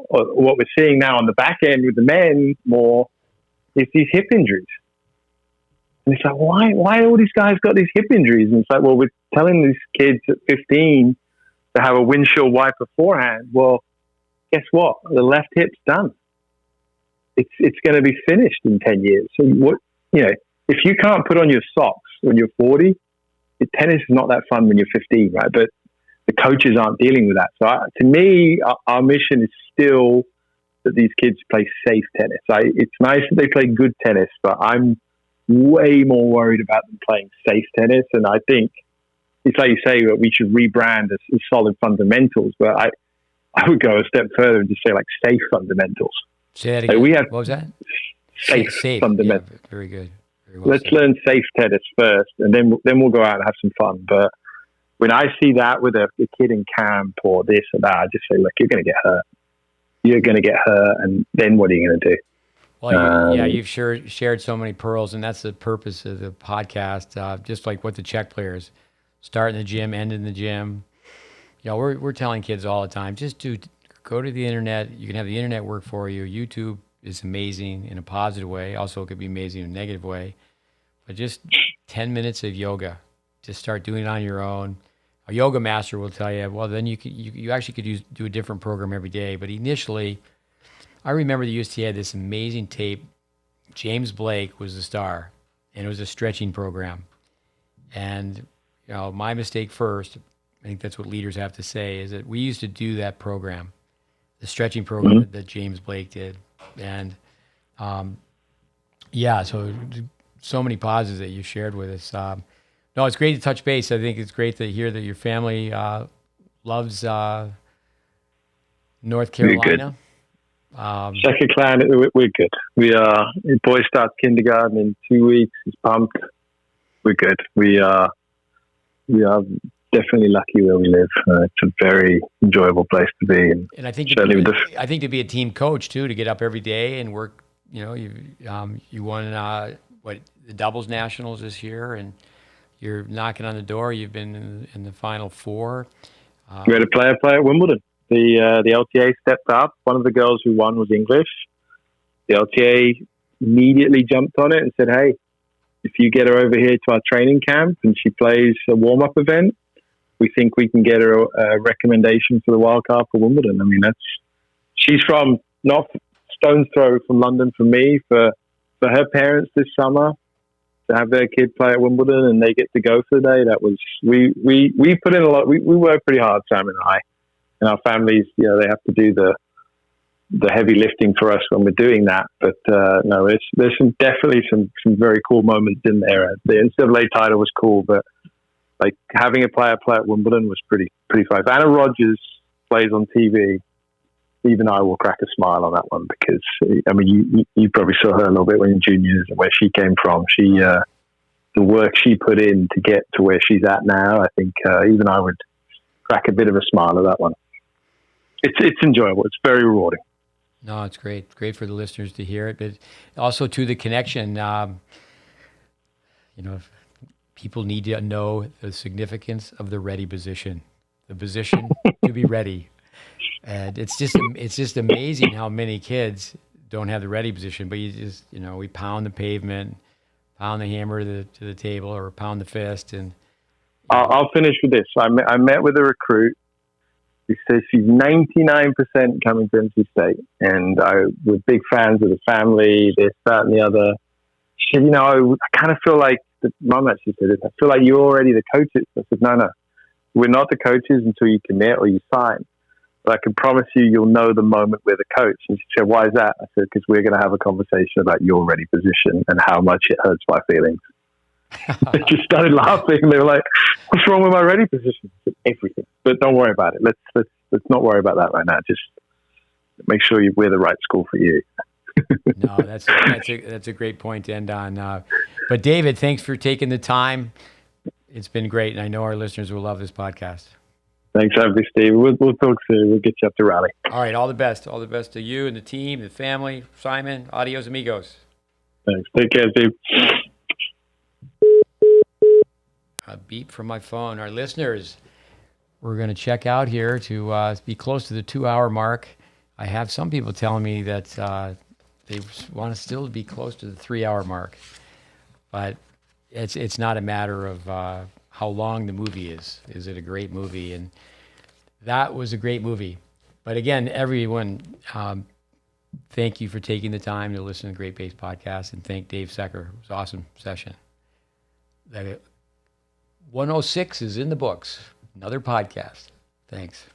B: what we're seeing now on the back end with the men more is these hip injuries. And it's like, why all these guys got these hip injuries? And it's like, well, we're telling these kids at 15 to have a windshield wiper forehand. Well, guess what? The left hip's done. It's going to be finished in 10 years. So if you can't put on your socks when you're 40, tennis is not that fun when you're 15, right? But the coaches aren't dealing with that. So to me, our mission is still that these kids play safe tennis. It's nice that they play good tennis, but I'm way more worried about them playing safe tennis. And I think it's like you say, that we should rebrand as solid fundamentals. But I would go a step further and just say like safe fundamentals.
A: Say that again. What was that?
B: Safe fundamentals.
A: Yeah, very good. Well,
B: let's learn safe tennis first, and then we'll go out and have some fun. But when I see that with a kid in camp or this or that, I just say, look, you're going to get hurt. You're going to get hurt, and then what are you going to do?
A: Well, you've shared so many pearls, and that's the purpose of the podcast. Just like what the Czech players start in the gym, end in the gym. We're telling kids all the time, just go to the internet. You can have the internet work for you. YouTube is amazing in a positive way. Also, it could be amazing in a negative way. But just 10 minutes of yoga. Just start doing it on your own. A yoga master will tell you, well, then you actually could do a different program every day. But initially, I remember the UST had this amazing tape. James Blake was the star, and it was a stretching program. And my mistake first, I think that's what leaders have to say, is that we used to do that program, the stretching program that James Blake did. And so many positives that you shared with us. No, it's great to touch base. I think it's great to hear that your family loves North Carolina.
B: Secker clan, we're good. We are. Boy starts kindergarten in 2 weeks. He's pumped. We're good. We are definitely lucky where we live. It's a very enjoyable place to be.
A: And I think to be a team coach too, to get up every day and work. You won the doubles nationals this year, and you're knocking on the door. You've been in the Final Four.
B: We had a player play at Wimbledon. The LTA stepped up. One of the girls who won was English. The LTA immediately jumped on it and said, hey, if you get her over here to our training camp and she plays a warm-up event, we think we can get her a recommendation for the wild card for Wimbledon. I mean, she's from not stone's throw from London for me, for her parents this summer to have their kid play at Wimbledon and they get to go for the day. That was, we put in a lot. We work pretty hard, Sam and I, and our families, they have to do the heavy lifting for us when we're doing that. But no, there's definitely some very cool moments in there. The NCAA title was cool, but like having a player play at Wimbledon was pretty fun. If Anna Rodgers plays on TV, even I will crack a smile on that one because, I mean, you probably saw her a little bit when in juniors and where she came from. The work she put in to get to where she's at now, I think even I would crack a bit of a smile at that one. It's enjoyable. It's very rewarding.
A: No, it's great. Great for the listeners to hear it, but also to the connection. People need to know the significance of the ready position, the position to be ready. And it's just amazing how many kids don't have the ready position, but we pound the pavement, pound the hammer to the table, or pound the fist. And
B: I'll finish with this. I met with a recruit who says she's 99% coming to NC State, and we're big fans of the family, this, that, and the other. She said, I kind of feel like, Mum actually said this, I feel like you're already the coaches. I said, no, we're not the coaches until you commit or you sign. But I can promise you'll know the moment we're the coach. And she said, why is that? I said, because we're going to have a conversation about your ready position and how much it hurts my feelings. They just started laughing. They were like, what's wrong with my ready position? I said, everything. But don't worry about it. Let's not worry about that right now. Just make sure we're the right school for you.
A: No, that's a great point to end on. But David, thanks for taking the time. It's been great, and I know our listeners will love this podcast.
B: Thanks for having me, Steve. We'll talk soon. We'll get you up to Raleigh.
A: All right, all the best. All the best to you and the team, the family. Simon, adios amigos.
B: Thanks. Take care, Steve.
A: A beep from my phone. Our listeners, we're going to check out here to be close to the 2-hour mark. I have some people telling me that they want to still be close to the 3-hour mark, but it's not a matter of how long the movie is. Is it a great movie? And that was a great movie. But again, everyone, thank you for taking the time to listen to GreatBase Podcast, and thank Dave Secker. It was an awesome session. 106 is in the books. Another podcast. Thanks.